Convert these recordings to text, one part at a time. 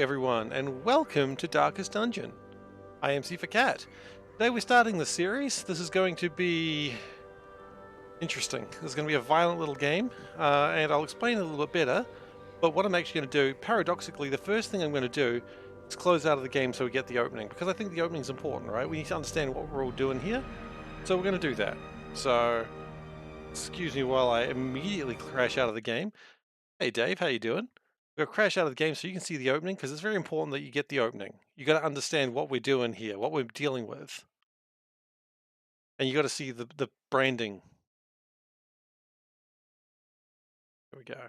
everyone, and welcome to Darkest Dungeon. I am SeiferKatt. Today we're starting the series. This is going to be interesting. This is going to be a violent little game, and I'll explain it a little bit better. But what I'm actually going to do, paradoxically, the first thing I'm going to do is close out of the game so we get the opening, because I think the opening is important, right? We need to understand what we're all doing here, so we're going to do that. So, excuse me while I immediately crash out of the game. Hey Dave, how you doing? We're going to crash out of the game so you can see the opening, because it's very important that you get the opening. You got to understand what we're doing here, what we're dealing with. And you got to see the branding. Here we go.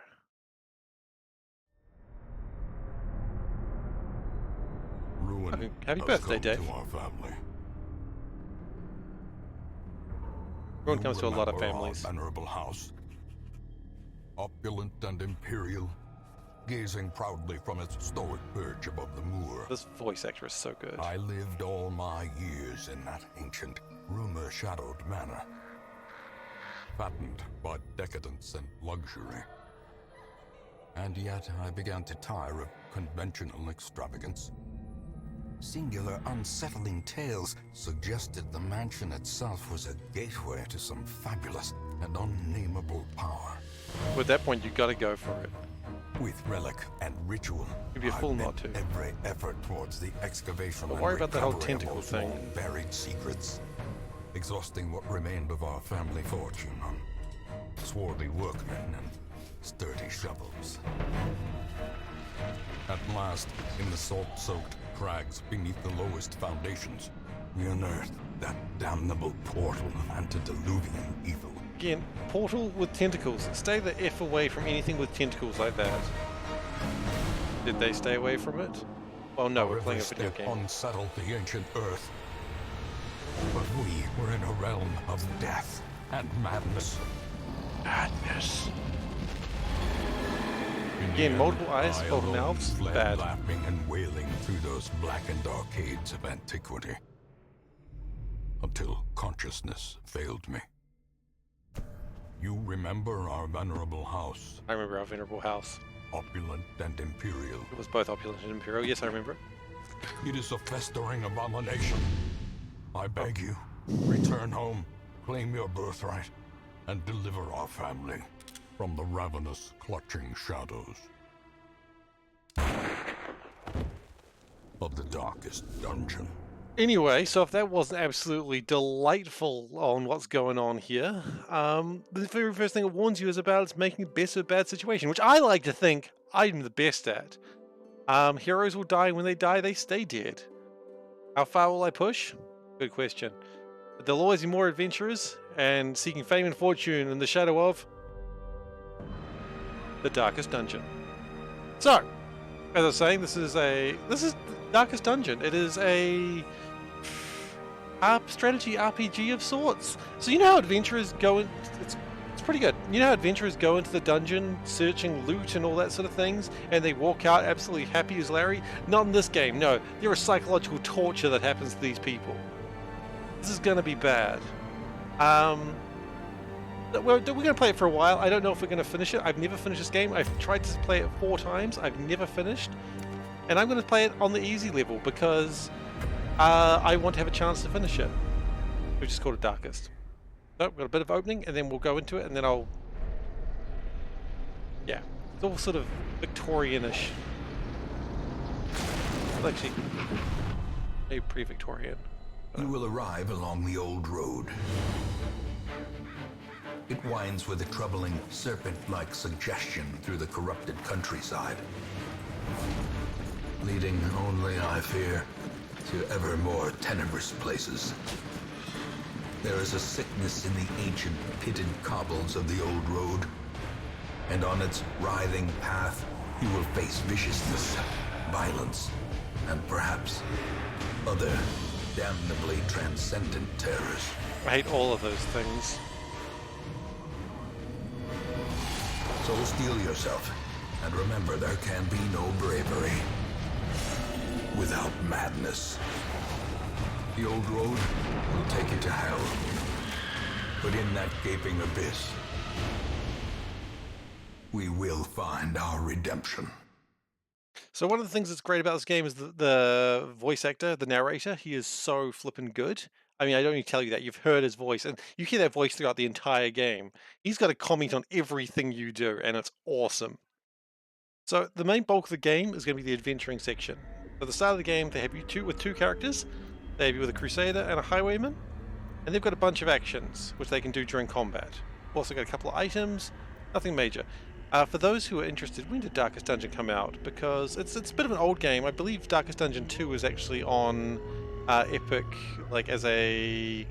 Ruin Happy has birthday, come Dave. to our family. Ruin You comes to a lot of remember our families. venerable house, opulent and imperial, gazing proudly from its stoic perch above the moor. This voice actor is so good. I lived all my years in that ancient, rumor-shadowed manor, fattened by decadence and luxury. And yet I began to tire of conventional extravagance. Singular, unsettling tales suggested the mansion itself was a gateway to some fabulous and unnameable power. At that point, you got to go for it. With relic and ritual, You'd be a fool not to. every effort towards the excavation Don't and worry about that whole recovery of tentacle those thing. long-buried secrets, exhausting what remained of our family fortune on swarthy workmen and sturdy shovels. At last, in the salt-soaked crags beneath the lowest foundations, we unearthed that damnable portal antediluvian evil. Again, portal with tentacles. Stay the F away from anything with tentacles like that. Did they stay away from it? Well, no, we're playing a video Step game. unsettled the ancient earth. But we were in a realm of death and madness. Madness. Again, multiple eyes, multiple mouths, Fled bad. laughing and wailing through those blackened arcades of antiquity, until consciousness failed me. You remember our venerable house, I remember our venerable house. opulent and imperial. It was both opulent and imperial. Yes, I remember it. It is a festering abomination. I beg you, return home, claim your birthright, and deliver our family from the ravenous, clutching shadows of the darkest dungeon. Anyway, so if that wasn't absolutely delightful on what's going on here, the very first thing it warns you is about it's making the best of a bad situation, which I like to think I'm the best at. Heroes will die, and when they die, they stay dead. How far will I push? Good question. But there'll always be more adventurers, and seeking fame and fortune in the shadow of the Darkest Dungeon. So, as I was saying, this is Darkest Dungeon. It is a strategy RPG of sorts. So you know how adventurers go in, it's pretty good. You know how adventurers go into the dungeon searching loot and all that sort of things, and they walk out absolutely happy as Larry? Not in this game, no. There is psychological torture that happens to these people. This is going to be bad. We're going to play it for a while. I don't know if we're going to finish it. I've never finished this game. I've tried to play it 4 times. I've never finished. And I'm going to play it on the easy level because I want to have a chance to finish it. We've just called it Darkest. So we've got a bit of opening, and then we'll go into it, and then I'll... Yeah. It's all sort of Victorian-ish. Well, actually, maybe pre-Victorian. You will arrive along the old road. It winds with a troubling, serpent-like suggestion through the corrupted countryside, leading only, I fear, to ever more tenebrous places. There is a sickness in the ancient pitted cobbles of the old road, and on its writhing path you will face viciousness, violence, and perhaps other damnably transcendent terrors. I hate all of those things. So steel yourself, and remember there can be no bravery without madness. The old road will take you to hell, but in that gaping abyss, we will find our redemption. So one of the things that's great about this game is the voice actor, the narrator. He is so flippin' good. I mean, I don't need to tell you that. You've heard his voice, and you hear that voice throughout the entire game. He's got a comment on everything you do, and it's awesome. So the main bulk of the game is going to be the adventuring section. At the start of the game, they have you with two characters. They have you with a crusader and a highwayman, and they've got a bunch of actions which they can do during combat. Also got a couple of items, nothing major. For those who are interested, when did Darkest Dungeon come out? Because it's a bit of an old game. I believe Darkest Dungeon 2 was actually on Epic, like as a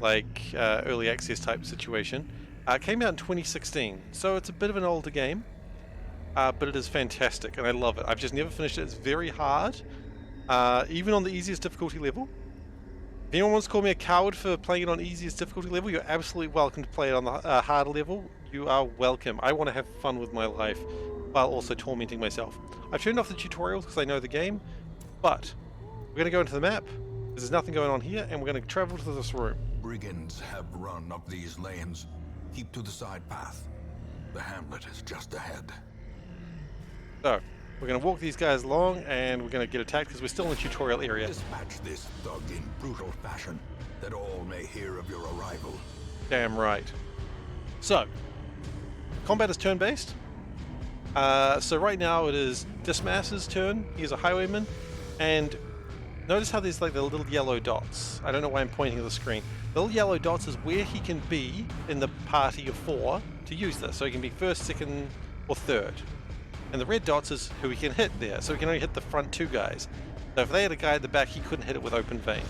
early access type situation. It came out in 2016, so it's a bit of an older game, but it is fantastic and I love it. I've just never finished it. It's very hard, even on the easiest difficulty level. If anyone wants to call me a coward for playing it on easiest difficulty level, you're absolutely welcome to play it on the harder level. You are welcome. I want to have fun with my life while also tormenting myself. I've turned off the tutorials because I know the game, but we're going to go into the map. There's nothing going on here, and we're going to travel to this room. Brigands have run up these lanes. Keep to the side path. The hamlet is just ahead. So, we're going to walk these guys along, and we're going to get attacked because we're still in the tutorial area. Dispatch this thug in brutal fashion, that all may hear of your arrival. Damn right. So, combat is turn-based. So right now it is Dismas's turn. He's a highwayman, and notice how there's like the little yellow dots. I don't know why I'm pointing at the screen. The little yellow dots is where he can be in the party of 4 to use this. So he can be first, second, or third. And the red dots is who he can hit there. So he can only hit the front 2 guys. So if they had a guy at the back, he couldn't hit it with open vein.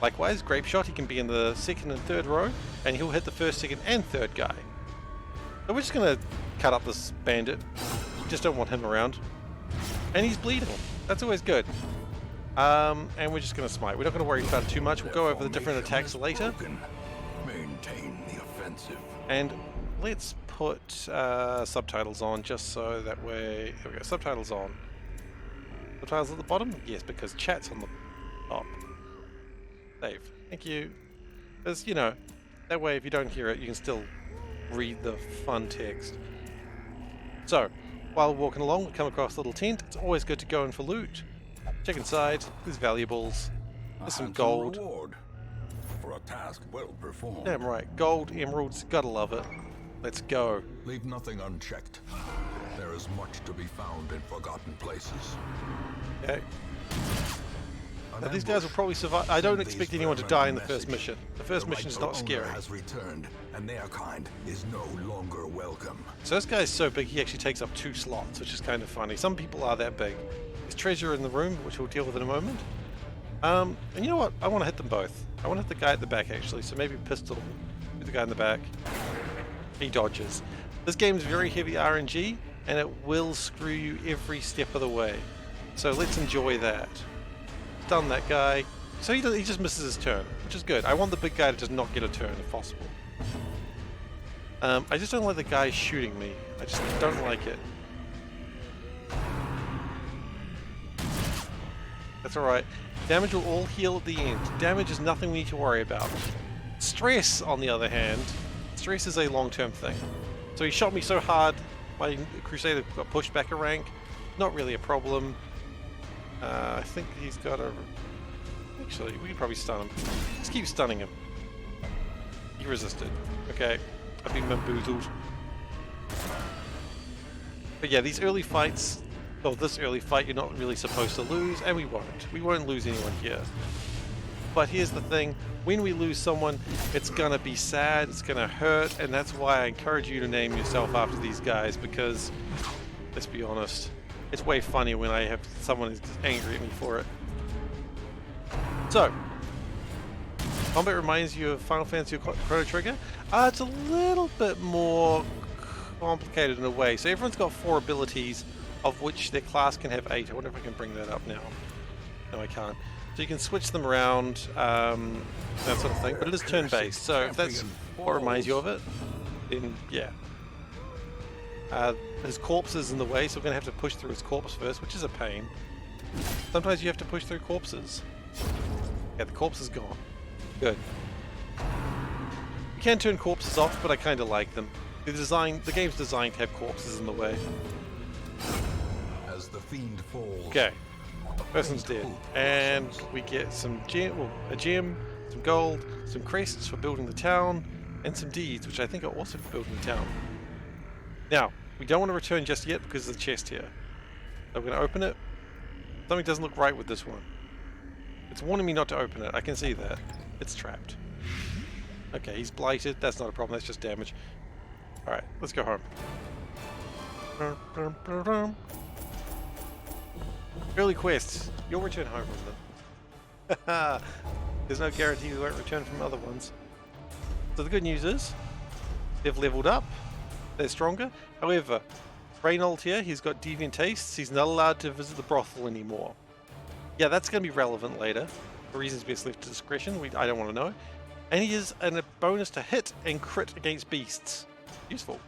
Likewise, Grape Shot, he can be in the second and third row, and he'll hit the first, second, and third guy. So we're just going to cut up this bandit. Just don't want him around. And he's bleeding. That's always good. And we're just going to smite. We're not going to worry about it too much. We'll go over the different attacks later. Maintain the offensive. And let's put subtitles on just so that way... There we go. Subtitles on. Subtitles at the bottom? Yes, because chat's on the top. Save. Thank you. Because, you know, that way if you don't hear it, you can still read the fun text. So, while walking along, we come across a little tent. It's always good to go in for loot. Check inside. There's valuables. There's some gold. Reward for a task well performed. Damn right. Gold, emeralds, gotta love it. Let's go. Leave nothing unchecked. There is much to be found in forgotten places. Okay. Now, these guys will probably survive. I don't expect anyone to die in the first mission. The first mission is not scary. Has returned, and their kind is no longer welcome. So this guy's so big he actually takes up 2 slots, which is kind of funny. Some people are that big. There's treasure in the room, which we'll deal with in a moment. And you know what? I want to hit them both. I want to hit the guy at the back actually, so maybe pistol with the guy in the back. He dodges. This game is very heavy RNG, and it will screw you every step of the way. So let's enjoy that. Stun that guy. So he just misses his turn, which is good. I want the big guy to just not get a turn if possible. I just don't like the guy shooting me. I just don't like it. That's alright. Damage will all heal at the end. Damage is nothing we need to worry about. Stress, on the other hand, stress is a long-term thing. So he shot me so hard, my Crusader got pushed back a rank. Not really a problem. I think he's got a... Actually, we could probably stun him. Let's keep stunning him. He resisted. Okay, I've been bamboozled. But yeah, these early fights, well, this early fight you're not really supposed to lose, and we won't. We won't lose anyone here. But here's the thing, when we lose someone, it's gonna be sad, it's gonna hurt, and that's why I encourage you to name yourself after these guys, because, let's be honest, it's way funnier when I have someone who's angry at me for it. So, combat reminds you of Final Fantasy Chrono Trigger. It's a little bit more complicated in a way. So everyone's got 4 abilities, of which their class can have 8. I wonder if I can bring that up now. No, I can't. So you can switch them around, that sort of thing. But it is turn-based, so if that's what reminds you of it, then yeah. His corpse is in the way, so we're going to have to push through his corpse first, which is a pain. Sometimes you have to push through corpses. Yeah, the corpse is gone. Good. You can turn corpses off, but I kind of like them. The game's designed to have corpses in the way. fiend falls. Okay, person's dead, and we get some a gem, some gold, some crests for building the town, and some deeds, which I think are also for building the town. Now, we don't want to return just yet because of the chest here. So we're going to open it. Something doesn't look right with this one. It's warning me not to open it. I can see that. It's trapped. Okay, he's blighted. That's not a problem. That's just damage. Alright, let's go home. Early quests. You'll return home from them. There's no guarantee you won't return from other ones. So the good news is, they've leveled up. They're stronger. However, Reynold here, he's got deviant tastes. He's not allowed to visit the brothel anymore. Yeah, that's going to be relevant later. For reasons best left to discretion. I don't want to know. And he is a bonus to hit and crit against beasts. Useful.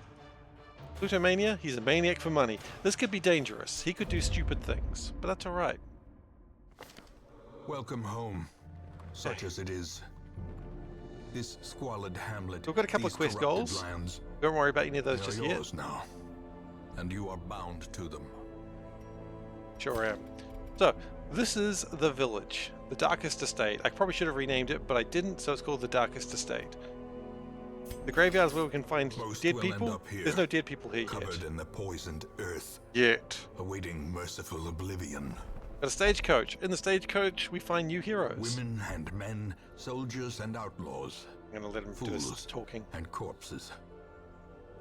Plutomania, he's a maniac for money. This could be dangerous. He could do stupid things, but that's alright. Welcome home, such as it is. This squalid hamlet. We've got a couple of quest goals. Lands, don't worry about any of those just yet. Now, and you are bound to them. Sure am. So, this is the village, the Darkest Estate. I probably should have renamed it, but I didn't, so it's called the Darkest Estate. The graveyard is where we can find dead people. There's no dead people here covered yet. In the poisoned earth. Yet. Awaiting merciful oblivion. Got a stagecoach. In the stagecoach, we find new heroes. Women and men, soldiers and outlaws. I'm gonna let him do his talking. And corpses.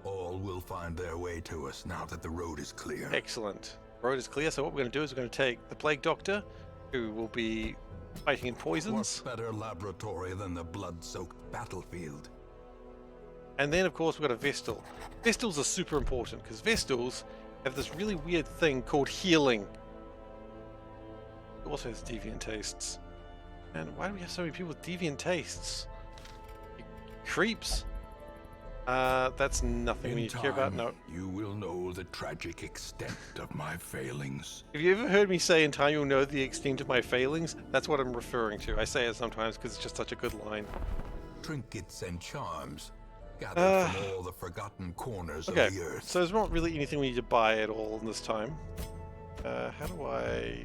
All will find their way to us now that the road is clear. Excellent. Road is clear, so what we're going to do is we're going to take the Plague Doctor, who will be fighting in poisons. What better laboratory than the blood-soaked battlefield? And then, of course, we've got a Vestal. Vestals are super important, because Vestals have this really weird thing called healing. It also has deviant tastes. And why do we have so many people with deviant tastes? Creeps. That's nothing we need to care about. No. You will know the tragic extent of my failings. Have you ever heard me say in time you'll know the extent of my failings? That's what I'm referring to. I say it sometimes because it's just such a good line. Trinkets and charms gathered from all the forgotten corners of the earth. So there's not really anything we need to buy at all in this time. How do I...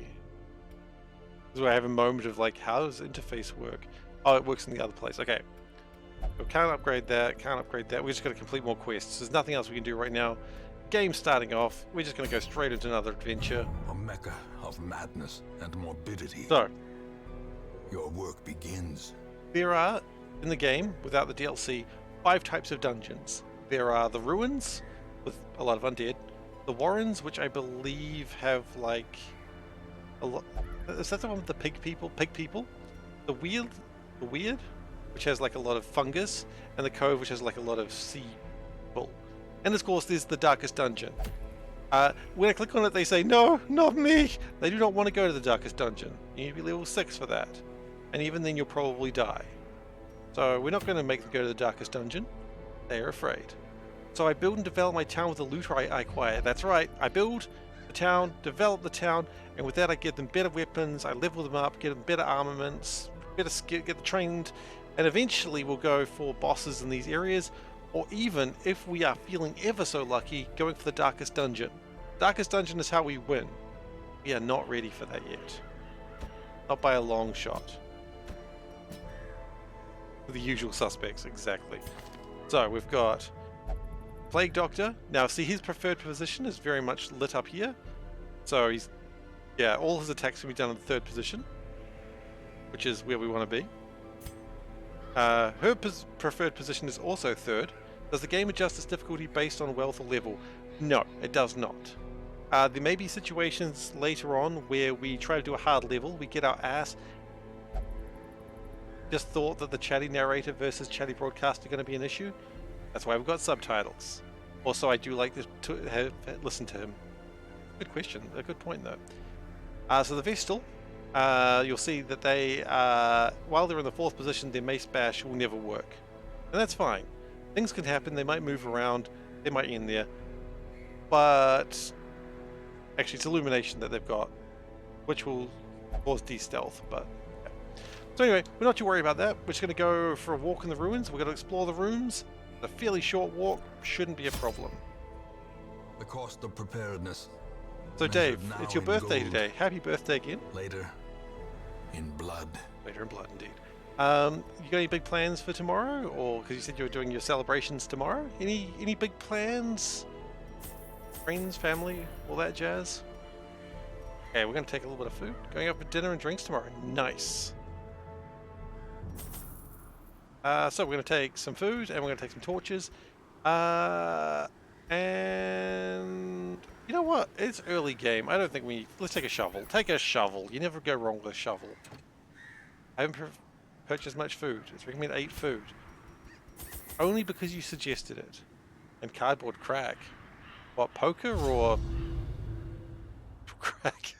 Do I have a moment of like, how does interface work? Oh, it works in the other place. Okay. We can't upgrade that, can't upgrade that. We're just going to complete more quests. There's nothing else we can do right now. Game's starting off. We're just going to go straight into another adventure. A mecca of madness and morbidity. So, your work begins. There are, in the game, without the DLC, 5 types of dungeons. There are the Ruins, with a lot of undead. The Warrens, which I believe have, like, a lot... Is that the one with the pig people? Pig people? The Weird, which has like a lot of fungus, and the Cove, which has like a lot of sea bull. And of course, there's the Darkest Dungeon. When I click on it, they say, no, not me! They do not want to go to the Darkest Dungeon. You need to be level 6 for that. And even then, you'll probably die. So we're not going to make them go to the Darkest Dungeon. They are afraid. So I build and develop my town with the loot I acquire. That's right, I build the town, develop the town, and with that I get them better weapons, I level them up, get them better armaments, better skill, get them trained, and eventually we'll go for bosses in these areas, or even, if we are feeling ever so lucky, going for the Darkest Dungeon. Darkest Dungeon is how we win. We are not ready for that yet. Not by a long shot. The usual suspects, exactly. So we've got Plague Doctor. Now see, his preferred position is very much lit up here. So he's, yeah, all his attacks can be done in the 3rd position, which is where we want to be. Her preferred position is also 3rd. Does the game adjust its difficulty based on wealth or level? No, it does not. There may be situations later on where we try to do a hard level, we get our ass. Just thought that the chatty narrator versus chatty broadcast are going to be an issue. That's why we've got subtitles. Also, I do like to listen to him. Good question. A good point, though. So the Vestal, you'll see that they, while they're in the 4th position, their Mace Bash will never work. And that's fine. Things can happen. They might move around. They might end there. But actually, it's Illumination that they've got, which will cause de-stealth. But okay. So anyway, we're not too worried about that. We're just going to go for a walk in the ruins. We're going to explore the rooms. A fairly short walk shouldn't be a problem. The cost of preparedness. So Dave, measured now it's your in birthday gold, today. Happy birthday again. Later, in blood. Later in blood, indeed. You got any big plans for tomorrow? Or, because you said you were doing your celebrations tomorrow? Any big plans? Friends, family, all that jazz? Okay, we're going to take a little bit of food. Going out for dinner and drinks tomorrow. Nice. So we're going to take some food and we're going to take some torches. And you know what? It's early game. I don't think we... Let's take a shovel. Take a shovel. You never go wrong with a shovel. I haven't purchased much food. It's recommended 8 food. Only because you suggested it. And cardboard crack. What, poker or... crack?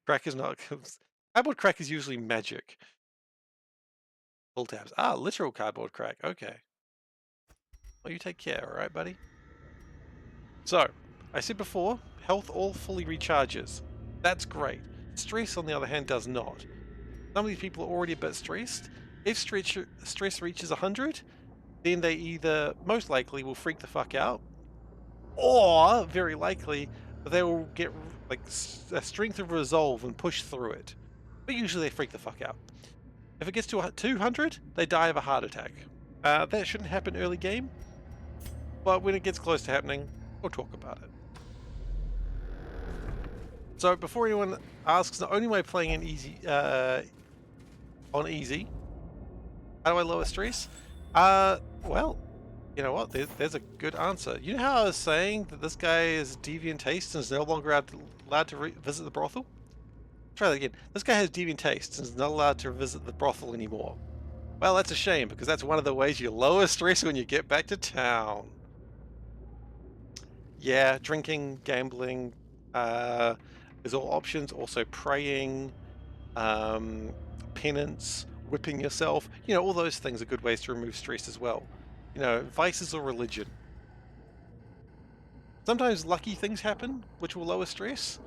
Crack is not... Cardboard crack is usually magic. Pull tabs. Ah, literal cardboard crack. Okay. Well, you take care, alright, buddy? So, I said before, health all fully recharges. That's great. Stress, on the other hand, does not. Some of these people are already a bit stressed. If stress reaches 100, then they either, most likely, will freak the fuck out, or, very likely, they will get like a strength of resolve and push through it. But usually they freak the fuck out. If it gets to 200, they die of a heart attack. That shouldn't happen early game, but when it gets close to happening, we'll talk about it. So before anyone asks, not only am I playing in easy, on easy, how do I lower stress? Well, you know what? There's a good answer. You know how I was saying that this guy is deviant taste and is no longer allowed to visit the brothel? Try that again. This guy has deviant tastes and is not allowed to visit the brothel anymore. Well, that's a shame, because that's one of the ways you lower stress when you get back to town. Yeah, drinking, gambling, is all options. Also praying, penance, whipping yourself. You know, all those things are good ways to remove stress as well. You know, vices or religion. Sometimes lucky things happen, which will lower stress.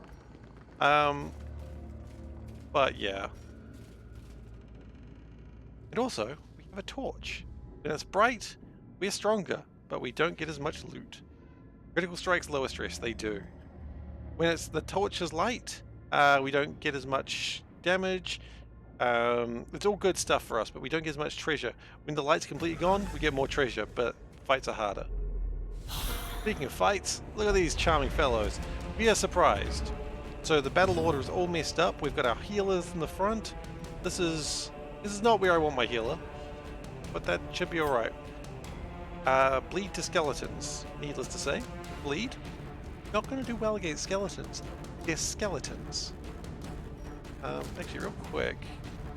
But yeah. And also, we have a torch. When it's bright, we're stronger, but we don't get as much loot. Critical strikes lower stress, they do. When the torch is light, we don't get as much damage. It's all good stuff for us, but we don't get as much treasure. When the light's completely gone, we get more treasure, but fights are harder. Speaking of fights, look at these charming fellows. We are surprised. So the battle order is all messed up. We've got our healers in the front. This is not where I want my healer, but that should be alright. Bleed to skeletons, needless to say. Bleed? Not going to do well against skeletons. They're skeletons. Actually, real quick.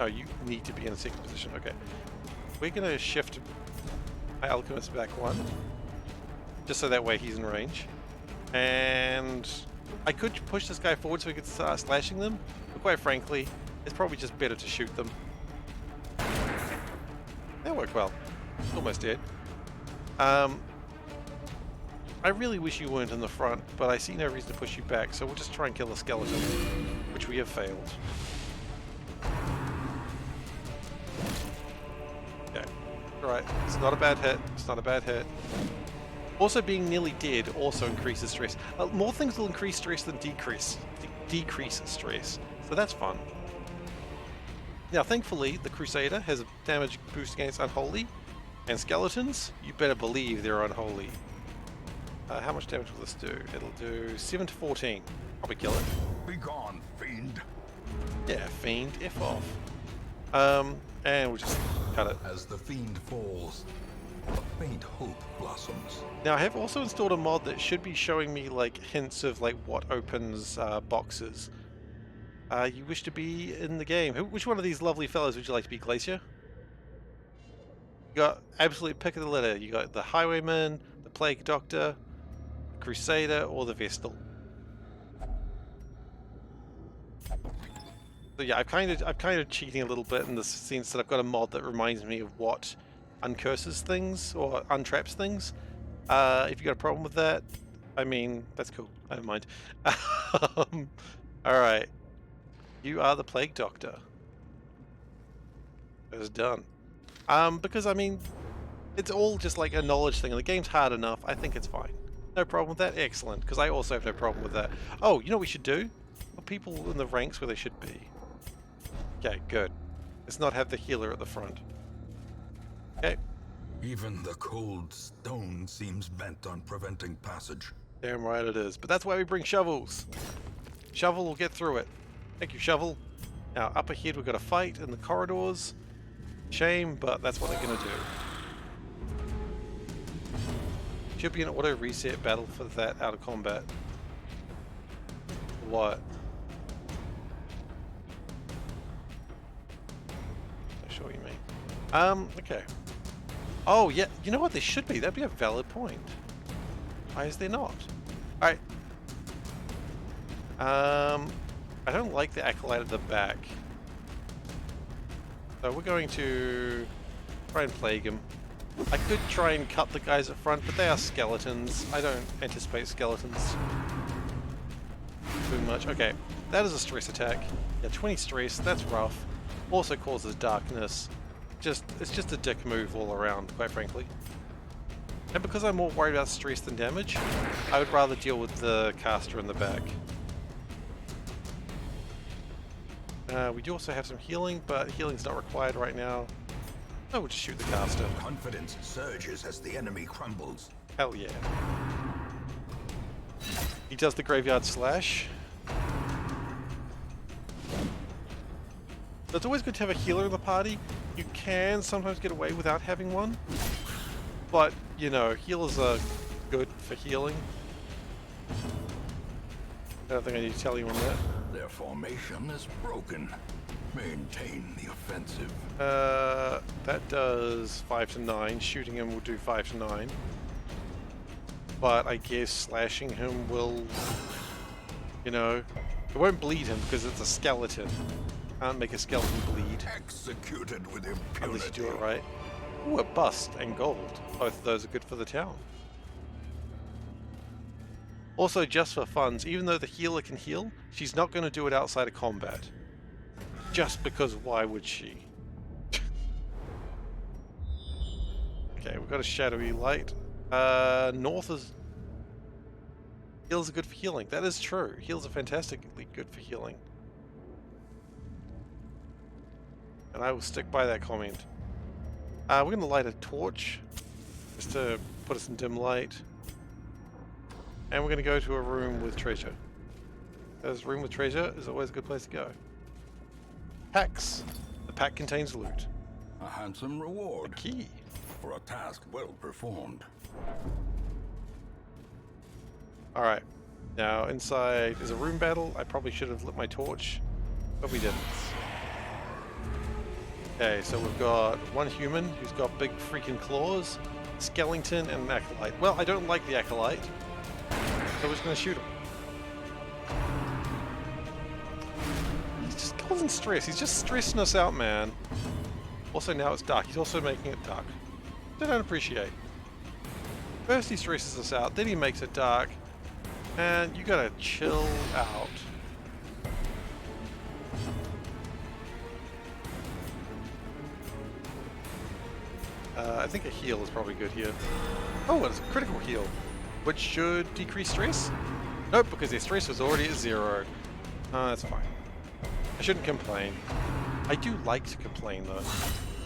Oh, you need to be in a second position. Okay. We're going to shift my alchemist back 1. Just so that way he's in range. And I could push this guy forward so we could start slashing them. But quite frankly, it's probably just better to shoot them. That worked well. Almost dead. I really wish you weren't in the front, but I see no reason to push you back, so we'll just try and kill the skeleton, which we have failed. Okay. Alright, it's not a bad hit. It's not a bad hit. Also, being nearly dead also increases stress. More things will increase stress than decrease stress, so that's fun. Now, thankfully, the Crusader has a damage boost against Unholy, and skeletons, you better believe they're unholy. How much damage will this do? It'll do 7 to 14. Probably kill it. Be gone, fiend. Yeah, fiend, F off. And we'll just cut it. As the fiend falls, a faint hope blossoms. Now, I have also installed a mod that should be showing me like hints of like what opens boxes. You wish to be in the game. Which one of these lovely fellows would you like to be, Glacier? You got absolute pick of the litter. You got the Highwayman, the Plague Doctor, the Crusader, or the Vestal. So yeah, I'm kind of cheating a little bit in the sense that I've got a mod that reminds me of what uncurses things or untraps things. If you got a problem with that, I mean, that's cool. I don't mind. All right, you are the Plague Doctor. It was done. Because I mean, it's all just like a knowledge thing, and the game's hard enough. I think it's fine. No problem with that? Excellent, because I also have no problem with that. Oh, you know what we should do? Put people in the ranks where they should be. Okay, good. Let's not have the healer at the front. Okay. Even the cold stone seems bent on preventing passage. Damn right it is. But that's why we bring shovels. Shovel will get through it. Thank you, Shovel. Now, up ahead we've got a fight in the corridors. Shame, but that's what they're going to do. Should be an auto reset battle for that out of combat. What? Not sure what you mean. Okay. Oh, yeah, you know what? There should be. That'd be a valid point. Why is there not? Alright. I don't like the Acolyte at the back. So we're going to try and plague him. I could try and cut the guys at front, but they are skeletons. I don't anticipate skeletons too much. Okay, that is a stress attack. Yeah, 20 stress, that's rough. Also causes darkness. It's just a dick move all around, quite frankly. And because I'm more worried about stress than damage, I would rather deal with the caster in the back. We do also have some healing, but healing's not required right now. Oh, we'll just shoot the caster. Confidence surges as the enemy crumbles. Hell yeah. He does the graveyard slash. So it's always good to have a healer in the party. You can sometimes get away without having one. But, you know, healers are good for healing. I don't think I need to tell you on that. Their formation is broken. Maintain the offensive. That does 5 to 9. Shooting him will do 5 to 9. But I guess slashing him will, you know, it won't bleed him because it's a skeleton. Can't make a skeleton bleed. Executed with impunity. Unless you do it right. Ooh, a bust and gold. Both of those are good for the town. Also, just for funds, even though the healer can heal, she's not going to do it outside of combat. Just because why would she? Okay, we've got a shadowy light. North is... Heals are good for healing. That is true. Heals are fantastically good for healing. And I will stick by that comment. We're going to light a torch. Just to put us in dim light. And we're going to go to a room with treasure. Because room with treasure is always a good place to go. Packs. The pack contains loot. A handsome reward. A key. For a task well performed. Alright. Now inside is a room battle. I probably should have lit my torch. But we didn't. Okay, so we've got one human who's got big freaking claws. Skeleton and an acolyte. Well, I don't like the acolyte. So we're just going to shoot him. He's just causing stress. He's just stressing us out, man. Also, now it's dark. He's also making it dark. I don't appreciate. First he stresses us out, then he makes it dark. And you gotta chill out. I think a heal is probably good here. Oh, it's a critical heal. Which should decrease stress? Nope, because their stress was already at 0. That's fine. I shouldn't complain. I do like to complain, though.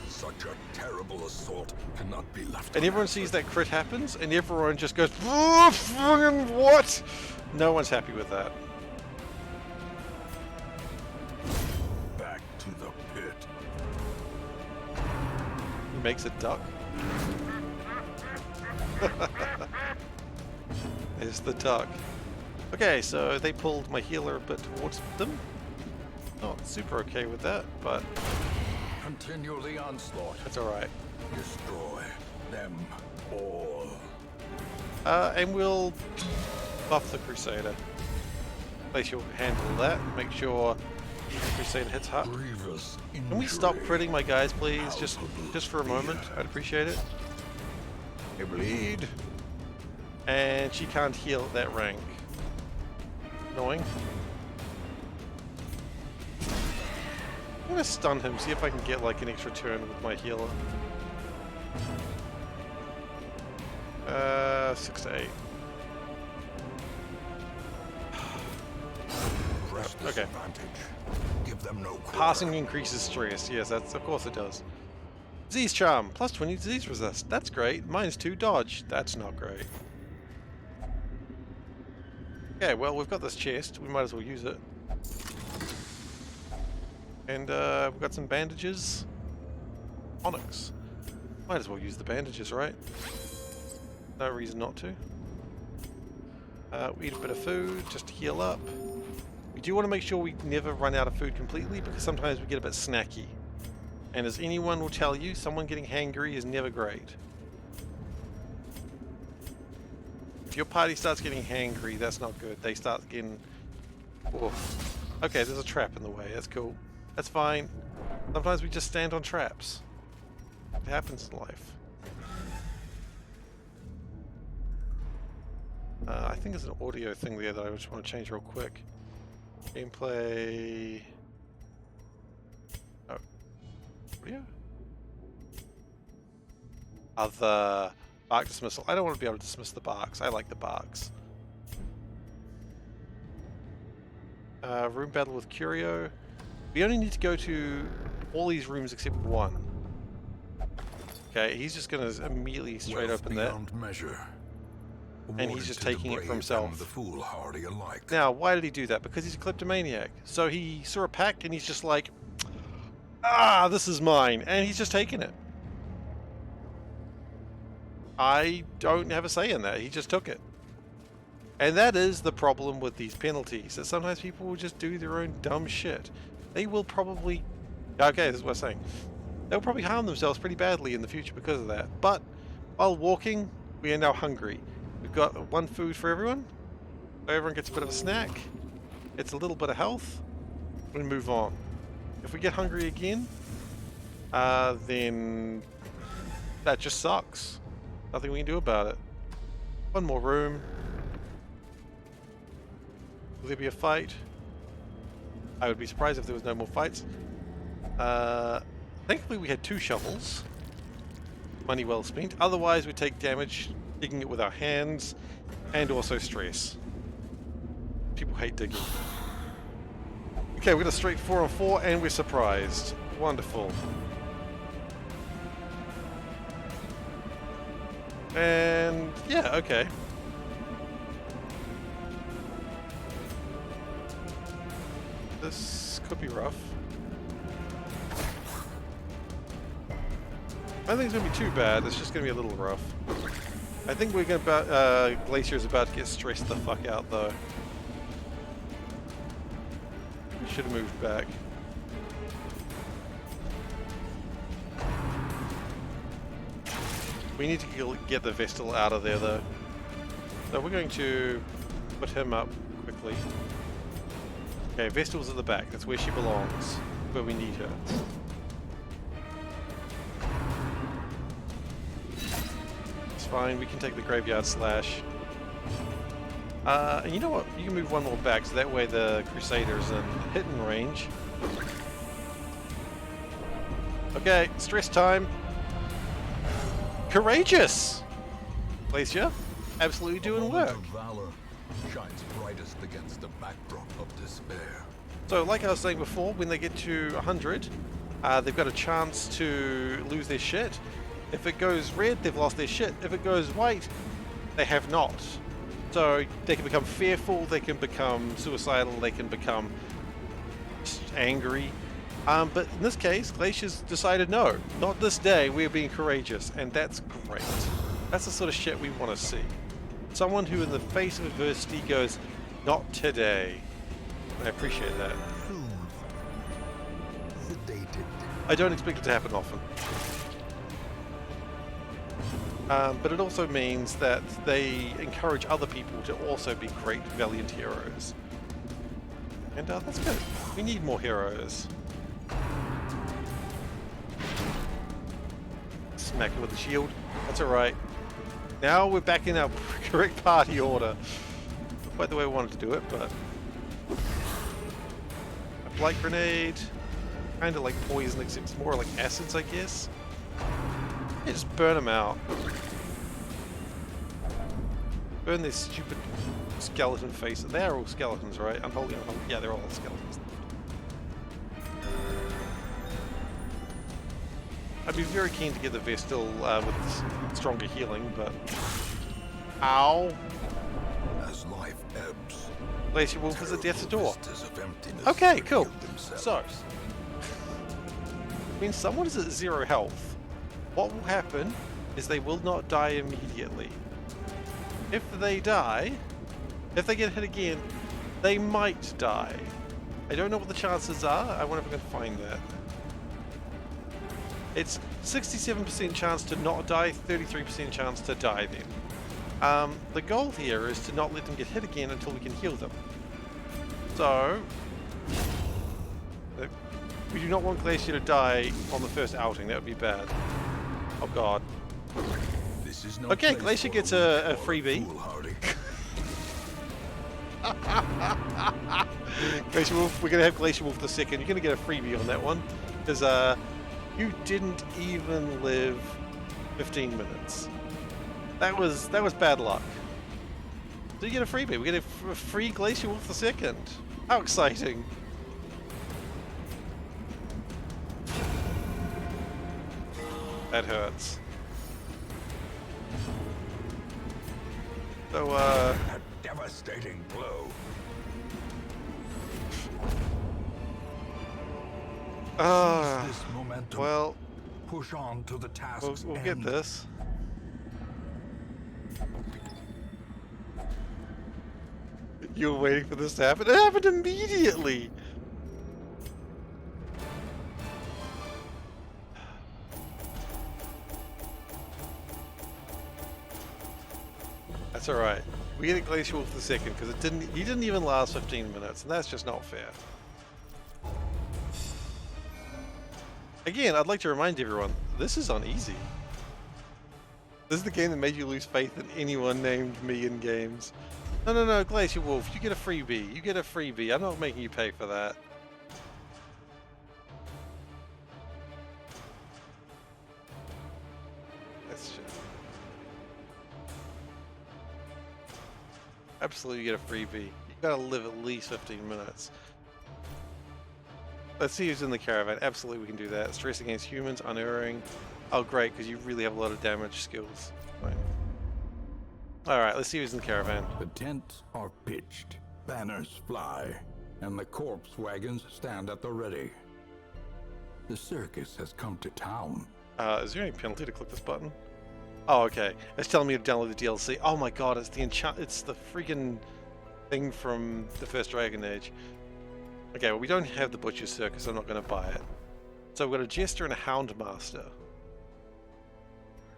Such a terrible assault cannot be left. And everyone sees that crit happens, and everyone just goes, "Oh, fucking what?" No one's happy with that. Back to the pit. He makes a duck. There's the duck. Okay, so they pulled my healer a bit towards them. Not super okay with that, but Continue the onslaught. that's alright. Destroy them all. And we'll buff the Crusader. Place your handle that. Make sure the Crusader hits hard. Grievous injury. Can we stop critting my guys, please? Just for a moment. I'd appreciate it. They bleed. And she can't heal at that rank. Annoying. I'm gonna stun him, see if I can get like an extra turn with my healer. 6 to 8. Okay. disadvantage. Give them no quarter. Passing increases stress. Yes, that's of course it does. Disease charm, plus 20 disease resist. That's great. -2 dodge. That's not great. Okay, well, we've got this chest. We might as well use it. And we've got some bandages. Onyx. Might as well use the bandages, right? No reason not to. We eat a bit of food just to heal up. We do want to make sure we never run out of food completely, because sometimes we get a bit snacky. And as anyone will tell you, someone getting hangry is never great. If your party starts getting hangry, that's not good. They start getting... Oh. Okay, there's a trap in the way. That's cool. That's fine. Sometimes we just stand on traps. It happens in life. I think there's an audio thing there that I just want to change real quick. Gameplay... Oh. Audio? Other... Bark dismissal. I don't want to be able to dismiss the barks. I like the barks. Room battle with Curio. We only need to go to all these rooms except one. Okay, he's just going to immediately straight open that. Measure. And he's just taking it for himself. The foolhardy alike. Now, why did he do that? Because he's a kleptomaniac. So he saw a pack and he's just like, ah, this is mine. And he's just taking it. I don't have a say in that. He just took it. And that is the problem with these penalties. That sometimes people will just do their own dumb shit. They will probably... Okay, this is what I'm saying. They'll probably harm themselves pretty badly in the future because of that. But while walking, we are now hungry. We've got one food for everyone. So everyone gets a bit of a snack. It's a little bit of health. We move on. If we get hungry again, then that just sucks. Nothing we can do about it. One more room. Will there be a fight? I would be surprised if there was no more fights. Thankfully we had 2 shovels. Money well spent. Otherwise we take damage digging it with our hands, and also stress. People hate digging. Okay, we got a straight 4 on 4 and we're surprised. Wonderful. And yeah, okay. This could be rough. I don't think it's going to be too bad, it's just going to be a little rough. I think we're going to Glacier's about to get stressed the fuck out though. Should have moved back. We need to get the Vestal out of there though. So we're going to put him up quickly. Okay, Vestal's at the back, that's where she belongs, where we need her. Fine, we can take the Graveyard Slash. And you know what? You can move one more back, so that way the Crusader's in hitting range. Okay, stress time. Courageous! Glacier, absolutely doing work. Valor shines brightest against the backdrop of despair. So, like I was saying before, when they get to 100, they've got a chance to lose their shit. If it goes red, they've lost their shit. If it goes white, they have not. So they can become fearful, they can become suicidal, they can become angry. But in this case, Glacier's decided no, not this day, we're being courageous. And that's great. That's the sort of shit we want to see. Someone who in the face of adversity goes, not today. I appreciate that. Sedated. I don't expect it to happen often. But it also means that they encourage other people to also be great, valiant heroes. And that's good. We need more heroes. Smack it with the shield. That's alright. Now we're back in our correct party order. Not quite the way I wanted to do it, but... A blight grenade. Kind of like poison, except it's more like acids, I guess. Yeah, just burn them out. Burn their stupid skeleton faces. They're all skeletons, right? Unholy. Yeah, they're all skeletons. I'd be very keen to get the Vestal with stronger healing, but... Ow! As life ebbs, Glacier Wolf is a death's door. vistas of emptiness Okay, cool. reveal themselves. So, when someone is at 0 health, what will happen is they will not die immediately. If they die, if they get hit again, they might die. I don't know what the chances are. I wonder if I can find that. It's 67% chance to not die, 33% chance to die then. The goal here is to not let them get hit again until we can heal them. So, we do not want Glacier to die on the first outing. That would be bad. Oh god. This is no Okay, place Glacier for gets weak a or freebie. foolhardy. Glacier Wolf, we're going to have Glacier Wolf the second. You're going to get a freebie on that one. Because you didn't even live 15 minutes. That was bad luck. So you get a freebie. We get a free Glacier Wolf the second. How exciting. That hurts. So, A devastating blow. Seize this momentum. well, Push on to the task's we'll get end. this. You were waiting for this to happen. It happened immediately. That's all right. We get a Glacier Wolf the second because he didn't even last 15 minutes, and that's just not fair. Again, I'd like to remind everyone, this is on easy. This is the game that made you lose faith in anyone named me in games. No, Glacier Wolf, you get a freebie. You get a freebie. I'm not making you pay for that. That's just... Absolutely get a freebie. You gotta live at least 15 minutes. Let's see who's in the caravan. Absolutely we can do that. Stress against humans, unerring. Oh great, because you really have a lot of damage skills. Fine. Alright, let's see who's in the caravan. The tents are pitched, banners fly, and the corpse wagons stand at the ready. The circus has come to town. Is there any penalty to click this button? Oh, okay. It's telling me to download the DLC. Oh my god, it's the freaking thing from the first Dragon Age. Okay, well we don't have the Butcher's Circus, I'm not going to buy it. So we've got a Jester and a Houndmaster.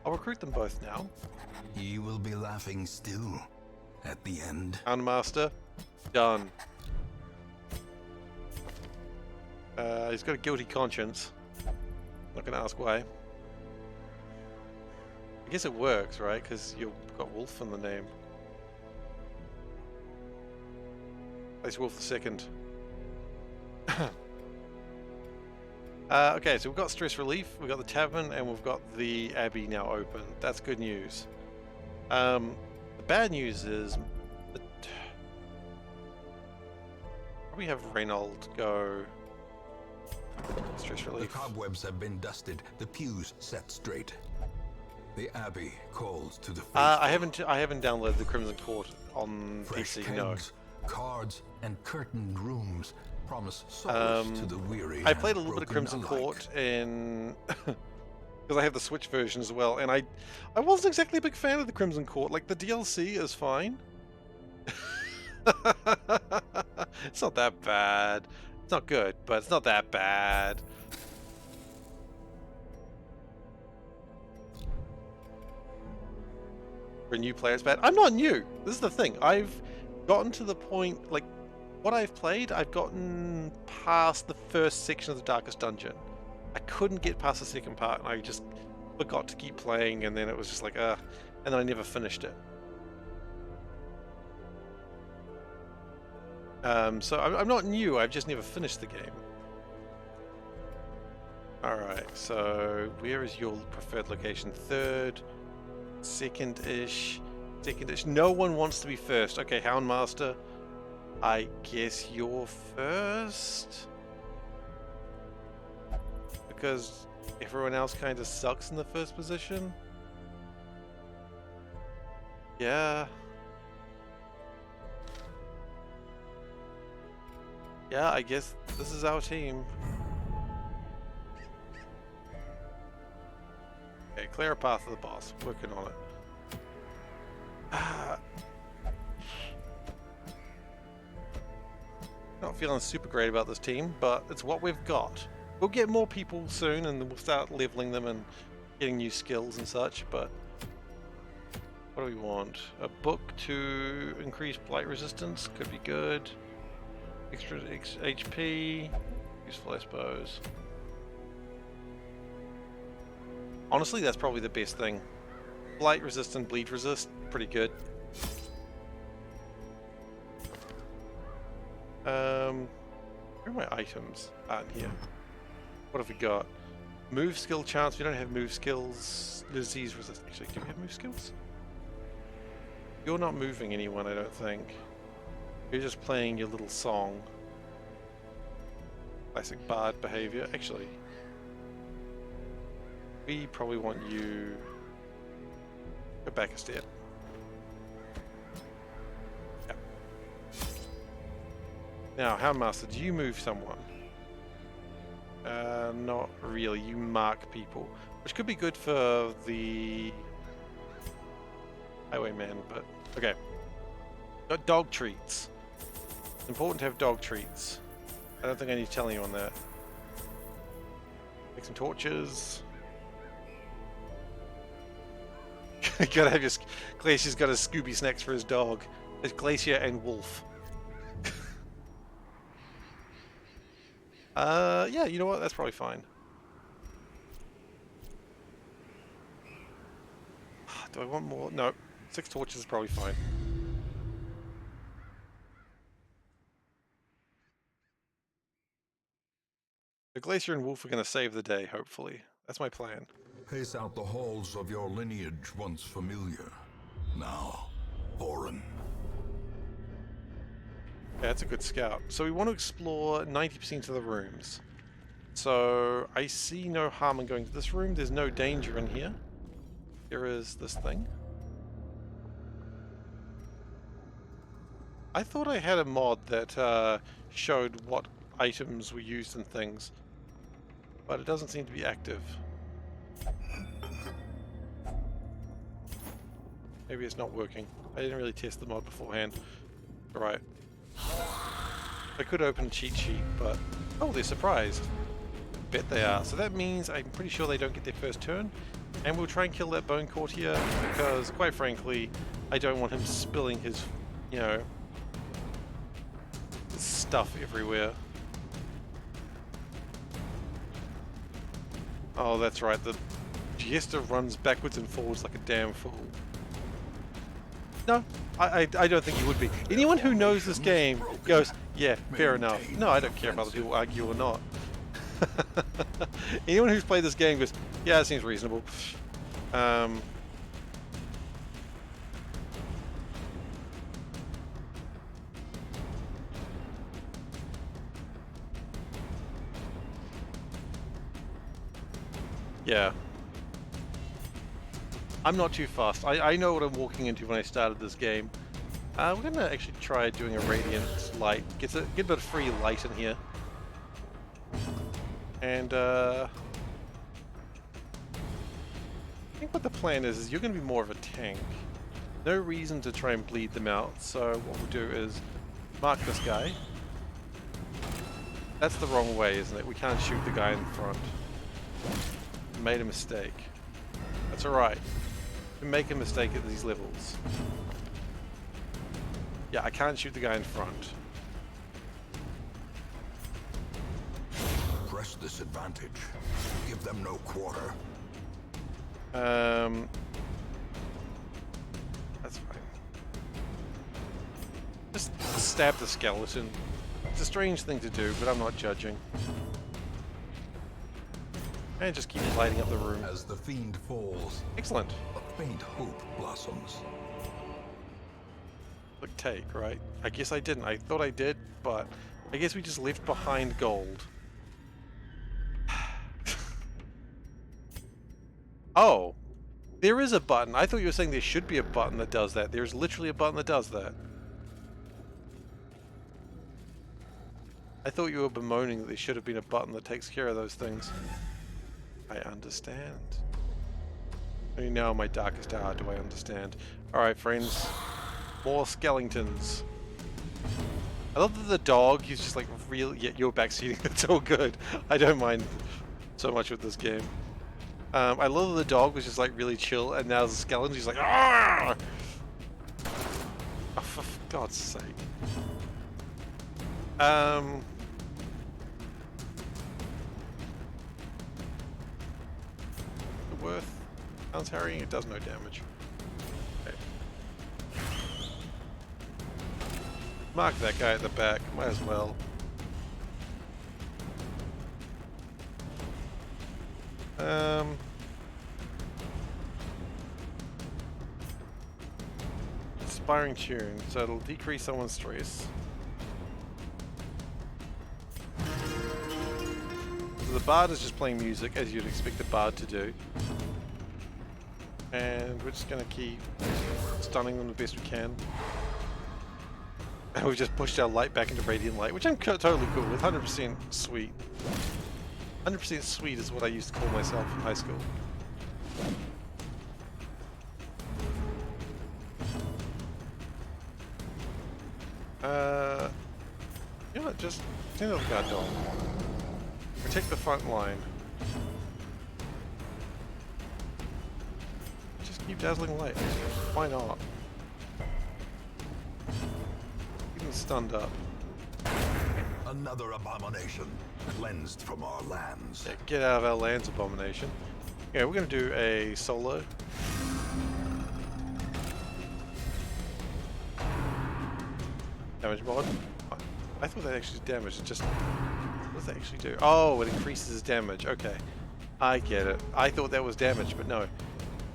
I'll recruit them both now. He will be laughing still at the end. Houndmaster, done. He's got a guilty conscience. Not going to ask why. I guess it works, right? Because you've got Wolf in the name. Place Wolf the second. Okay, so we've got stress relief, we've got the tavern, and we've got the abbey now open. That's good news. The bad news is that probably have Reynold go stress The relief. cobwebs have been dusted, the pews set straight. The abbey calls to the I haven't downloaded the Crimson Court on fresh PC. No. kegs, cards, and curtained rooms promise solace to the weary. I played a and little bit of broken Crimson alike. Court in because I have the Switch version as well, and I wasn't exactly a big fan of the Crimson Court. Like the DLC is fine. It's not that bad. It's not good, but it's not that bad. For a new player, it's bad. I'm not new. This is the thing. I've gotten to the point, like, what I've played, I've gotten past the first section of the Darkest Dungeon. I couldn't get past the second part, and I just forgot to keep playing, and then it was just like, and then I never finished it. So I'm not new, I've just never finished the game. Alright, so where is your preferred location? Third, second-ish. Second-ish. No one wants to be first. Okay, Houndmaster. I guess you're first? Because everyone else kind of sucks in the first position? Yeah. Yeah, I guess this is our team. Okay, clear a path to the boss. Working on it. Not feeling super great about this team, but it's what we've got. We'll get more people soon and we'll start leveling them and getting new skills and such, but what do we want? A book to increase blight resistance could be good. Extra HP, useful I suppose. Honestly, that's probably the best thing. Blight resistant, bleed resist, pretty good. Where are my items? Ah, in here. What have we got? Move skill chance. We don't have move skills. Disease resist. Actually, do we have move skills? You're not moving anyone, I don't think. You're just playing your little song. Classic bard behavior. Actually, we probably want you go back a step. Yeah. Now, Houndmaster, do you move someone? Not really. You mark people, which could be good for the Highwayman, but okay. Got dog treats. It's important to have dog treats. I don't think I need to tell you on that. Make some torches. Gotta have your... Glacier's got a Scooby snacks for his dog. There's Glacier and Wolf. Yeah, you know what? That's probably fine. Do I want more? No. 6 torches is probably fine. The Glacier and Wolf are going to save the day, hopefully. That's my plan. Pace out the halls of your lineage once familiar, now foreign. Yeah, that's a good scout. So we want to explore 90% of the rooms. So I see no harm in going to this room. There's no danger in here. There is this thing. I thought I had a mod that showed what items were used and things, but it doesn't seem to be active. Maybe it's not working. I didn't really test the mod beforehand. Alright. I could open a cheat sheet, but... Oh, they're surprised. Bet they are. So that means I'm pretty sure they don't get their first turn. And we'll try and kill that bone courtier, because, quite frankly, I don't want him spilling his, you know, his stuff everywhere. Oh, that's right. The Jester runs backwards and forwards like a damn fool. No, I don't think he would be. Anyone who knows this game goes, yeah, fair enough. No, I don't care if other people argue or not. Anyone who's played this game goes, yeah, it seems reasonable. Yeah. I'm not too fast. I know what I'm walking into when I started this game. We're gonna actually try doing a radiant light. Get a bit of free light in here. And I think what the plan is you're gonna be more of a tank. No reason to try and bleed them out, so what we'll do is mark this guy. That's the wrong way, isn't it? We can't shoot the guy in front. Made a mistake. That's alright. You can make a mistake at these levels. Yeah, I can't shoot the guy in front. Press this advantage. Give them no quarter. That's fine. Just stab the skeleton. It's a strange thing to do, but I'm not judging. And just keep lighting up the room. As the fiend falls, Excellent. a faint hope blossoms. Click take, right? I guess I didn't. I thought I did, but I guess we just left behind gold. Oh, there is a button. I thought you were saying there should be a button that does that. There's literally a button that does that. I thought you were bemoaning that there should have been a button that takes care of those things. I understand. Only now in my darkest hour do I understand. Alright, friends. More skeletons. I love that the dog, he's just like real. Yeah, you're backseating. It's all good. I don't mind so much with this game. I love that the dog was just like really chill, and now the skeleton, he's like, ah! Oh, for God's sake. Worth sounds harrying. It does no damage. Okay. Mark that guy at the back. Might as well. Inspiring tune, so it'll decrease someone's stress. So the bard is just playing music, as you'd expect a bard to do. And we're just going to keep stunning them the best we can. And we've just pushed our light back into radiant light, which I'm totally cool with. 100% sweet. 100% sweet is what I used to call myself in high school. You know what, just send the guard dog. Protect the front line. Just keep dazzling light. Why not? Keep them stunned up. Another abomination cleansed from our lands. Yeah, get out of our lands, abomination. Yeah, we're gonna do a solo. Damage mod. I thought that actually did damage. It just... What does that actually do? Oh, it increases damage. Okay. I get it. I thought that was damage, but no.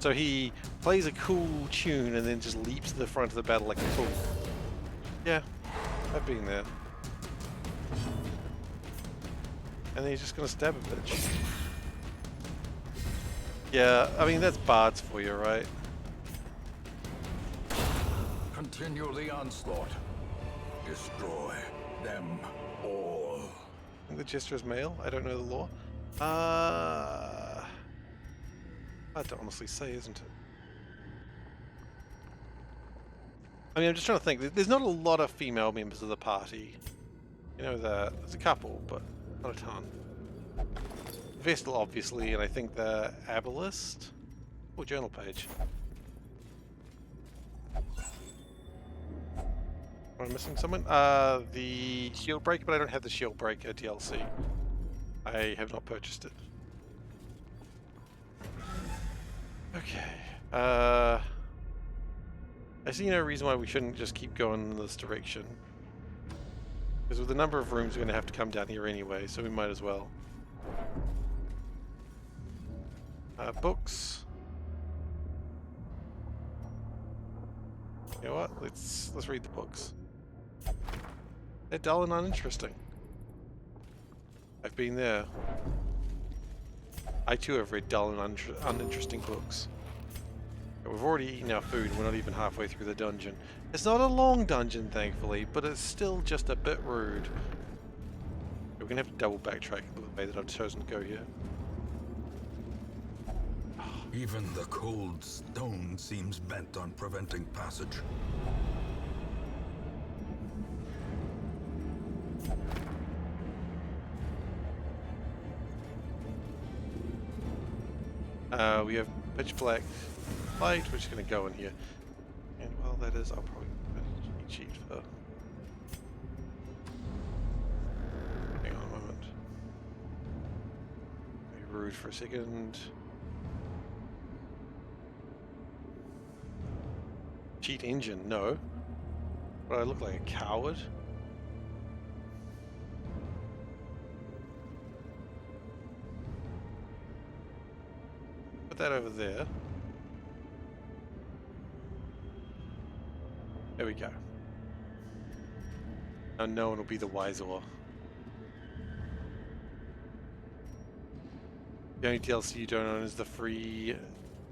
So he plays a cool tune and then just leaps to the front of the battle like a fool. Yeah, I've been there. And then he's just gonna stab a bitch. Yeah, I mean, that's bards for you, right? Continue the onslaught. Destroy them all. I think the gesture is male. I don't know the law. Hard to honestly say, isn't it? I mean, I'm just trying to think. There's not a lot of female members of the party. You know that. There's a couple, but not a ton. Vestal, obviously, and I think the Abolist. Oh, journal page. Am I missing someone? The Shield Breaker, but I don't have the Shield Breaker DLC. I have not purchased it. Okay. I see no reason why we shouldn't just keep going in this direction. Because with the number of rooms, we're going to have to come down here anyway, so we might as well. Books. You know what? Let's read the books. They're dull and uninteresting. I've been there. I too have read dull and uninteresting books. But we've already eaten our food and we're not even halfway through the dungeon. It's not a long dungeon, thankfully, but it's still just a bit rude. We're going to have to double backtrack the way that I've chosen to go here. Even the cold stone seems bent on preventing passage. We have pitch black light, which is going to go in here. And while that is, I'll probably cheat for... Hang on a moment. Be rude for a second. Cheat engine, no. But I look like a coward. Put that over there. There we go. Now no one will be the wiser. The only DLC you don't own is the free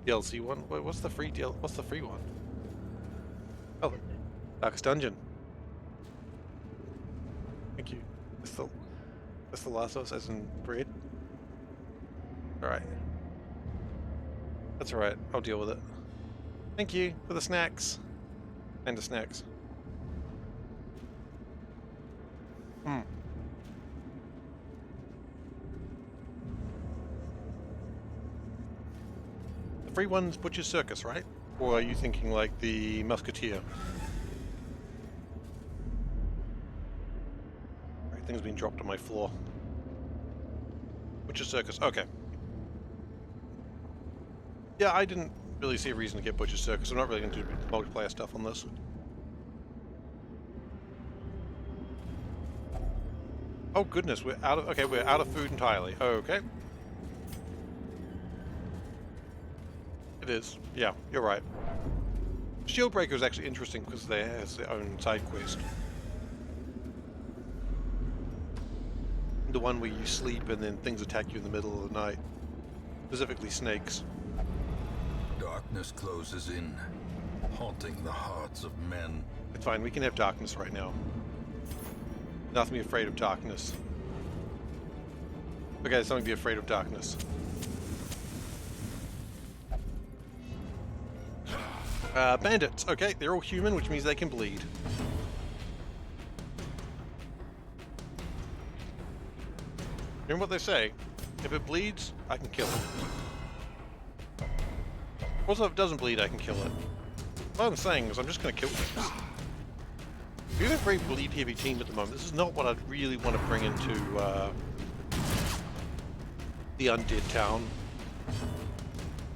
DLC one. Wait, what's the free deal? What's the free one? Oh, Darkest Dungeon. Thank you. That's the last of us, as in bread. All right. That's all right. I'll deal with it. Thank you for the snacks. And the snacks. The free one's Butcher's Circus, right? Or are you thinking like the Musketeer? Right, things being dropped on my floor. Butcher's Circus, okay. Yeah, I didn't really see a reason to get Butcher's Circus. I'm not really going to do multiplayer stuff on this. Oh goodness, we're out of food entirely. Okay. It is. Yeah, you're right. Shieldbreaker is actually interesting because they has their own side quest. The one where you sleep and then things attack you in the middle of the night. Specifically snakes. Darkness closes in, haunting the hearts of men. It's fine, we can have darkness right now. Nothing to be afraid of darkness. Okay, something to be afraid of darkness. Bandits. Okay, they're all human, which means they can bleed. Remember what they say? If it bleeds, I can kill it. Also, if it doesn't bleed, I can kill it. What I'm saying is I'm just going to kill things. We have a very bleed-heavy team at the moment. This is not what I'd really want to bring into the Undead Town.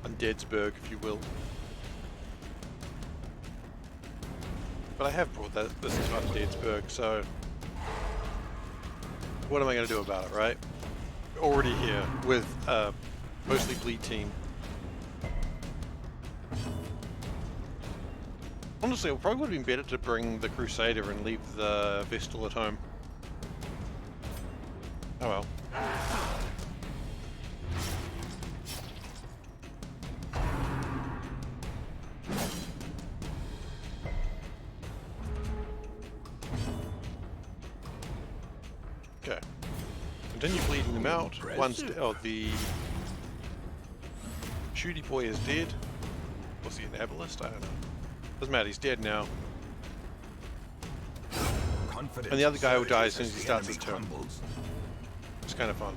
Undeadsburg, if you will. But I have brought this into Undeadsburg, so what am I going to do about it, right? We're already here with a mostly bleed team. Honestly, it probably would have been better to bring the Crusader and leave the Vestal at home. Oh well. Okay. Continue bleeding them out. The Shooty boy is dead. Was he an Abalist? I don't know. Doesn't matter, he's dead now. And the other guy will die as soon as he starts his turn. It's kind of fun.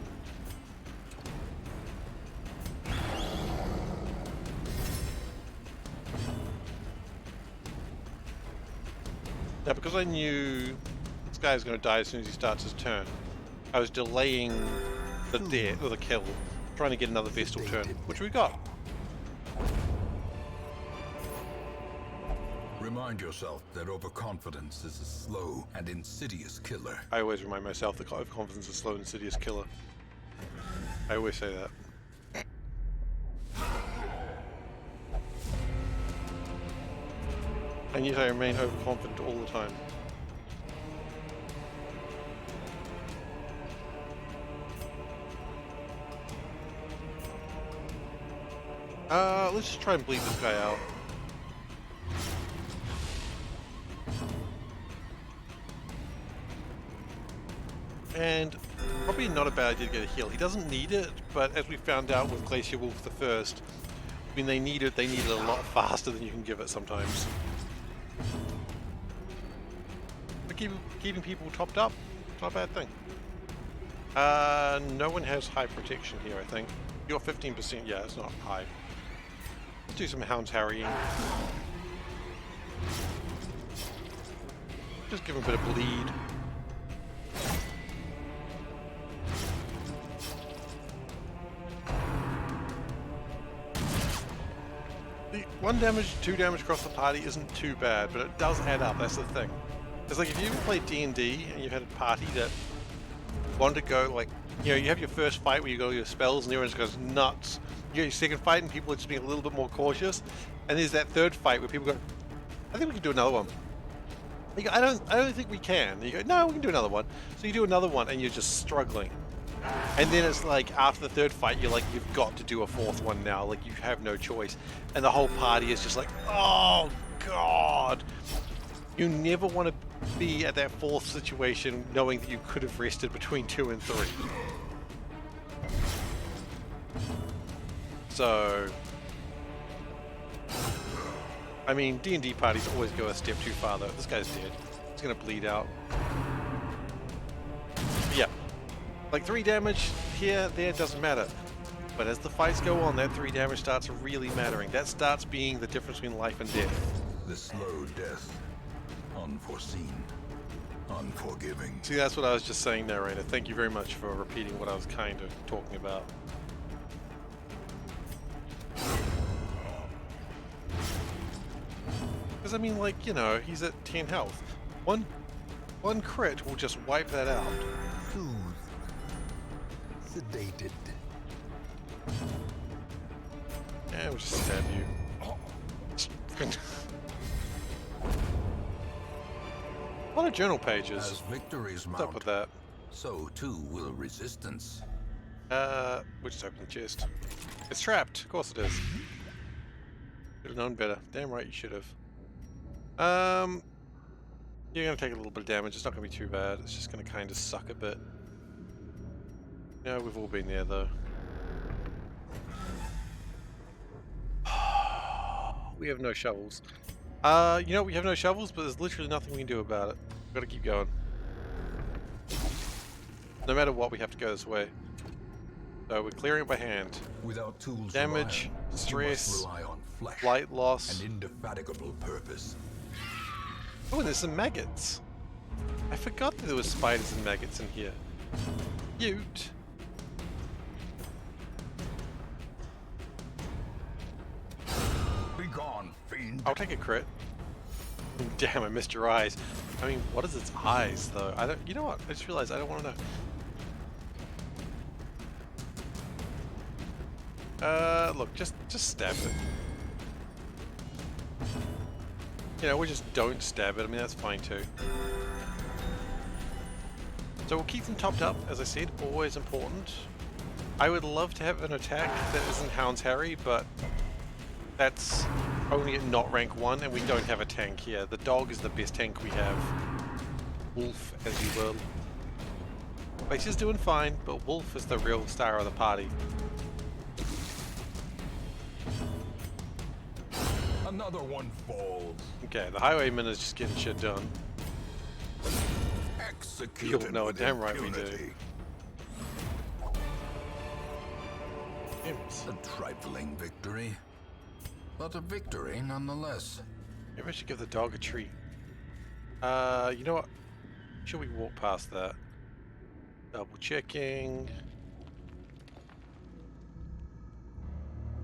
Now, because I knew this guy was going to die as soon as he starts his turn, I was delaying the death or the kill, trying to get another Vestal turn, which we got. Remind yourself that overconfidence is a slow and insidious killer. I always remind myself that overconfidence is a slow and insidious killer. I always say that. And yet I remain overconfident all the time. Let's just try and bleed this guy out. And probably not a bad idea to get a heal. He doesn't need it, but as we found out with Glacier Wolf the First, when they need it a lot faster than you can give it sometimes. But keeping people topped up, not a bad thing. No one has high protection here, I think. You're 15%, yeah, it's not high. Let's do some hounds harrying. Just give him a bit of bleed. The 1 damage, 2 damage across the party isn't too bad, but it does add up, that's the thing. It's like if you ever played D&D and you had a party that wanted to go, like, you know, you have your first fight where you go your spells and everyone just goes nuts. You get your second fight and people are just being a little bit more cautious. And there's that third fight where people go, I think we can do another one. You go, I don't think we can. You go, no, we can do another one. So you do another one, and you're just struggling. And then it's like after the third fight, you're like, you've got to do a fourth one now. Like you have no choice, and the whole party is just like, oh god. You never want to be at that fourth situation, knowing that you could have rested between 2 and 3. So, I mean, D&D parties always go a step too far though. This guy's dead. He's gonna bleed out. Yeah. Like 3 damage here, there, doesn't matter. But as the fights go on, that 3 damage starts really mattering. That starts being the difference between life and death. The slow death. Unforeseen. Unforgiving. See, that's what I was just saying, narrator. Thank you very much for repeating what I was kind of talking about. Because, I mean, like, you know, he's at 10 health. One crit will just wipe that out. Soothed. Sedated. Yeah, we'll just stab you. A lot of journal pages. As victories What's up mount, with that? so too will resistance. We'll just open the chest. It's trapped. Of course it is. Should have known better. Damn right you should have. You're gonna take a little bit of damage. It's not gonna be too bad. It's just gonna kind of suck a bit. Yeah, we've all been there though. We have no shovels. You know, we have no shovels, but there's literally nothing we can do about it. We've got to keep going. No matter what, we have to go this way. So we're clearing it by hand. Without tools, Damage, of iron, stress, you must rely on flesh, light loss. and indefatigable purpose. Oh, and there's some maggots. I forgot that there were spiders and maggots in here. Cute. Be gone, fiend. I'll take a crit. Damn, I missed your eyes. I mean, what is its eyes, though? I don't. You know what? I just realized I don't want to know. Look, just stab it. You know, we just don't stab it. I mean, that's fine too. So we'll keep them topped up, as I said, always important. I would love to have an attack that isn't Hound's Harry, but that's only at not rank 1, and we don't have a tank here. The dog is the best tank we have. Wolf, as you will. Base is doing fine, but Wolf is the real star of the party. Another one falls. Okay, the Highwayman is just getting shit done. Executed. You'll know it with damn right we do. impunity. Imps. A trifling victory, but a victory nonetheless. Maybe I should give the dog a treat. You know what? Should we walk past that? Double checking.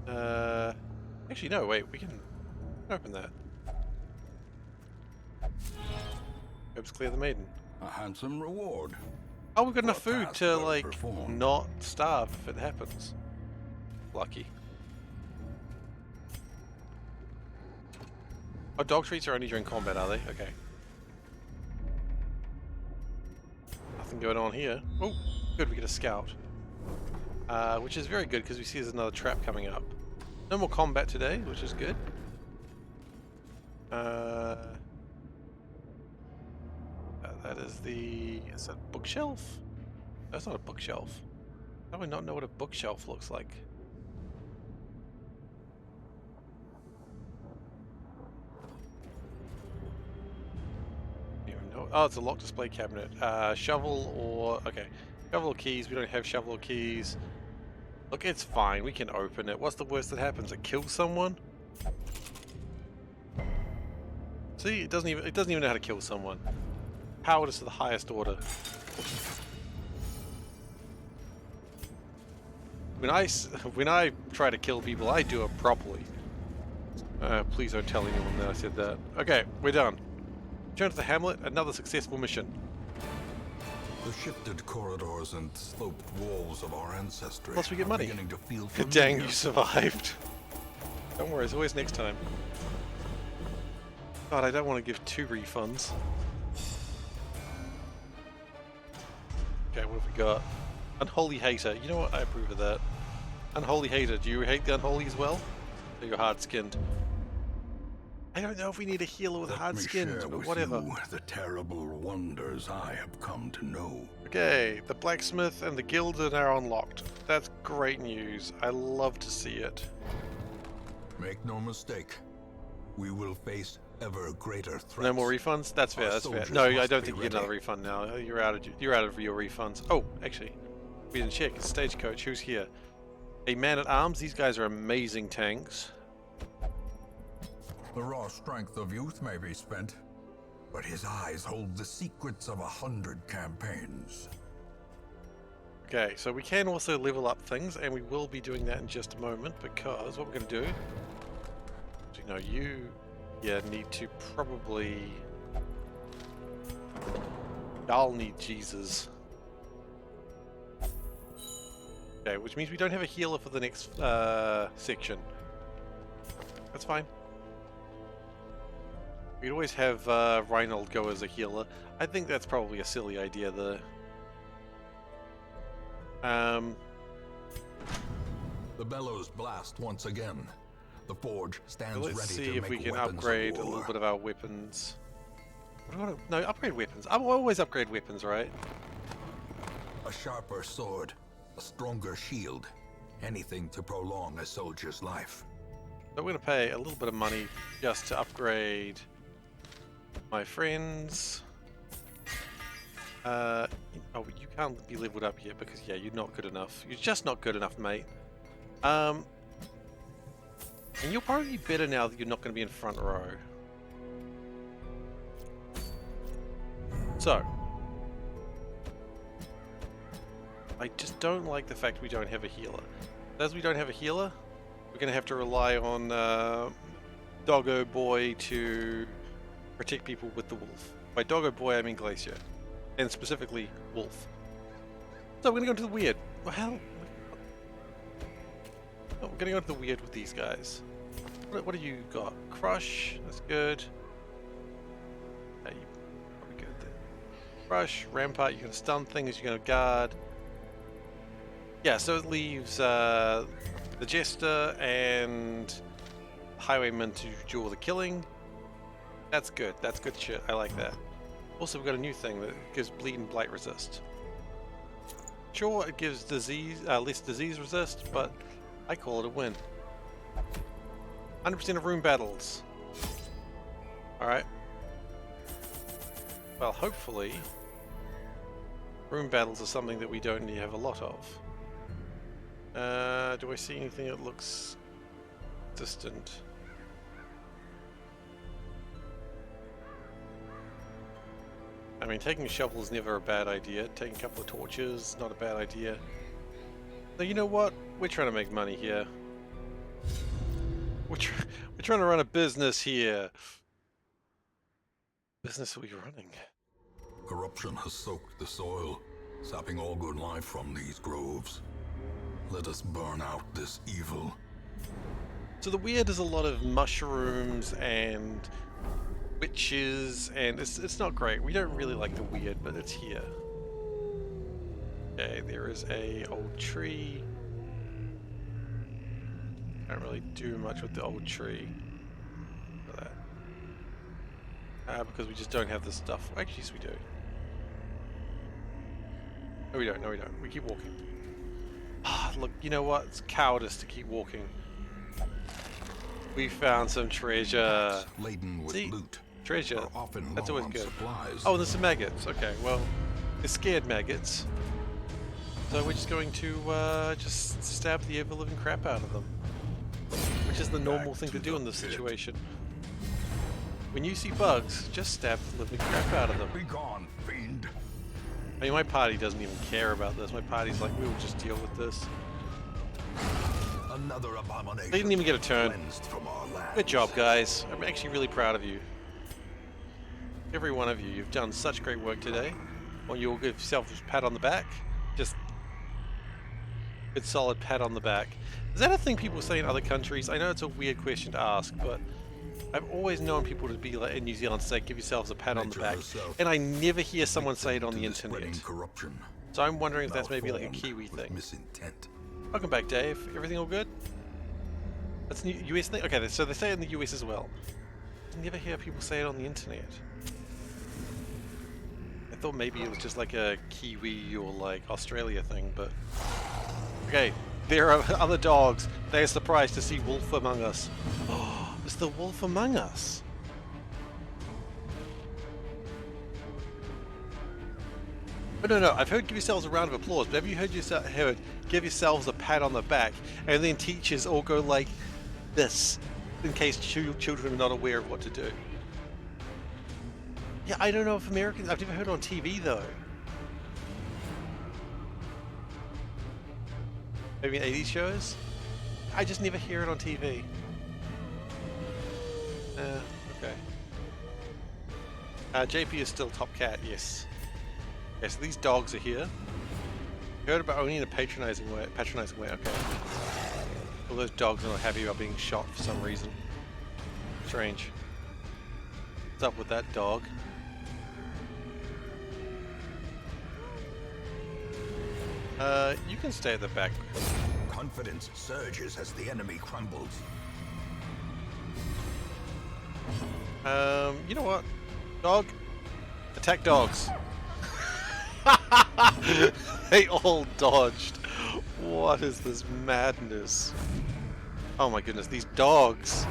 Actually no, wait, we can open that. Oops, clear the maiden. A handsome reward. Oh, we've got enough For a food task to, well like, performed. not starve if it happens. Lucky. Oh, dog treats are only during combat, are they? Okay. Nothing going on here. Oh, good, we get a scout. Which is very good because we see there's another trap coming up. No more combat today, which is good. That is the... Is that a bookshelf? That's not a bookshelf. How do I not know what a bookshelf looks like? Oh, it's a locked display cabinet. Shovel or... Okay. Shovel or keys. We don't have shovel or keys. Look, it's fine. We can open it. What's the worst that happens? It kills someone? See, it doesn't even know how to kill someone. Powered is to the highest order. When I try to kill people, I do it properly. Please don't tell anyone that I said that. Okay, we're done. Return to the hamlet. Another successful mission. The shifted corridors and sloped walls of our ancestry Plus we get are money. beginning to feel Dang, familiar. you survived. Don't worry, there's always next time. God, I don't want to give 2 refunds. Okay, what have we got? Unholy Hater. You know what? I approve of that. Unholy Hater. Do you hate the Unholy as well? Or you're hard-skinned? I don't know if we need a healer with hard skins, but whatever. You the terrible wonders I have come to know. Okay, the blacksmith and the guild are now unlocked. That's great news. I love to see it. Make no mistake, we will face ever greater threats. No more refunds? That's fair, that's fair. No, I don't think you get another refund now. You're out of your refunds. Oh, actually, we didn't check. It's Stagecoach. Who's here? A man-at-arms. These guys are amazing tanks. The raw strength of youth may be spent, but his eyes hold the secrets of 100 campaigns. Okay, so we can also level up things, and we will be doing that in just a moment, because what we're going to do... No, you... Yeah, need to probably... I'll need Jesus. Okay, which means we don't have a healer for the next section. That's fine. We'd always have Reinhold go as a healer. I think that's probably a silly idea, though. The bellows blast once again. The forge stands ready to make Let's see if we can weapons of upgrade a war. little bit of our weapons. No, upgrade weapons. I will always upgrade weapons, right? A sharper sword, a stronger shield, anything to prolong a soldier's life. So we're going to pay a little bit of money just to upgrade my friends. Oh, you can't be leveled up yet because, yeah, you're not good enough. You're just not good enough, mate. And you'll probably be better now that you're not going to be in front row. So, I just don't like the fact we don't have a healer. As we don't have a healer, we're going to have to rely on Doggo Boy to protect people with the wolf. By Doggo Boy, I mean Glacier. And specifically, wolf. So we're going to go into the weird. Well, hell... Oh, we're going to go into the weird with these guys. What do you got? Crush, that's good. Yeah, you probably good there. Crush, Rampart, you're going to stun things, you're going to guard. Yeah, so it leaves the Jester and Highwayman to do all the killing. That's good shit, I like that. Also, we've got a new thing that gives bleed and blight resist. Sure, it gives disease, less disease resist, but I call it a win. 100% of room battles. Alright. Well, hopefully, room battles are something that we don't need to have a lot of. Do I see anything that looks distant? I mean, taking a shovel is never a bad idea. Taking a couple of torches, not a bad idea. So you know what? We're trying to make money here. We're trying to run a business here. Business are we running? Corruption has soaked the soil, sapping all good life from these groves. Let us burn out this evil. So the weird is a lot of mushrooms and witches, and it's not great. We don't really like the weird, but it's here. Okay, there is a old tree. Don't really do much with the old tree. Look at that. Because we just don't have the stuff. Actually, yes, we do. No, we don't. No, we don't. We keep walking. Ah, look, you know what? It's cowardice to keep walking. We found some treasure. Laden with See? loot. Treasure. Are often That's low always on good. supplies. Oh, there's some maggots. Okay, well, they're scared maggots. So we're just going to just stab the ever-living crap out of them. Which is the normal thing to do in this situation. When you see bugs, just stab the living crap out of them. Be gone, fiend. I mean, my party doesn't even care about this. My party's like, we'll just deal with this. Another abomination. They didn't even get a turn. Cleansed from our lands. Good job, guys. I'm actually really proud of you. Every one of you. You've done such great work today. Well, you'll give yourself a pat on the back. Just a good solid pat on the back. Is that a thing people say in other countries? I know it's a weird question to ask, but I've always known people to be like in New Zealand say, give yourselves a pat on the Nature back, herself and I never hear someone say it on the to spreading internet. corruption. So I'm wondering if that's maybe like a Malformed Kiwi with thing. misintent. Welcome back, Dave. Everything all good? That's a new US thing? Okay, so they say it in the US as well. I never hear people say it on the internet. I thought maybe it was just like a Kiwi or like Australia thing, but... Okay, there are other dogs. They are surprised to see wolf among us. Oh, it's the wolf among us. But no, I've heard give yourselves a round of applause, but have you heard give yourselves a pat on the back, and then teachers all go like this, in case children are not aware of what to do? Yeah, I don't know if Americans... I've never heard it on TV, though. Maybe in 80s shows? I just never hear it on TV. Okay. JP is still top cat, yes. Okay, so these dogs are here. You heard about only in a patronizing way, okay. All those dogs are not happy about being shot for some reason. Strange. What's up with that dog? You can stay at the back. Confidence surges as the enemy crumbles. You know what? Dog? Attack dogs. They all dodged. What is this madness? Oh my goodness, these dogs.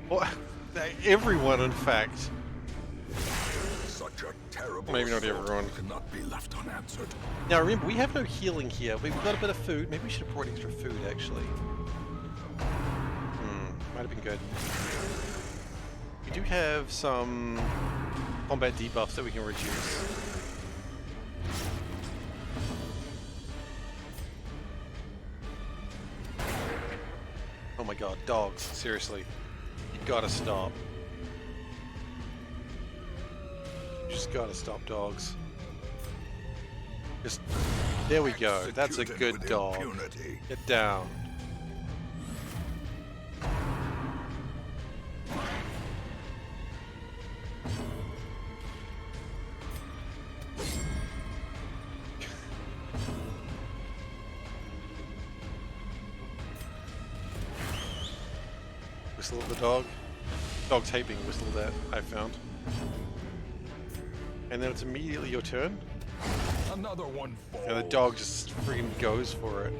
What? Everyone, in fact. Such a terrible Maybe not assault everyone. cannot be left unanswered. Now remember, we have no healing here. We've got a bit of food. Maybe we should have brought extra food, actually. Might have been good. We do have some combat debuffs that we can reduce. Oh my god, dogs. Seriously. You gotta stop. You just gotta stop, dogs. Just... There we go. That's a Executed good with dog. impunity. Get down. Whistle at the dog. Dogs hate being whistled at, I've found. And then it's immediately your turn. Another one falls. And the dog just freaking goes for it.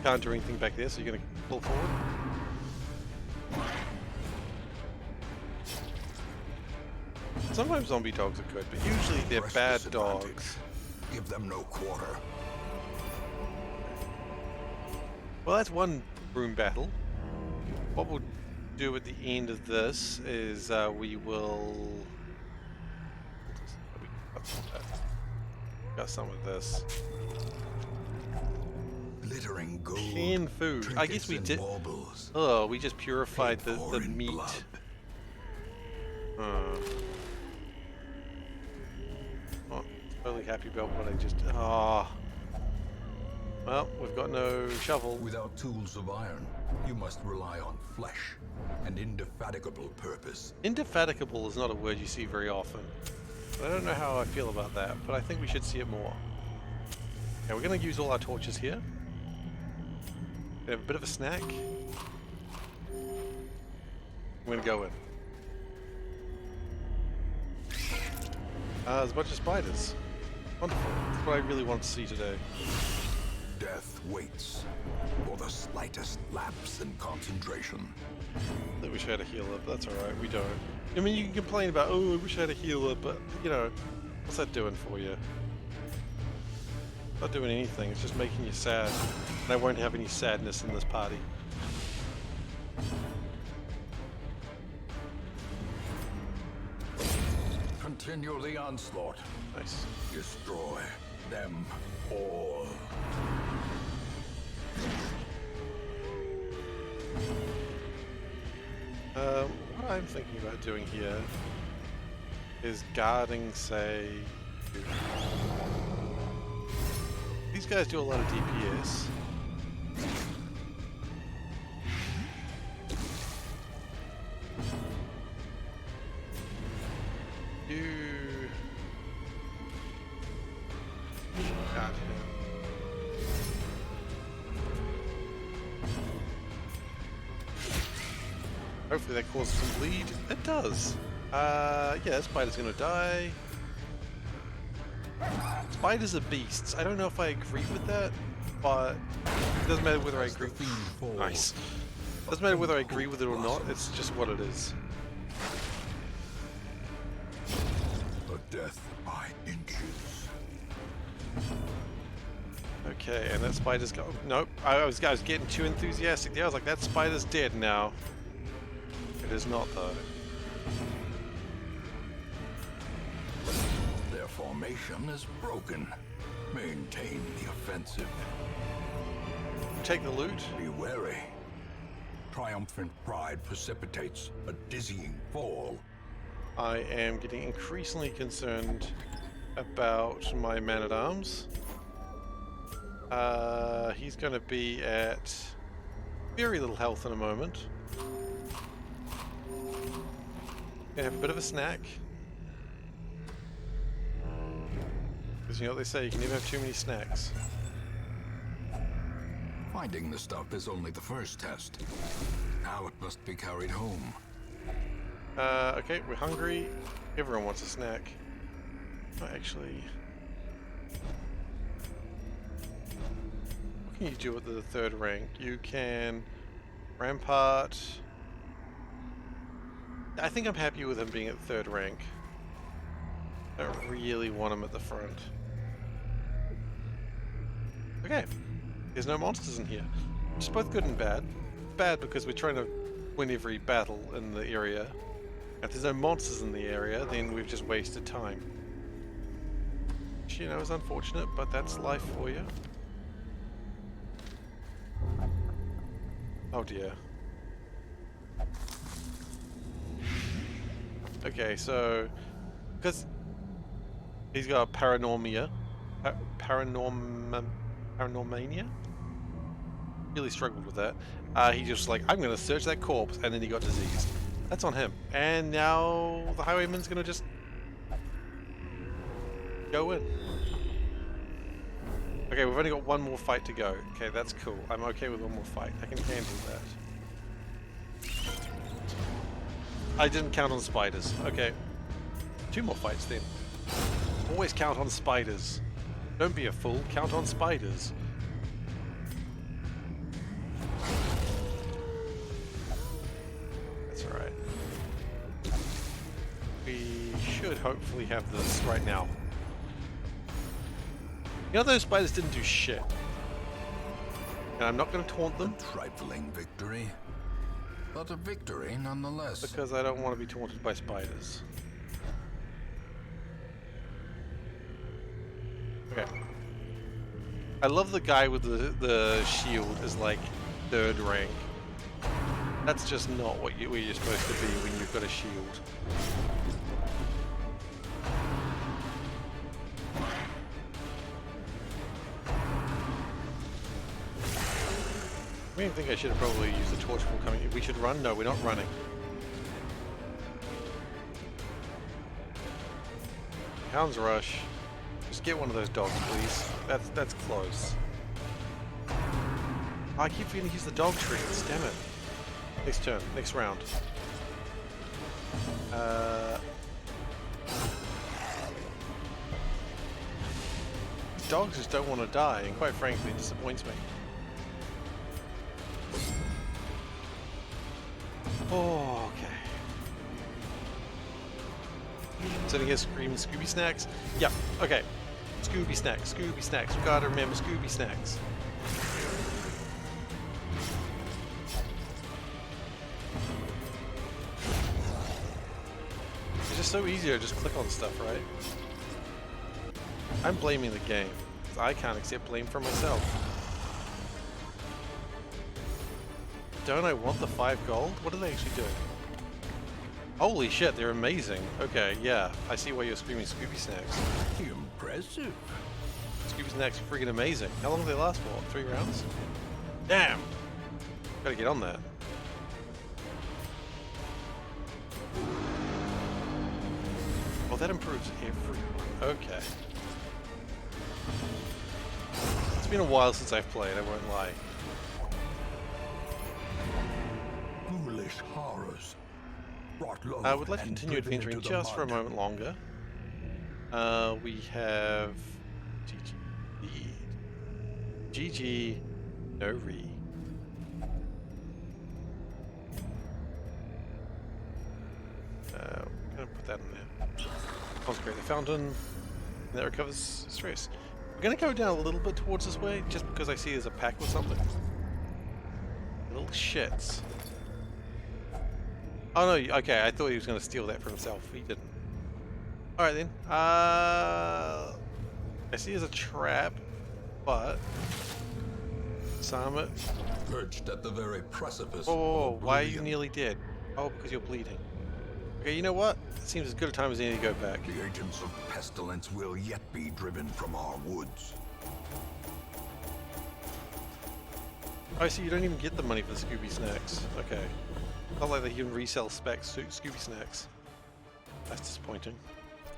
Can't do anything back there, so you're gonna pull forward. Sometimes zombie dogs are good, but usually they're Press bad disadvantage. dogs. Give them no quarter. Well, that's one room battle. What we'll do at the end of this is we will... Got some of this. Glittering gold. Canned food. I guess we trinkets did... and baubles. Oh, we just purified Paid for the in meat. blood. Not totally happy about what I just... Ah. Well, we've got no shovel. Without tools of iron, you must rely on flesh and indefatigable purpose. Indefatigable is not a word you see very often. I don't know how I feel about that, but I think we should see it more. Okay, we're going to use all our torches here. We have a bit of a snack. I'm going to go in. There's a bunch of spiders. Wonderful. That's what I really want to see today. Death waits for the slightest lapse in concentration. I wish I had a healer, but that's alright, we don't. I mean, you can complain about, oh, I wish I had a healer, but, you know, what's that doing for you? Not doing anything, it's just making you sad. And I won't have any sadness in this party. Continue the onslaught. Nice. Destroy them all. What I'm thinking about doing here is guarding, say... These guys do a lot of DPS. You... God, hopefully that causes some bleed. It does. Yeah, that spider's gonna die. Spiders are beasts. I don't know if I agree with that, but it doesn't matter whether I agree. Nice. Doesn't matter whether I agree with it or not. It's just what it is. A death by inches. Okay, and that spider's go. Nope. I was getting too enthusiastic there. I was like, that spider's dead now. It is not though. Their formation is broken. Maintain the offensive. Take the loot. Be wary. Triumphant pride precipitates a dizzying fall. I am getting increasingly concerned about my man-at-arms. He's going to be at very little health in a moment. Gonna have a bit of a snack. Because you know what they say, you can never have too many snacks. Finding the stuff is only the first test. Now it must be carried home. Okay, we're hungry. Everyone wants a snack. Oh, actually... What can you do at the third rank? You can... Rampart... I think I'm happy with him being at third rank. I don't really want him at the front. Okay. There's no monsters in here. Which is both good and bad. Bad because we're trying to win every battle in the area. If there's no monsters in the area, then we've just wasted time. Which, you know, is unfortunate, but that's life for you. Oh dear. Okay, so... Because he's got paranormia. Paranormania? Really struggled with that. He just like, I'm gonna search that corpse, and then he got diseased. That's on him. And now the highwayman's gonna just go in. Okay, we've only got one more fight to go. Okay, that's cool. I'm okay with one more fight. I can handle that. I didn't count on spiders. Okay. 2 more fights then. Always count on spiders. Don't be a fool. Count on spiders. That's alright. We should hopefully have this right now. You know those spiders didn't do shit. And I'm not going to taunt them. A trifling victory, but a victory nonetheless. Because I don't want to be taunted by spiders. Okay. I love the guy with the shield is like 3rd rank. That's just not what where you're supposed to be when you've got a shield. I don't think I should have probably used the torch before coming. We should run? No, we're not running. Hound's Rush. Just get one of those dogs, please. That's close. Oh, I keep forgetting to use the dog trees. Damn it. Next turn. Next round. These dogs just don't want to die, and quite frankly, it disappoints me. Oh, okay. Sitting here screaming Scooby Snacks? Yeah, okay. Scooby Snacks, Scooby Snacks. We've got to remember Scooby Snacks. It's just so easier to just click on stuff, right? I'm blaming the game, because I can't accept blame for myself. Don't I want the 5 gold? What are they actually doing? Holy shit, they're amazing. Okay, yeah. I see why you're screaming Scooby Snacks. Impressive. Scooby Snacks are freaking amazing. How long do they last for? 3 rounds? Damn! Gotta get on that. Oh, that improves everyone. Okay. It's been a while since I've played, I won't lie. Foolish horrors. Brought low I would like to and continue driven adventuring into the just for a mud. moment longer. We have GG, no re. I'm gonna put that in there. Consecrate the fountain, and that recovers stress. We're gonna go down a little bit towards this way, just because I see there's a pack or something. Little shits. Oh no, okay, I thought he was gonna steal that for himself. He didn't. Alright then. I see there's a trap, but disarm it. Perched at the very precipice. Whoa, of why are you oblivion. nearly dead? Oh, because you're bleeding. Okay, you know what? It seems as good a time as any to go back. The agents of pestilence will yet be driven from our woods. Oh, so you don't even get the money for the Scooby Snacks. Okay. Not like they even resell Scooby Snacks. That's disappointing.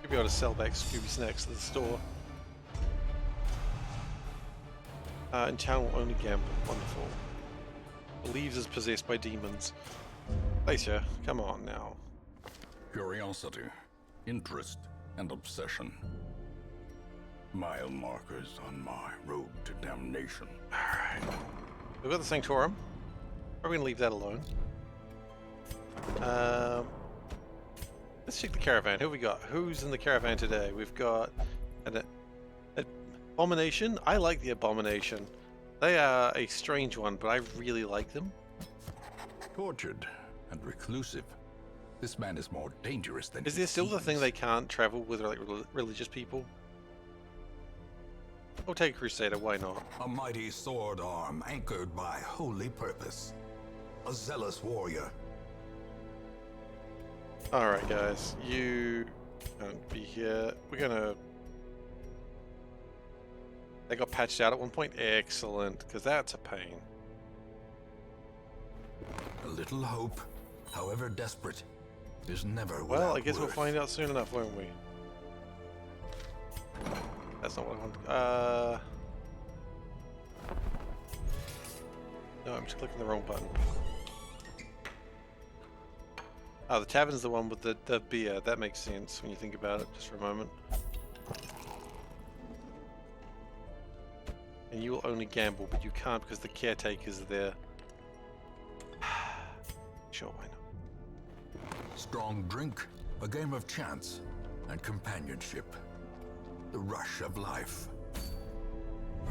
You'll be able to sell back Scooby Snacks to the store. In town will only gamble. Wonderful. Believes is possessed by demons. Glacier, come on now. Curiosity, interest, and obsession. Mile markers on my road to damnation. Alright. We've got the Sanctorum. Probably gonna leave that alone. Let's check the caravan. Who have we got? Who's in the caravan today? We've got an Abomination. I like the Abomination. They are a strange one, but I really like them. Tortured and reclusive. This man is more dangerous than Is he there still the thing seems. they can't travel with, like religious people? We'll take a Crusader. Why not? A mighty sword arm anchored by holy purpose. A zealous warrior. All right, guys. You don't be here. We're gonna. They got patched out at one point. Excellent, because that's a pain. A little hope, however desperate, is never Well, without I guess we'll worth. find out soon enough, won't we? That's not what I want. No, I'm just clicking the wrong button. Oh, the tavern's the one with the beer. That makes sense when you think about it, just for a moment. And you will only gamble, but you can't because the caretaker's there. Sure, why not? Strong drink, a game of chance, and companionship. The rush of life.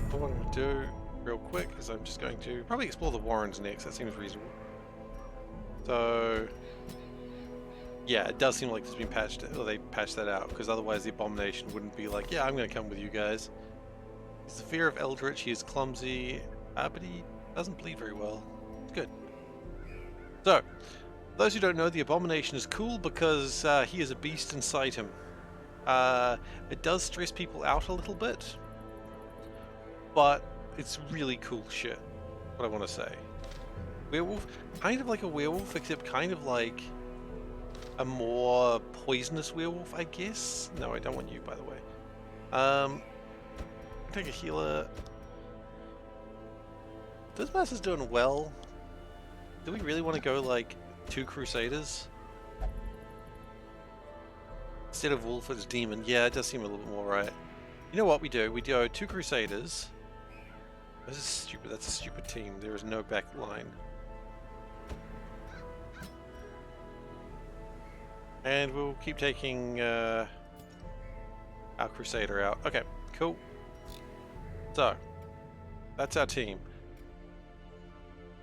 What I'm going to do real quick is I'm just going to probably explore the Warrens next. That seems reasonable. So, yeah, it does seem like it's been patched, or they patched that out, because otherwise the Abomination wouldn't be like, yeah, I'm going to come with you guys. He's the fear of Eldritch. He is clumsy, but he doesn't bleed very well. Good. So, those who don't know, the Abomination is cool because he is a beast inside him. It does stress people out a little bit, but it's really cool shit, what I want to say. Werewolf, kind of like a werewolf, except kind of like a more poisonous werewolf, I guess. No, I don't want you, by the way. Take a healer. This master's doing well. Do we really want to go like 2 Crusaders? Instead of Wolf, it's Demon. Yeah, it does seem a little bit more right. You know what we do? We do 2 Crusaders. This is stupid. That's a stupid team. There is no back line. And we'll keep taking our Crusader out. Okay, cool. So, that's our team.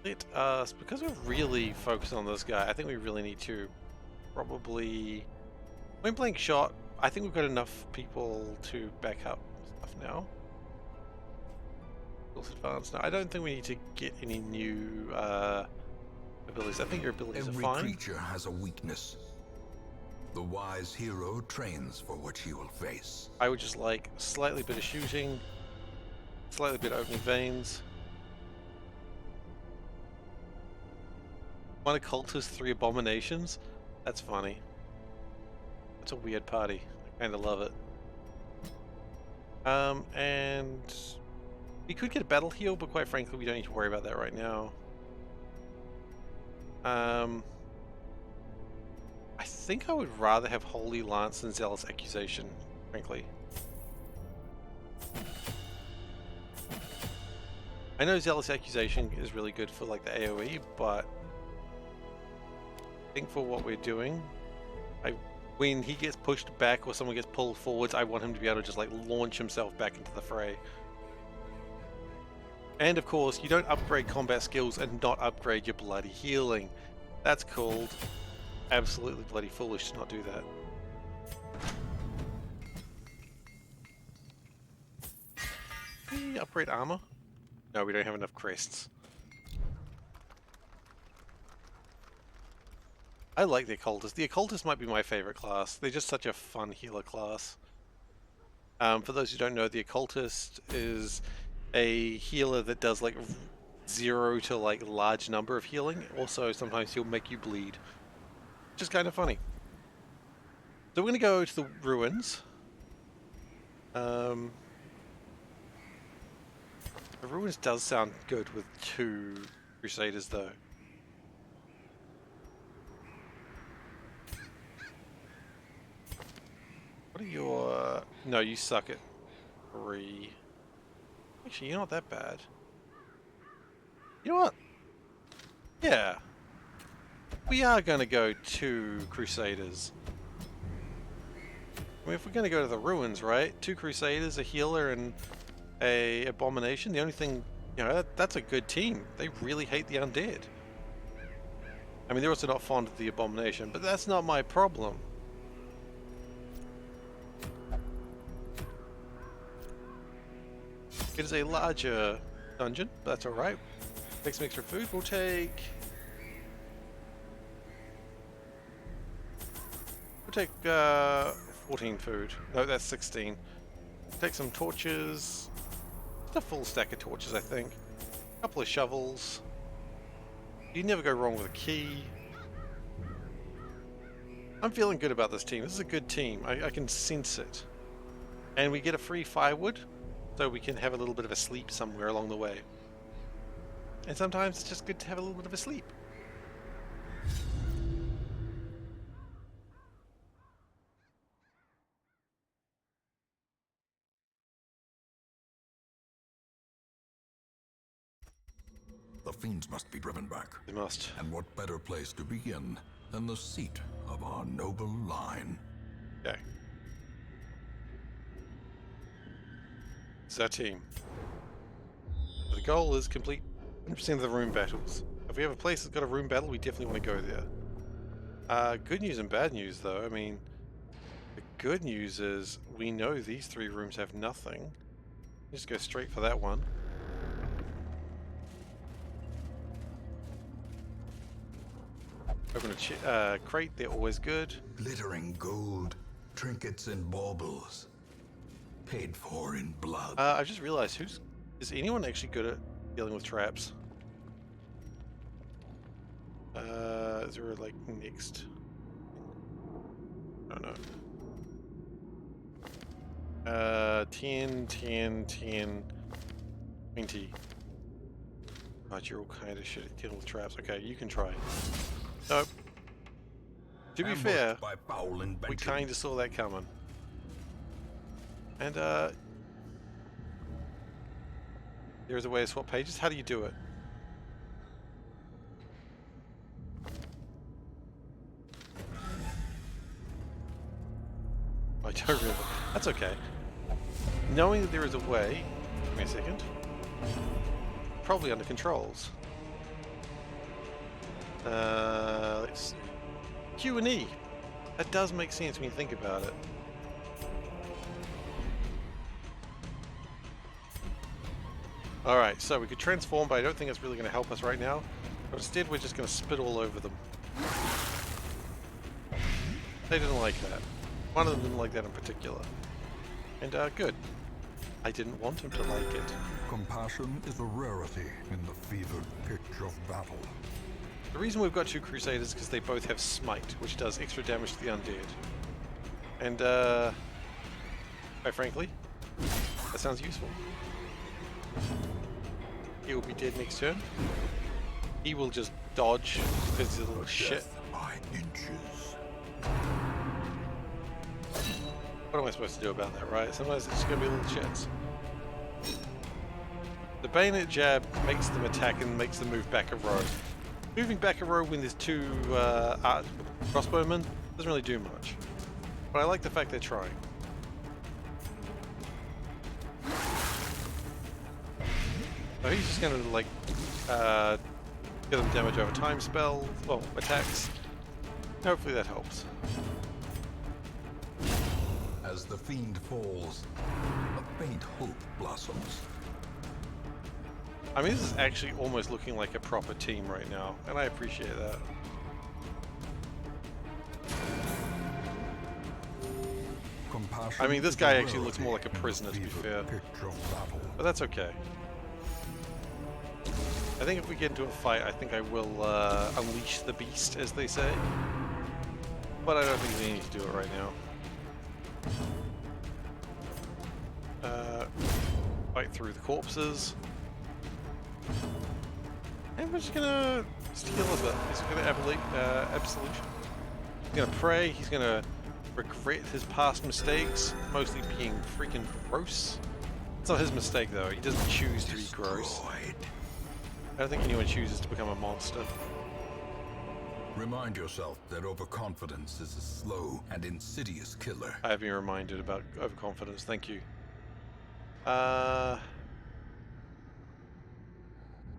Let us, because we're really focused on this guy, I think we really need to probably... Point blank shot, I think we've got enough people to back up stuff now. Advanced. No, I don't think we need to get any new abilities. I think your abilities Every are fine. creature has a weakness. The wise hero trains for what he will face. I would just like slightly bit of shooting, slightly bit of opening veins. 1 occultist, 3 abominations. That's funny. It's a weird party. I kind of love it. And we could get a battle heal, but quite frankly, we don't need to worry about that right now. I think I would rather have Holy Lance than Zealous Accusation, frankly. I know Zealous Accusation is really good for like the AoE, but I think for what we're doing, when he gets pushed back or someone gets pulled forwards, I want him to be able to just like launch himself back into the fray. And of course, you don't upgrade combat skills and not upgrade your bloody healing. That's called absolutely bloody foolish to not do that. Can we upgrade armor? No, we don't have enough crests. I like the Occultist. The Occultist might be my favorite class. They're just such a fun healer class. For those who don't know, the Occultist is a healer that does like 0 to like large number of healing. Also, sometimes he'll make you bleed, which is kind of funny. So we're going to go to the ruins. The ruins does sound good with 2 Crusaders though. What are your... No, you suck at 3. Actually, you're not that bad. You know what? Yeah. We are going to go 2 Crusaders. I mean, if we're going to go to the ruins, right? 2 Crusaders, a healer, and a Abomination. The only thing... You know, that's a good team. They really hate the undead. I mean, they're also not fond of the Abomination, but that's not my problem. It is a larger dungeon, but that's alright. Take some extra food. We'll take 14 food. No, that's 16. Take some torches. Just a full stack of torches, I think. A couple of shovels. You never go wrong with a key. I'm feeling good about this team. This is a good team. I can sense it. And we get a free firewood, so we can have a little bit of a sleep somewhere along the way. And sometimes it's just good to have a little bit of a sleep. The fiends must be driven back. They must. And what better place to begin than the seat of our noble line? Okay. It's our team. The goal is complete 100% of the room battles. If we have a place that's got a room battle, we definitely want to go there. Good news and bad news, though. I mean, the good news is we know these 3 rooms have nothing. Just go straight for that one. Open a crate, they're always good. Glittering gold, trinkets and baubles. Paid for in blood. I've just realized, is anyone actually good at dealing with traps? Is there like next? I don't know. 10, 10, 10, 20. God, you're all kind of shit at dealing with traps. Okay, you can try. Nope. To be fair, we kind of saw that coming. And there's a way to swap pages. How do you do it? I don't remember. That's okay. Knowing that there is a way, give me a second. Probably under controls. Let's see. Q and E. That does make sense when you think about it. Alright, so we could transform, but I don't think it's really going to help us right now. But instead we're just going to spit all over them. They didn't like that. One of them didn't like that in particular. And good. I didn't want him to like it. Compassion is a rarity in the fevered pitch of battle. The reason we've got 2 Crusaders is because they both have Smite, which does extra damage to the undead. And quite frankly, that sounds useful. He will be dead next turn. He will just dodge because he's a little shit. By inches. What am I supposed to do about that, right? Sometimes it's just gonna be little shits. The bayonet jab makes them attack and makes them move back a row. Moving back a row when there's two crossbowmen doesn't really do much. But I like the fact they're trying. So he's just gonna like get them damage over time spell, well, attacks. Hopefully that helps. As the fiend falls, a faint hope blossoms. I mean, this is actually almost looking like a proper team right now, and I appreciate that. I mean, this guy actually looks more like a prisoner, to be fair. But that's okay. I think if we get into a fight, I think I will unleash the beast, as they say. But I don't think we need to do it right now. Fight through the corpses. And we're just gonna steal a bit. He's gonna absolution. He's gonna pray. He's gonna regret his past mistakes, mostly being freaking gross. It's not his mistake though. He doesn't choose to be gross. I don't think anyone chooses to become a monster. Remind yourself that overconfidence is a slow and insidious killer. I have been reminded about overconfidence. Thank you.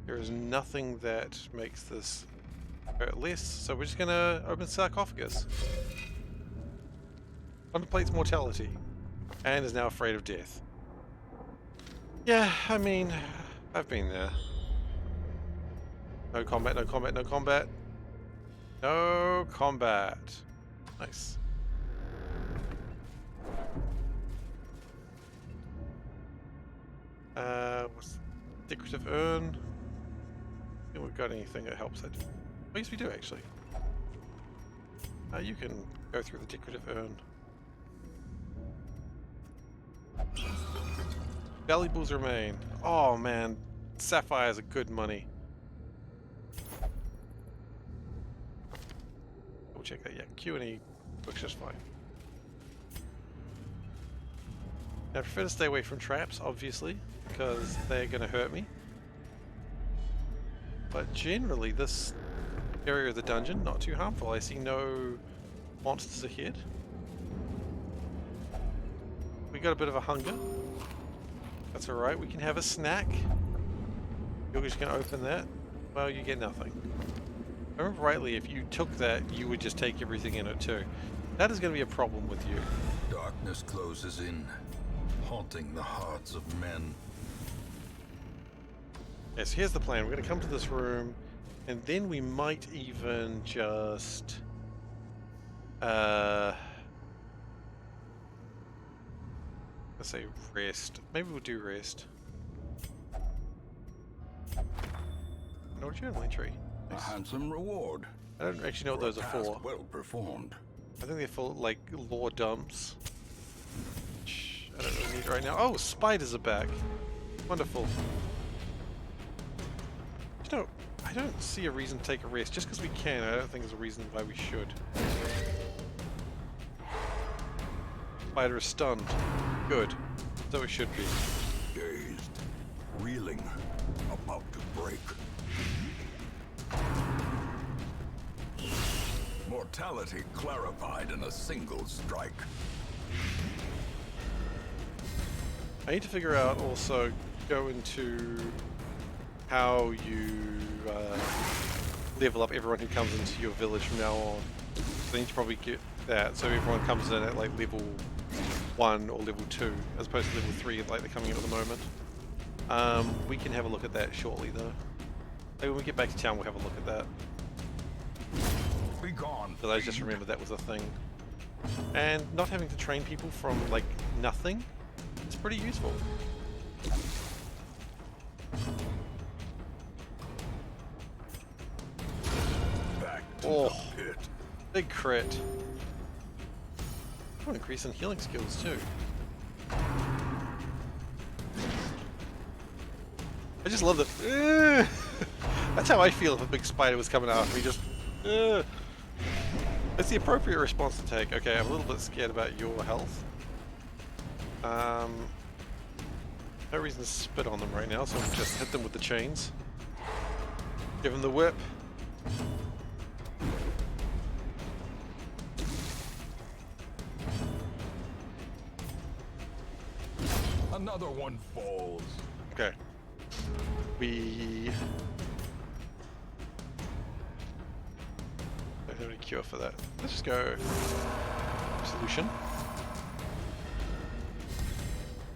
There is nothing that makes this hurt less, so we're just gonna open sarcophagus. Contemplates mortality, and is now afraid of death. Yeah, I mean, I've been there. No combat, no combat, no combat. No combat. Nice. What's decorative urn? I think we've got anything that helps it. I guess we do actually. You can go through the decorative urn. Valuables remain. Oh man, sapphires are good money. We'll check that. Yeah, Q&E works just fine. Now, I prefer to stay away from traps, obviously, because they're going to hurt me. But generally, this area of the dungeon, not too harmful. I see no monsters ahead. We got a bit of a hunger. That's alright, we can have a snack. You're just going to open that. Well, you get nothing. If I remember rightly, if you took that, you would just take everything in it too. That is going to be a problem with you. Darkness closes in, haunting the hearts of men. Yes, here's the plan. We're going to come to this room, and then we might even just... let's say rest. Maybe we'll do rest. No journal entry. A handsome reward. I don't actually know what those are for. Well performed. I think they're for like lore dumps. Which I don't really need right now. Oh, spiders are back. Wonderful. You know, I don't see a reason to take a rest. Just because we can, I don't think there's a reason why we should. Spider is stunned. Good. So it should be. Dazed, reeling, about to break. Mortality clarified in a single strike. I need to figure out also, go into how you level up everyone who comes into your village from now on. So I need to probably get that so everyone comes in at like level 1 or level 2 as opposed to level 3 like they're coming in at the moment. We can have a look at that shortly though. Maybe when we get back to town we'll have a look at that. Be gone. But I just remembered that was a thing. And not having to train people from like nothing is pretty useful. Back to Oh, the pit. big crit. Oh, increase in healing skills too. I just love that. That's how I feel if a big spider was coming after me. Just. It's the appropriate response to take. Okay, I'm a little bit scared about your health. No reason to spit on them right now, so I'll just hit them with the chains. Give them the whip. Another one falls. Okay. We don't have any cure for that. Let's just go solution.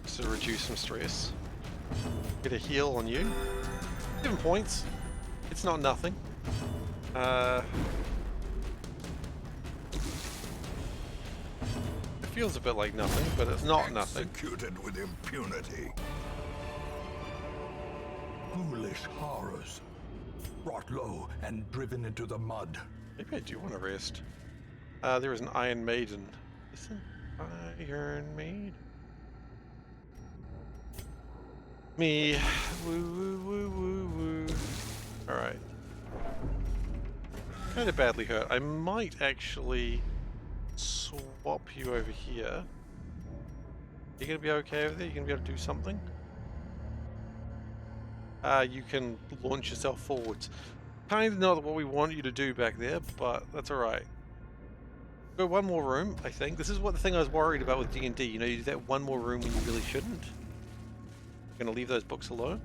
Just to reduce some stress. Get a heal on you. 7 points. It's not nothing. It feels a bit like nothing, but it's not nothing. Executed with impunity. Foolish horrors. Brought low and driven into the mud. Maybe I do want to rest. There is an Iron Maiden. Is an Iron Maiden? Me. Woo woo woo woo woo. Alright. Kind of badly hurt. I might actually swap you over here. You gonna be okay over there? You gonna be able to do something? You can launch yourself forwards. Kind of not what we want you to do back there, but that's alright. Go one more room, I think. This is what the thing I was worried about with D&D. You know, you do that one more room when you really shouldn't. Gonna leave those books alone.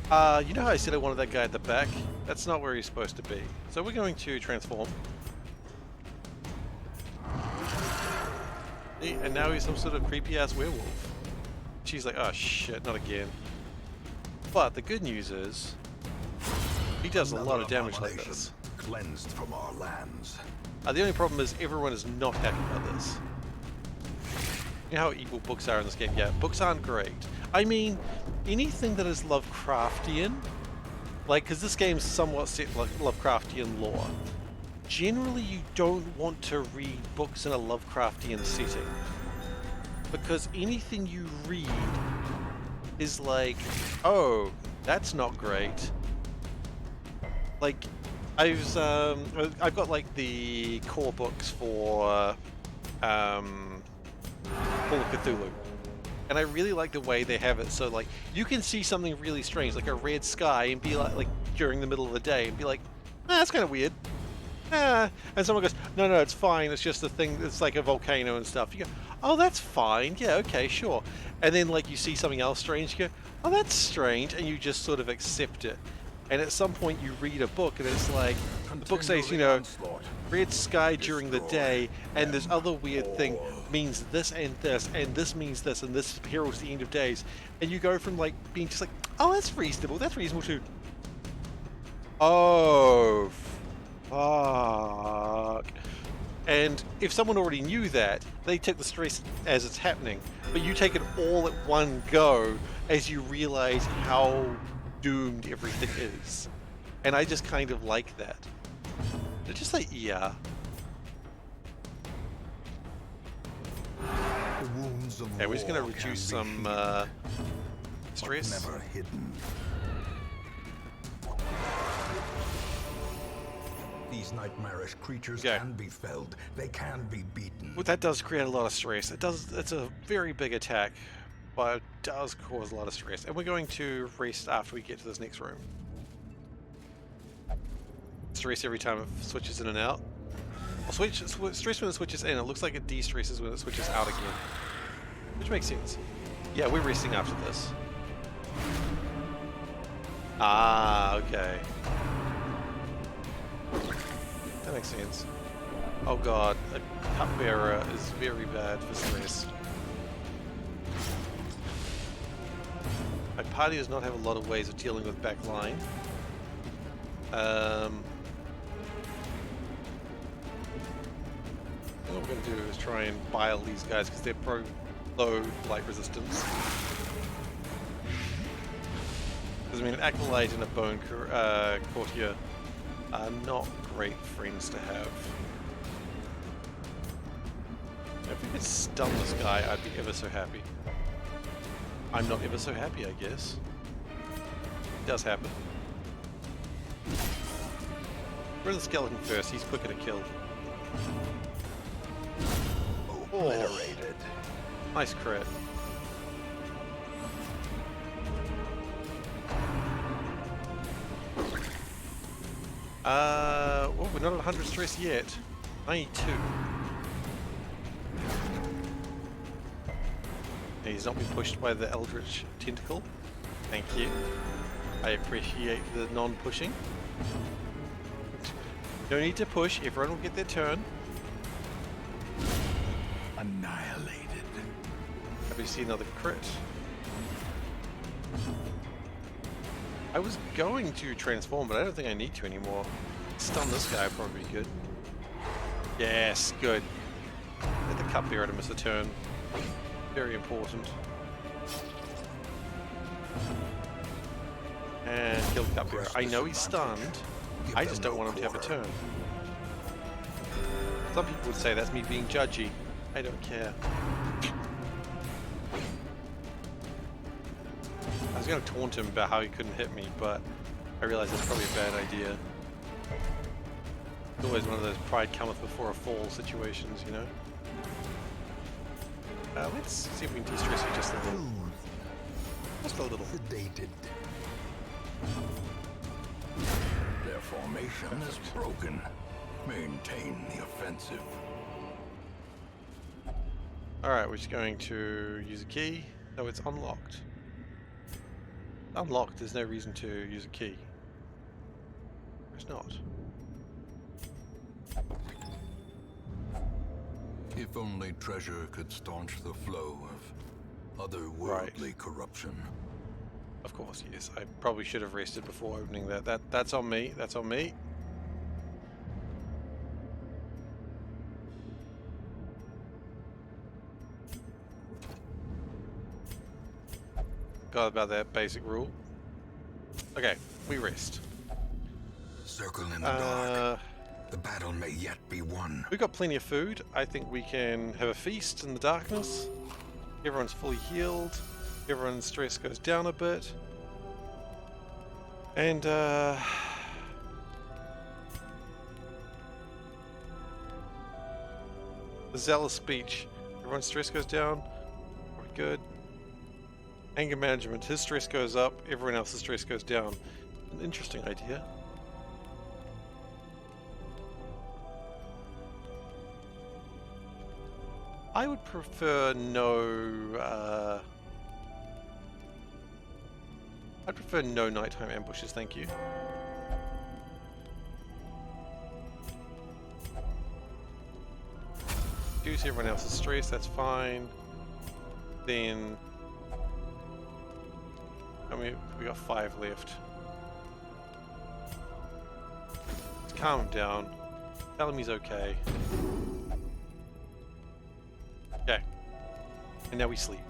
You know how I said I wanted that guy at the back? That's not where he's supposed to be. So we're going to transform. And now he's some sort of creepy-ass werewolf. She's like, oh shit, not again. But the good news is, he does a lot of damage like this. Cleansed from our lands. The only problem is everyone is not happy about this. You know how evil books are in this game? Yeah, books aren't great. I mean, anything that is Lovecraftian, like, because this game's somewhat set like Lovecraftian lore. Generally, you don't want to read books in a Lovecraftian setting. Because anything you read is like, oh, that's not great. Like, I've got like the core books for Call of Cthulhu, and I really like the way they have it. So like, you can see something really strange, like a red sky, and be like during the middle of the day, and be like, that's kind of weird. And someone goes, no, it's fine. It's just a thing. It's like a volcano and stuff. You go, oh, that's fine. Yeah, okay, sure. And then like you see something else strange, you go, oh, that's strange, and you just sort of accept it. And at some point you read a book and it's like, the book says, you know, red sky during the day, and this other weird thing means this, and this means this, and this heralds the end of days. And you go from like being just like, oh, that's reasonable to, oh, fuck. And if someone already knew that, they take the stress as it's happening, but you take it all at one go as you realize how doomed everything is. And I just kind of like that. Did I just say yeah? Okay, we're just gonna reduce some stress. Never hidden. These nightmarish creatures can be felled. They can be beaten. Well, that does create a lot of stress. It's a very big attack, but it does cause a lot of stress. And we're going to rest after we get to this next room. Stress every time it switches in and out. Well, stress when it switches in. It looks like it de-stresses when it switches out again. Which makes sense. Yeah, we're resting after this. Ah, okay. That makes sense. Oh god, a cupbearer is very bad for stress. My party does not have a lot of ways of dealing with backline. What we're going to do is try and bile these guys because they're low light resistance. Because I mean, an acolyte and a bone courtier are not great friends to have. If we could stun this guy, I'd be ever so happy. I'm not ever so happy, I guess. It does happen. Rid of the skeleton first, he's quicker to kill. Obliterated. Nice crit. Well, we're not at 100 stress yet. 92. He's not been pushed by the Eldritch Tentacle. Thank you. I appreciate the non-pushing. No need to push, everyone will get their turn. Annihilated. Have you seen another crit? I was going to transform, but I don't think I need to anymore. Stun this guy would probably be good. Yes, good. Let the cupbearer to miss a turn. Very important. And kill the cupbearer. I know he's stunned. I just don't want him to have a turn. Some people would say that's me being judgy. I don't care. I was going to taunt him about how he couldn't hit me, but I realized that's probably a bad idea. It's always one of those pride cometh before a fall situations, you know? Let's see if we can de-stress you just a little. Just a little. Sedated. Their formation is broken. Maintain the offensive. Alright, we're just going to use a key. No, it's unlocked. Unlocked, there's no reason to use a key. It's not. If only treasure could staunch the flow of otherworldly corruption. Of course, yes. I probably should have rested before opening that. That's on me. That's on me. Forgot about that basic rule. Okay, we rest. Circle in the dark. The battle may yet be won. We've got plenty of food. I think we can have a feast in the darkness. Everyone's fully healed. Everyone's stress goes down a bit. And, the zealous speech. Everyone's stress goes down. We're good. Anger management. His stress goes up. Everyone else's stress goes down. An interesting idea. I would prefer no, I'd prefer no nighttime ambushes, thank you. Reduce everyone else's stress, that's fine. Then, I mean, we got 5 left. Let's calm him down. Tell him he's okay. Okay. And now we sleep.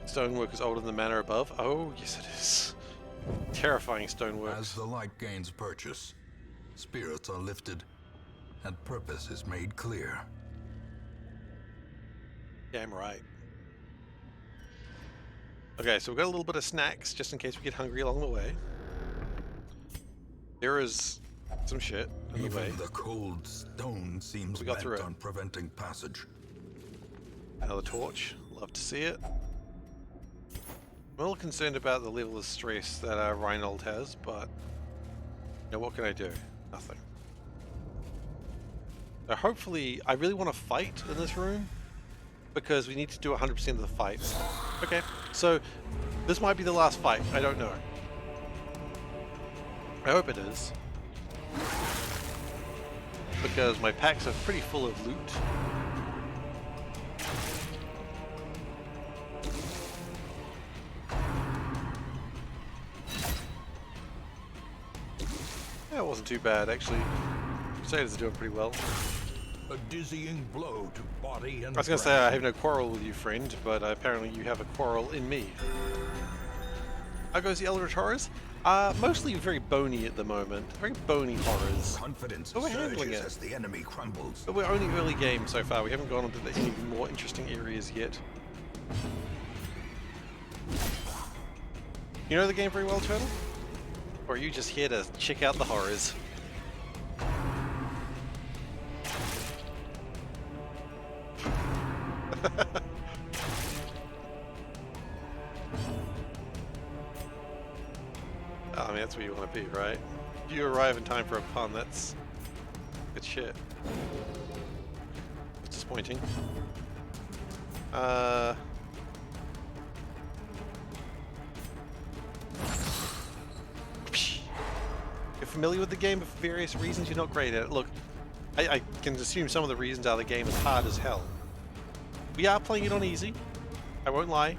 Stonework is older than the manor above. Oh, yes it is. Terrifying stonework. As the light gains purchase, spirits are lifted, and purpose is made clear. Damn right. Okay, so we've got a little bit of snacks, just in case we get hungry along the way. There is some shit in the way. Even the cold stone seems We got bent through it. on preventing passage. Another torch. Love to see it. I'm a little concerned about the level of stress that Reinhold has, but you know, what can I do? Nothing. So hopefully, I really want to fight in this room because we need to do 100% of the fights. Okay, so this might be the last fight. I don't know. I hope it is. Because my packs are pretty full of loot. Yeah, it wasn't too bad actually. Crusaders are doing pretty well. A dizzying blow to body and I was going to say I have no quarrel with you, friend, but apparently you have a quarrel in me. How goes the Eldritch horrors? Mostly very bony at the moment. Very bony horrors. Confidence But we're handling surges it. as the enemy crumbles. But we're only early game so far. We haven't gone into any more interesting areas yet. You know the game very well, Turtle? Or are you just here to check out the horrors? I mean, that's where you want to be, right? If you arrive in time for a pun, that's good shit. It's disappointing. You're familiar with the game, but for various reasons you're not great at it. Look, I can assume some of the reasons are the game is hard as hell. We are playing it on easy, I won't lie.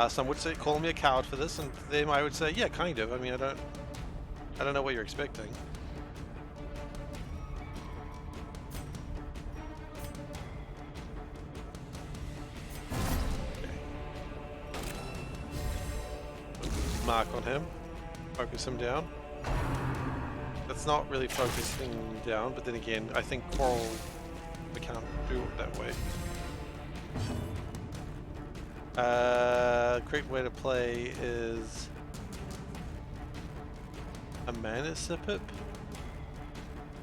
Some would say call me a coward for this, and for them I would say, yeah, kind of. I mean, I don't know what you're expecting. Okay. Mark on him. Focus him down. That's not really focusing down, but then again, I think Coral, we can't do it that way. Great way to play is a mana sipip.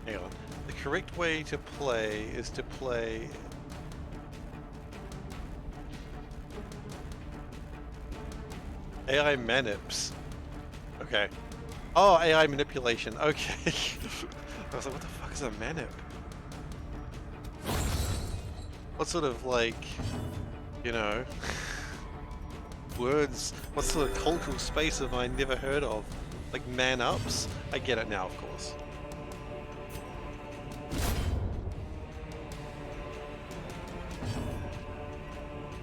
Hang on. The correct way to play is to play AI manips. Okay. Oh, AI manipulation. Okay. I was like, what the fuck is a manip? What sort of, like, you know, words, what sort of cultural space have I never heard of? Like man-ups? I get it now, of course.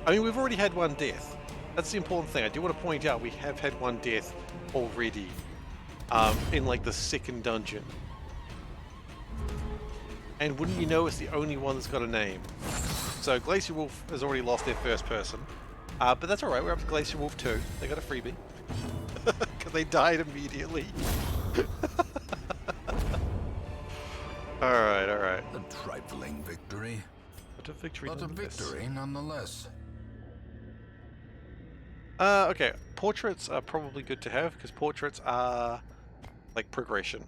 I mean, we've already had one death. That's the important thing. I do want to point out we have had one death already in like the second dungeon. And wouldn't you know, it's the only one that's got a name. So Glacier Wolf has already lost their first person. But that's alright, we're up to Glacier Wolf 2. They got a freebie. Because they died immediately. Alright, alright. A trifling victory. But a victory But a victory nonetheless. Okay, portraits are probably good to have, because portraits are like progression.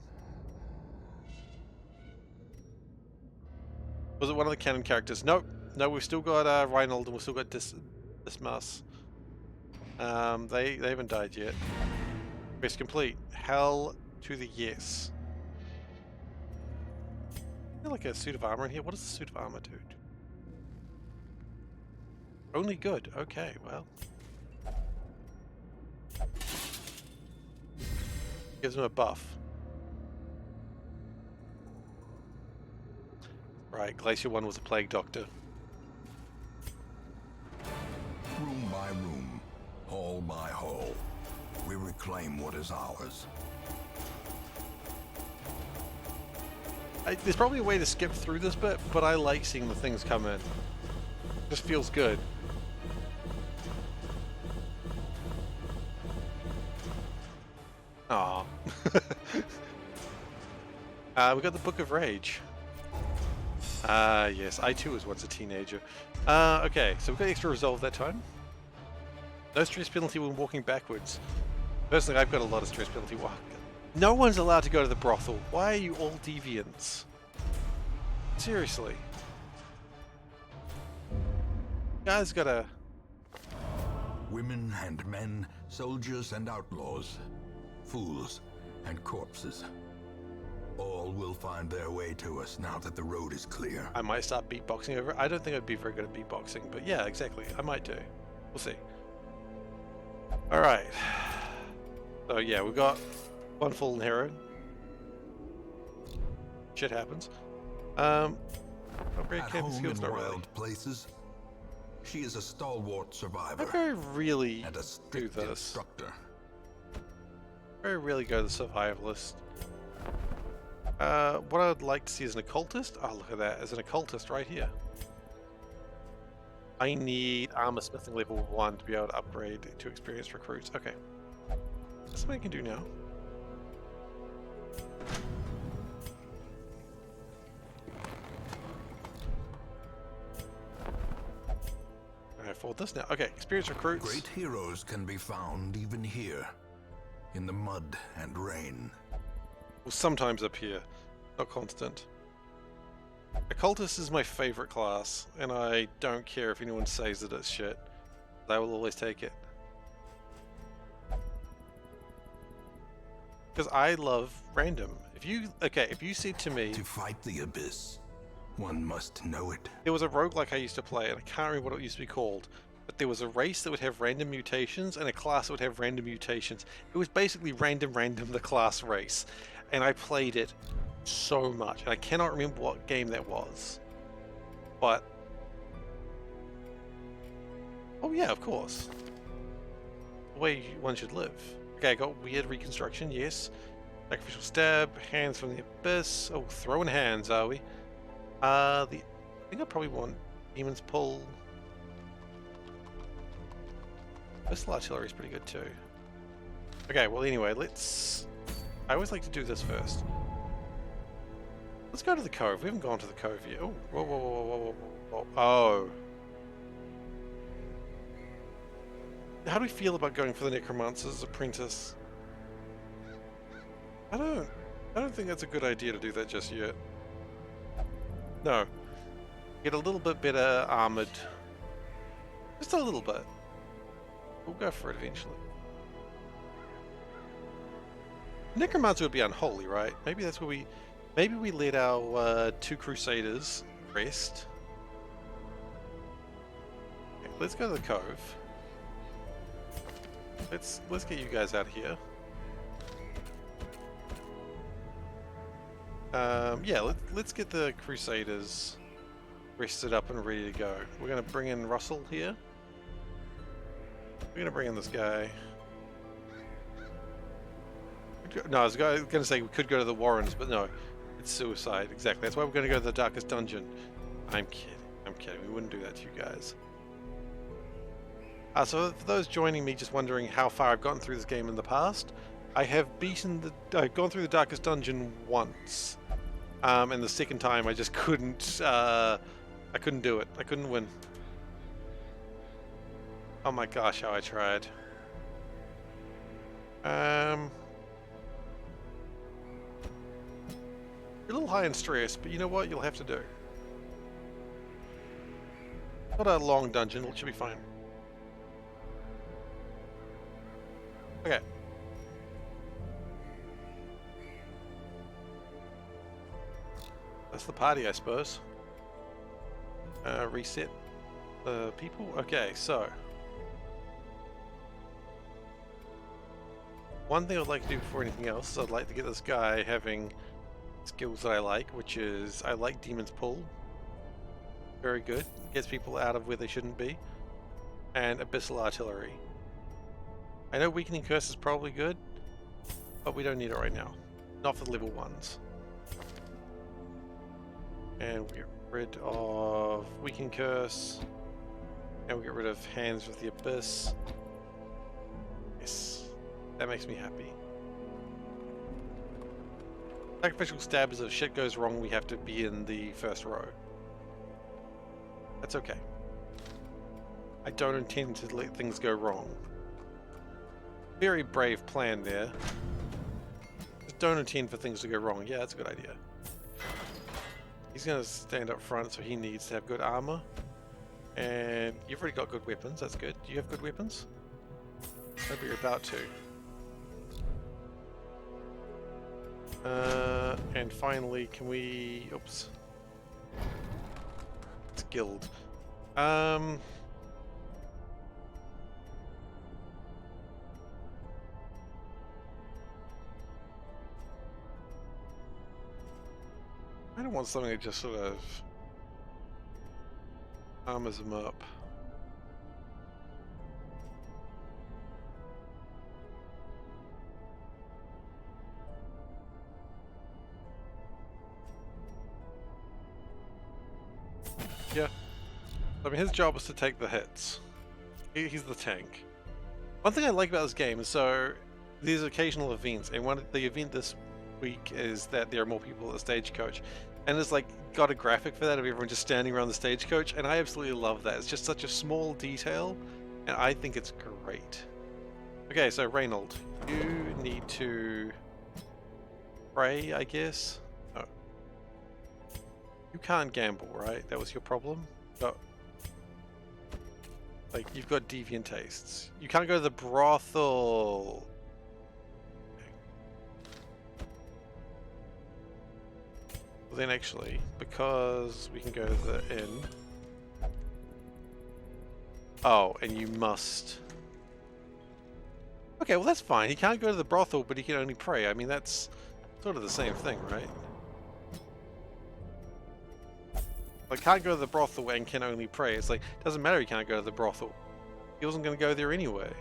Was it one of the canon characters? Nope. No, we've still got Reinald and we've still got Dismas. They haven't died yet. Quest complete. Hell to the yes. I feel like a suit of armor in here. What does the suit of armor do? Only good. Okay, well. Gives him a buff. Right, Glacier 1 was a plague doctor. Room by room, hall by hall, we reclaim what is ours. There's probably a way to skip through this bit, but I like seeing the things come in. Just feels good. Aww. We got the Book of Rage. Yes, I too was once a teenager. Okay, so we've got extra resolve that time. No stress penalty when walking backwards. Personally, I've got a lot of stress penalty walk. No one's allowed to go to the brothel. Why are you all deviants? Seriously. Guys gotta... Women and men, soldiers and outlaws, fools and corpses. All will find their way to us now that the road is clear. I might start beatboxing over it. I don't think I'd be very good at beatboxing, but yeah, exactly. I might do. We'll see. Alright. So yeah, we've got one fallen hero. Shit happens. At home in wild places, she is a stalwart survivor. I very really and a do strict this. instructor. Very really go to the survivalist. What I would like to see as an occultist. Oh, look at that! As an occultist, right here. I need armor smithing level 1 to be able to upgrade to experienced recruits. Okay, that's what I can do now. I afford this now. Okay, experienced recruits. Great heroes can be found even here, in the mud and rain. Well, sometimes up here, not constant. Occultist is my favorite class, and I don't care if anyone says that it's shit. I will always take it. Because I love random. If you said to me... To fight the abyss, one must know it. There was a roguelike I used to play, and I can't remember what it used to be called, but there was a race that would have random mutations, and a class that would have random mutations. It was basically random, the class race. And I played it so much, and I cannot remember what game that was. But... oh yeah, of course. The way one should live. Okay, I got weird reconstruction, yes. Sacrificial stab, hands from the abyss. Oh, throwing hands, are we? I think I probably want Demon's Pull. Pistol artillery is pretty good too. Okay, well anyway, I always like to do this first. Let's go to the cove. We haven't gone to the cove yet. Oh, whoa, whoa, whoa, whoa, whoa, whoa. Oh. How do we feel about going for the Necromancer's Apprentice? I don't think that's a good idea to do that just yet. No. Get a little bit better armored. Just a little bit. We'll go for it eventually. Necromancer would be unholy, right? Maybe that's where maybe we let our 2 Crusaders rest. Okay, let's go to the cove. Let's get you guys out of here. Yeah, let's get the Crusaders rested up and ready to go. We're gonna bring in Russell here. We're gonna bring in this guy. No, I was gonna say we could go to the Warrens, but no, it's suicide. Exactly. That's why we're gonna go to the Darkest Dungeon. I'm kidding. I'm kidding. We wouldn't do that to you guys. So for those joining me, just wondering how far I've gotten through this game in the past, I have gone through the Darkest Dungeon once, and the second time I just couldn't. I couldn't do it. I couldn't win. Oh my gosh, how I tried. You're a little high in stress, but you know what? You'll have to do. Not a long dungeon. It should be fine. Okay. That's the party, I suppose. Reset the people. Okay, so one thing I'd like to do before anything else is I'd like to get this guy having skills that I like, which is I like Demon's Pull. Very good. Gets people out of where they shouldn't be. And Abyssal Artillery. I know Weakening Curse is probably good, but we don't need it right now. Not for the level 1s. And we get rid of Weakening Curse. And we get rid of Hands with the Abyss. Yes. That makes me happy. Sacrificial Stab is if shit goes wrong, we have to be in the first row. That's okay. I don't intend to let things go wrong. Very brave plan there. Just don't intend for things to go wrong. Yeah, that's a good idea. He's going to stand up front, so he needs to have good armor. And you've already got good weapons. That's good. Do you have good weapons? Maybe you're about to. And finally, can we... oops. It's guild. I don't want something that just sort of armors them up. Yeah. I mean, his job is to take the hits. He's the tank. One thing I like about this game is so these occasional events, and one of the event this week is that there are more people at the stagecoach, and it's like got a graphic for that of everyone just standing around the stagecoach, and I absolutely love that. It's just such a small detail, and I think it's great. Okay, so Reynold, you need to pray, I guess. Oh. You can't gamble, right? That was your problem? Oh. Like, you've got deviant tastes. You can't go to the brothel. Well, then actually, because we can go to the inn. Oh, and you must... Okay, well that's fine. He can't go to the brothel, but he can only pray. I mean, that's sort of the same thing, right? Like, can't go to the brothel and can only pray. It's like, doesn't matter he can't go to the brothel. He wasn't going to go there anyway.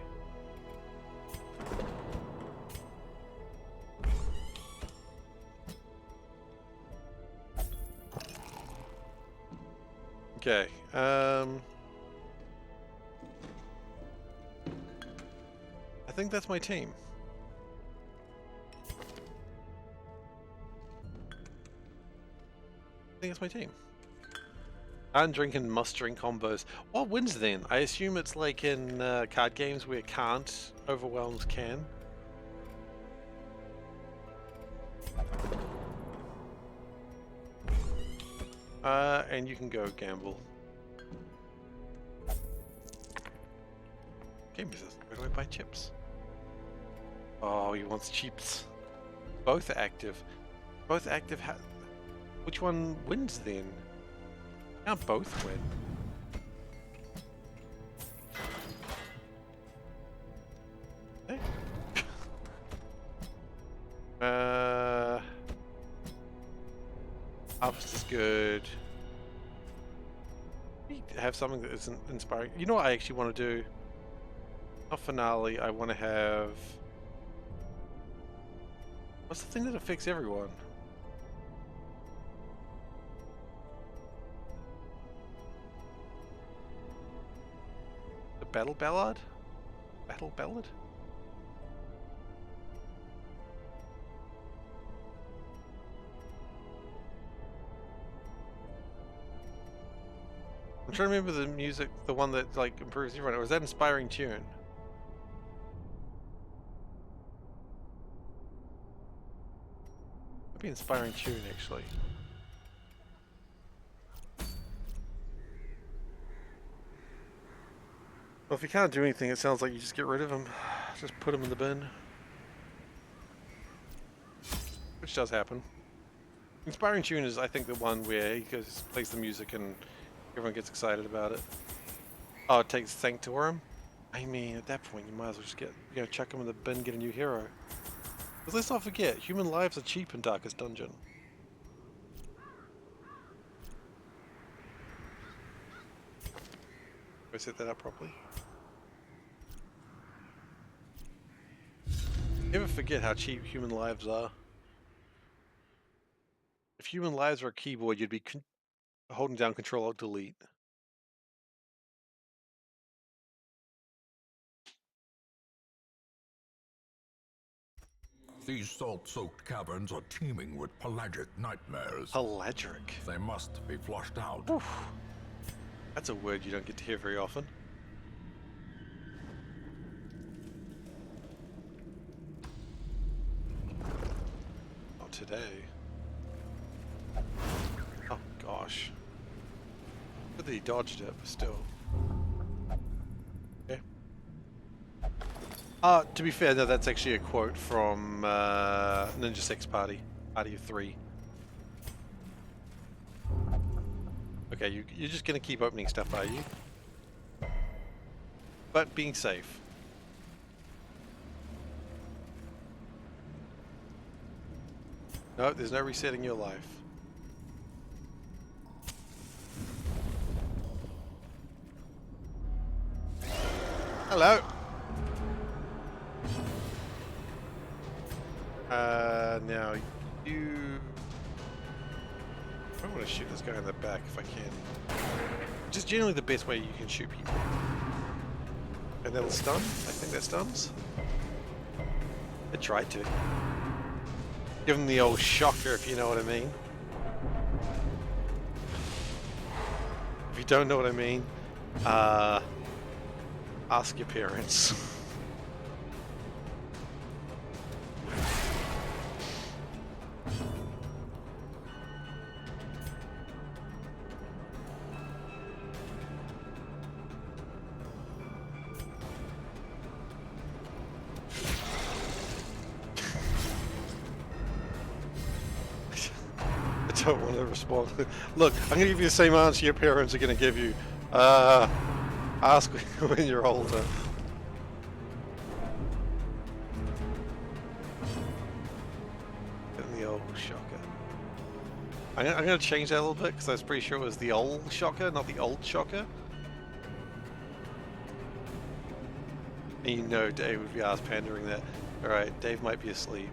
Okay, I think that's my team. I think it's my team. Undrink and must drink combos. What wins then? I assume it's like in card games where can't overwhelms can. And you can go gamble. Game business. Where do I buy chips? Oh, he wants chips. Both are active. Both active. Which one wins then? Can't both win. Hey. Harvest is good. We have something that isn't inspiring. You know what I actually want to do? Not finale. I want to have. What's the thing that affects everyone? The battle ballad? Battle ballad? I'm trying to remember the music, the one that like improves everyone. Or was that inspiring tune? Might be inspiring tune actually. Well, if you can't do anything, it sounds like you just get rid of him. Just put him in the bin. Which does happen. Inspiring tune is, I think, the one where he goes, plays the music and everyone gets excited about it. Oh, it takes Sanctorum? I mean, at that point, you might as well just get, chuck him in the bin, get a new hero. Because let's not forget, human lives are cheap in Darkest Dungeon. Do I set that up properly? Never forget how cheap human lives are. If human lives were a keyboard, you'd be holding down Control-Alt-Delete. These salt-soaked caverns are teeming with pelagic nightmares. Pelagic? They must be flushed out. Oof. That's a word you don't get to hear very often. Not today. Oh gosh. Good that he dodged it, but still. Okay. To be fair, no, that's actually a quote from Ninja Sex Party. Party of 3. Okay, you're just going to keep opening stuff, are you? But being safe. No, there's no resetting your life. Hello. Now you... I want to shoot this guy in the back if I can. Which is generally the best way you can shoot people. And that'll stun. I think that stuns. I tried to. Give him the old shocker, if you know what I mean. If you don't know what I mean, ask your parents. I don't want to respond. Look, I'm going to give you the same answer your parents are going to give you. Ask when you're older. And the old shocker. I'm going to change that a little bit because I was pretty sure it was the old shocker, not the old shocker. And you know Dave would be ass pandering that. Alright, Dave might be asleep.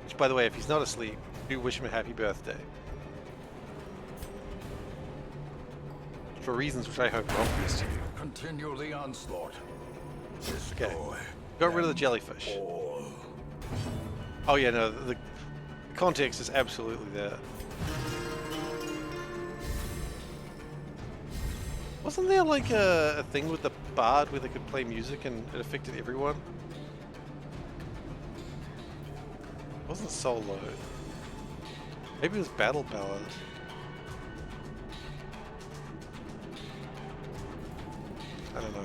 Which, by the way, if he's not asleep, do wish him a happy birthday. For reasons which I hope are obvious to you. Continue the onslaught. Okay. Got rid of the jellyfish. Oh yeah, no, the context is absolutely there. Wasn't there like a thing with the bard where they could play music and it affected everyone? It wasn't solo. Maybe it was Battle Ballad. I don't know.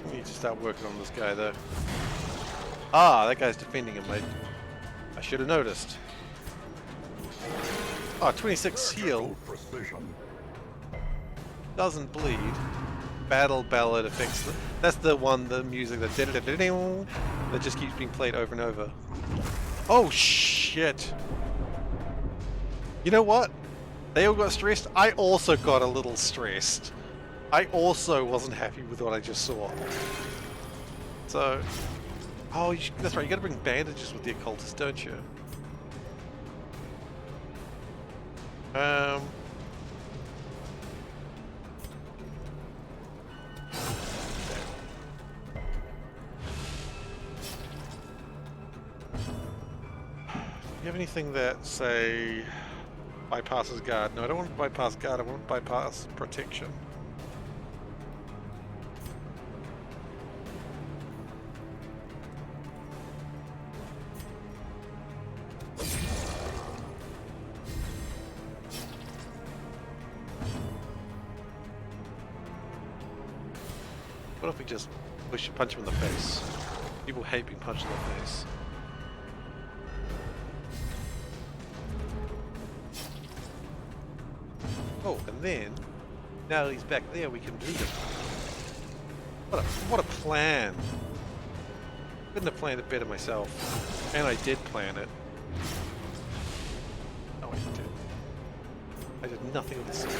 We need to start working on this guy though. Ah, that guy's defending him, mate. I should have noticed. Oh, 26 heal. Doesn't bleed. Battle Ballad affects the... That's the one, the music that just keeps being played over and over. Oh shit! You know what? They all got stressed. I also got a little stressed. I also wasn't happy with what I just saw. So... Oh, that's right, you gotta bring bandages with the occultist, don't you? Do you have anything that, say, bypasses guard? No, I don't want to bypass guard, I want to bypass protection. What if we just punch him in the face? People hate being punched in the face. Oh, and then, now that he's back there, we can bleed him. What a plan! Couldn't have planned it better myself. And I did plan it. No, I did. I did nothing of the sort.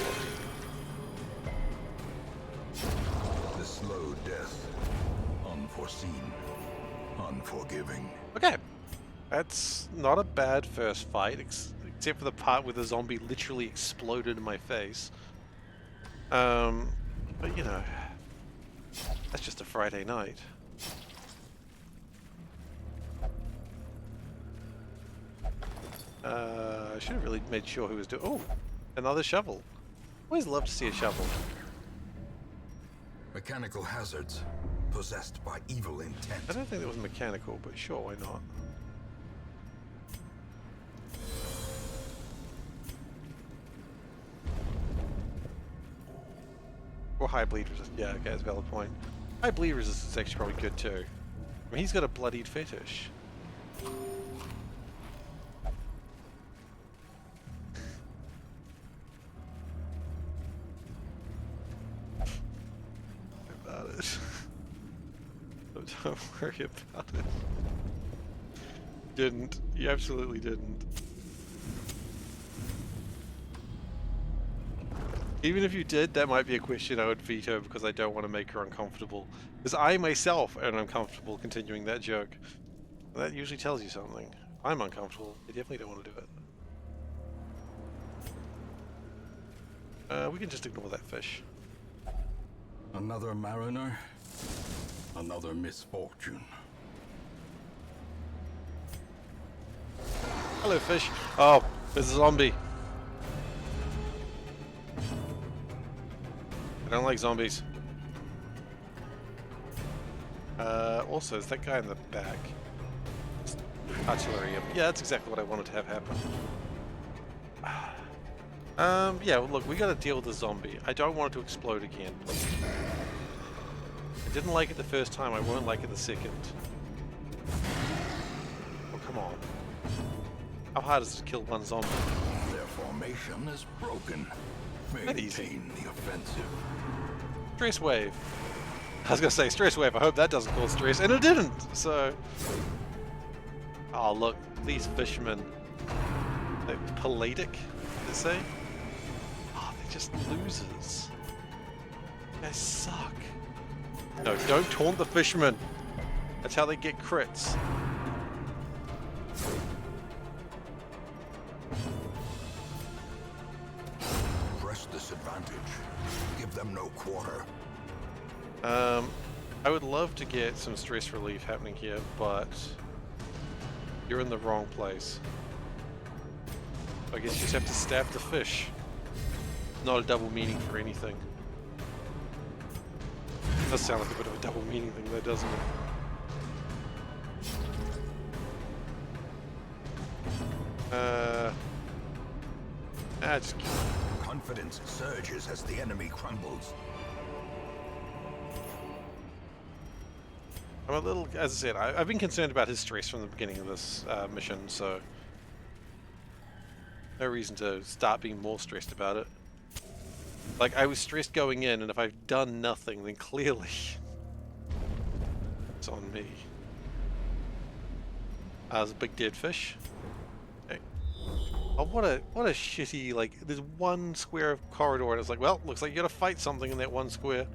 The slow death. Unforeseen. Unforgiving. Okay. That's not a bad first fight, except for the part where the zombie literally exploded in my face. But you know, that's just a Friday night. I should have really made sure who was doing. Oh, another shovel. Always love to see a shovel. Mechanical hazards. Possessed by evil intent. I don't think that was mechanical, but sure, why not? Or high bleed resistance. Yeah, okay, that's a valid point. High bleed resistance is actually probably good too. I mean, he's got a bloodied fetish. About it. Don't worry about it. Didn't. You absolutely didn't. Even if you did, that might be a question I would veto because I don't want to make her uncomfortable. Because I myself am uncomfortable continuing that joke. That usually tells you something. If I'm uncomfortable, I definitely don't want to do it. We can just ignore that fish. Another mariner, another misfortune. Hello, fish. Oh, there's a zombie. I don't like zombies. Also, is that guy in the back? Artillery. Yeah, that's exactly what I wanted to have happen. Yeah, well, look, we gotta deal with the zombie. I don't want it to explode again. I didn't like it the first time, I won't like it the second. Oh, come on. How hard is it to kill one zombie? Their formation is broken. That easy. Maintain the offensive. Stress wave. I was gonna say stress wave, I hope that doesn't cause stress, and it didn't, so... Oh, look, these fishermen. They're pelagic, they say? Oh, they're just losers. You guys suck. No, don't taunt the fishermen. That's how they get crits. Press this advantage. Give them no quarter. I would love to get some stress relief happening here, but you're in the wrong place. I guess you just have to stab the fish. Not a double meaning for anything. Does sound like a bit of a double meaning thing though, doesn't it? Just kill it. Confidence surges as the enemy crumbles. I'm a little, as I said, I've been concerned about his stress from the beginning of this mission, so no reason to start being more stressed about it. Like, I was stressed going in, and if I've done nothing, then clearly it's on me. There's a big dead fish. Okay. Oh, what a shitty, like, there's one square of corridor, and it's like, well, looks like you gotta fight something in that one square.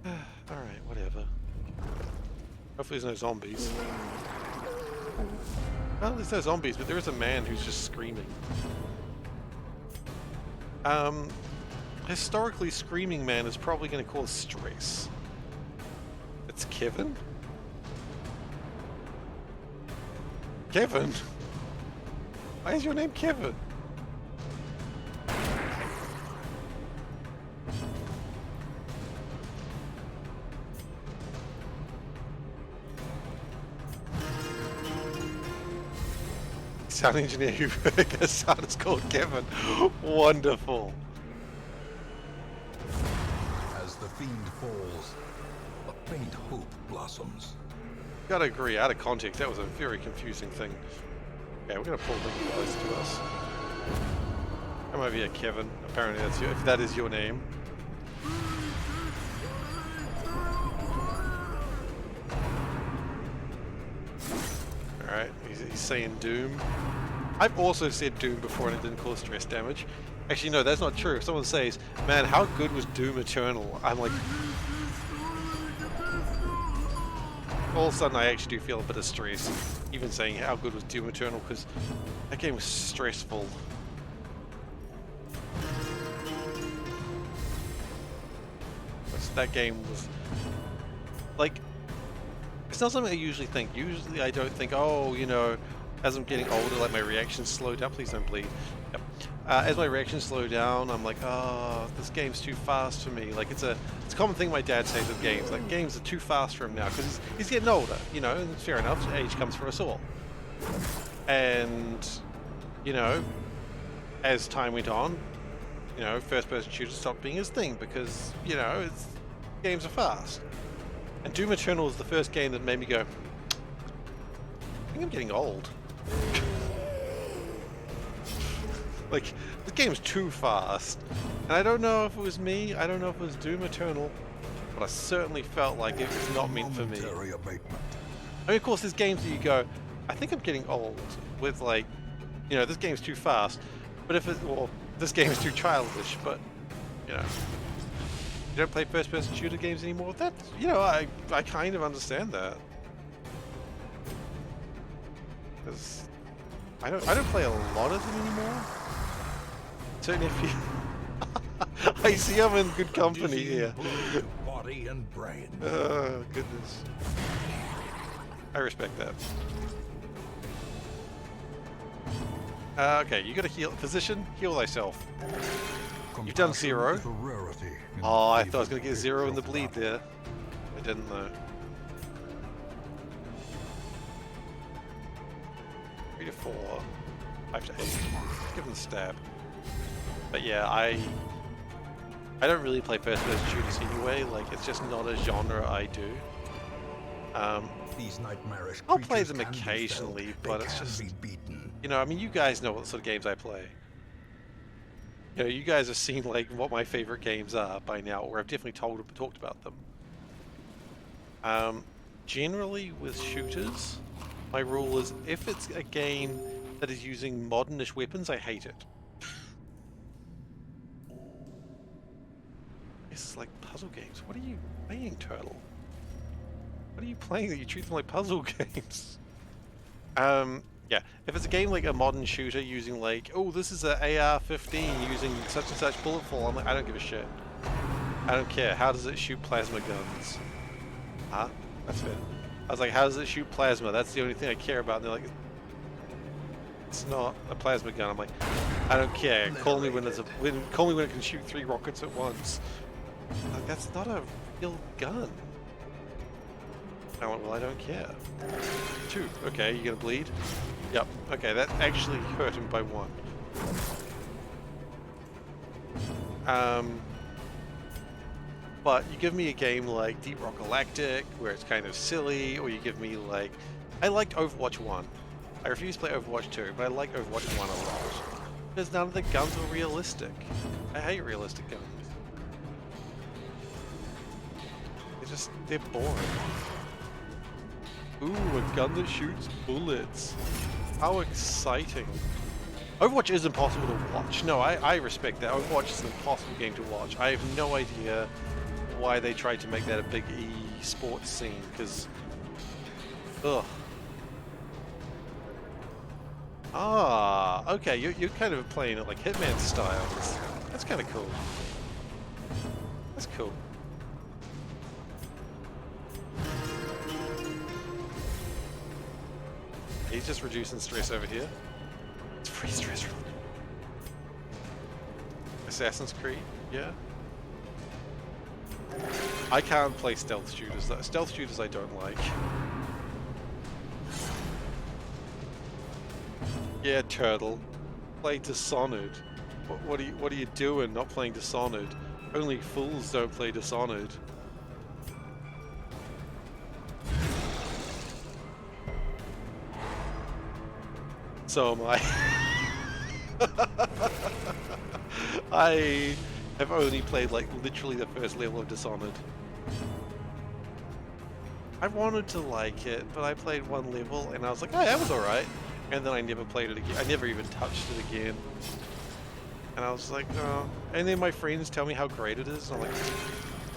Alright, whatever. Hopefully there's no zombies. Well, there's no zombies, but there is a man who's just screaming. Historically, screaming man is probably going to cause stress. It's Kevin? Kevin? Why is your name Kevin? Sound engineer who gets sound is called Kevin. Wonderful. As the fiend falls, a faint hope blossoms. Gotta agree, out of context, that was a very confusing thing. Yeah, we're gonna pull them close to us. Come over here, Kevin. Apparently that's if that is your name. Alright, he's saying Doom. I've also said Doom before and it didn't cause stress damage. Actually, no, that's not true. If someone says, man, how good was Doom Eternal? I'm like... All of a sudden I actually do feel a bit of stress. Even saying how good was Doom Eternal, because that game was stressful. That game was... Like... It's not something I usually think. Usually I don't think, oh, you know, as I'm getting older, like my reactions slow down. Please don't bleed. Yep. As my reactions slow down, I'm like, oh, this game's too fast for me. Like, it's a common thing my dad says with games. Like, games are too fast for him now, because he's getting older, you know, and fair enough, age comes for us all. And, you know, as time went on, you know, first-person shooters stopped being his thing, because, you know, games are fast. And Doom Eternal is the first game that made me go, I think I'm getting old. Like, the game's too fast. And I don't know if it was me, I don't know if it was Doom Eternal, but I certainly felt like it was not meant for me. I mean, of course, there's games that you go, I think I'm getting old, with like, you know, this game's too fast, but if it, or this game is too childish, but, you know. You don't play first-person shooter games anymore? That, you know, I kind of understand that. because I don't play a lot of them anymore. Certainly if you I see I'm in good company here. Body and brain. Oh goodness. I respect that. Okay, you gotta heal. Physician, heal thyself. You've done 0. Oh, I thought I was gonna get 0 in the bleed there. I didn't though. 3 to 4, 5 to 8. Give him the stab. But yeah, I don't really play first-person shooters anyway. Like, it's just not a genre I do. These nightmarish I'll play them creatures can be occasionally, felt. but They it's can just, be beaten. you know, I mean, you guys know what sort of games I play. You know, you guys have seen like what my favorite games are by now, or I've definitely talked about them. Generally with shooters, my rule is if it's a game that is using modernish weapons, I hate it. This is like puzzle games. What are you playing, Turtle? What are you playing that you treat them like puzzle games? Yeah, if it's a game like a modern shooter using like, oh, this is an AR-15 using such and such bullet fall, I'm like, I don't give a shit. I don't care. How does it shoot plasma guns? Huh? That's fair. I was like, how does it shoot plasma? That's the only thing I care about. And they're like, it's not a plasma gun. I'm like, I don't care. Call me when it's call me when it can shoot 3 rockets at once. Like, that's not a real gun. Oh, well, I don't care. 2. Okay, you gonna bleed? Yep. Okay, that actually hurt him by 1. But you give me a game like Deep Rock Galactic, where it's kind of silly, or you give me like... I liked Overwatch 1. I refuse to play Overwatch 2, but I like Overwatch 1 a lot. Because none of the guns were realistic. I hate realistic guns. They're boring. Ooh, a gun that shoots bullets. How exciting. Overwatch is impossible to watch. No, I respect that. Overwatch is an impossible game to watch. I have no idea why they tried to make that a big e-sports scene, because... Ugh. Ah, okay, you're kind of playing it like Hitman style. That's kind of cool. That's cool. He's just reducing stress over here. It's free stress relief. Assassin's Creed, yeah. I can't play stealth shooters. Stealth shooters I don't like. Yeah, Turtle. Play Dishonored. What are you doing? Not playing Dishonored. Only fools don't play Dishonored. So am I. I have only played like literally the first level of Dishonored. I wanted to like it, but I played 1 level and I was like, oh, that was alright. And then I never played it again. I never even touched it again. And I was like, oh. And then my friends tell me how great it is, and I'm like,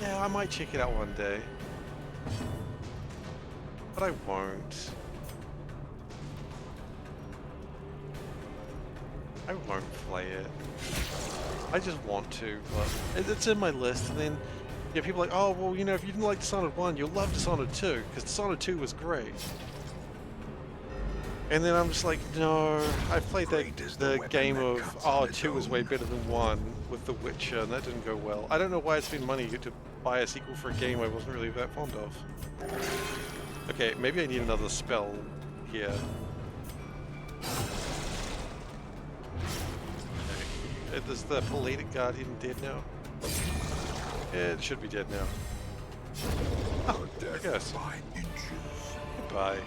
yeah, I might check it out one day. But I won't. I won't play it. I just want to, but it's in my list, and then yeah, people are like, oh, well, you know, if you didn't like Dishonored 1, you'll love Dishonored 2, because Dishonored 2 was great. And then I'm just like, no, I've played the game of, oh, 2 is way better than 1 with The Witcher, and that didn't go well. I don't know why I spent money to buy a sequel for a game I wasn't really that fond of. Okay, maybe I need another spell here. Is the Palladic Guardian dead now? Yeah, it should be dead now. Oh, I guess. Goodbye.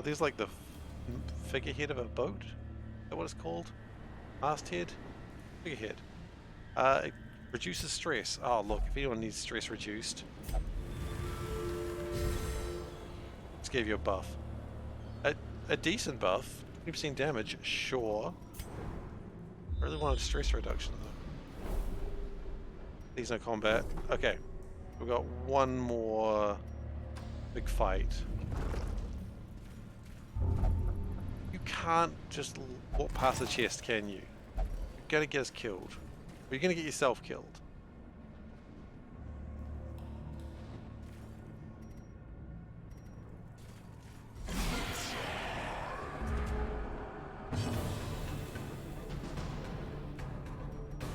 There's like the figurehead of a boat? Is that what it's called? Masthead? Figurehead. It reduces stress. Oh, look, if anyone needs stress reduced. Let's give you a buff. A decent buff. 20% damage, sure. I really wanted stress reduction though. These no combat. Okay. We've got one more big fight. can't just walk past the chest, can you? You're gonna get us killed. Or you're gonna get yourself killed.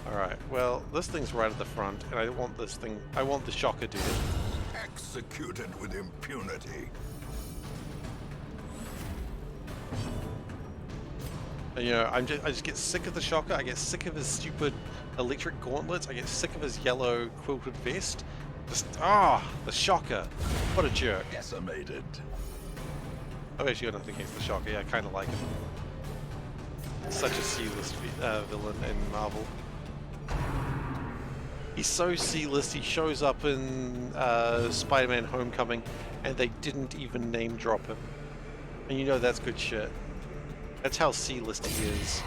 Alright, well, this thing's right at the front, and I don't want this thing. I want the shocker dude. Executed with impunity. And, you know, I just get sick of the shocker. I get sick of his stupid electric gauntlets. I get sick of his yellow quilted vest. Just the shocker. What a jerk. Decimated. I've actually got nothing against the shocker. Yeah, I kind of like him. Such a C-list villain in Marvel. He's so C-list. He shows up in Spider-Man: Homecoming, and they didn't even name drop him. And you know that's good shit. That's how C-list he is.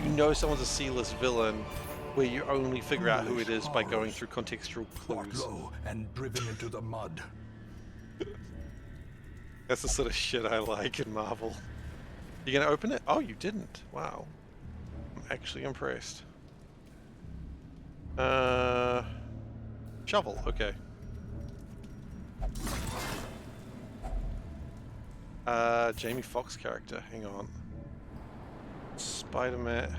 You know someone's a C-list villain where you only figure out who it is by going through contextual Brought clues. low and driven into the mud. That's the sort of shit I like in Marvel. You gonna open it? Oh, you didn't. Wow. I'm actually impressed. Shovel, okay. Jamie Foxx character, hang on. Spider-Man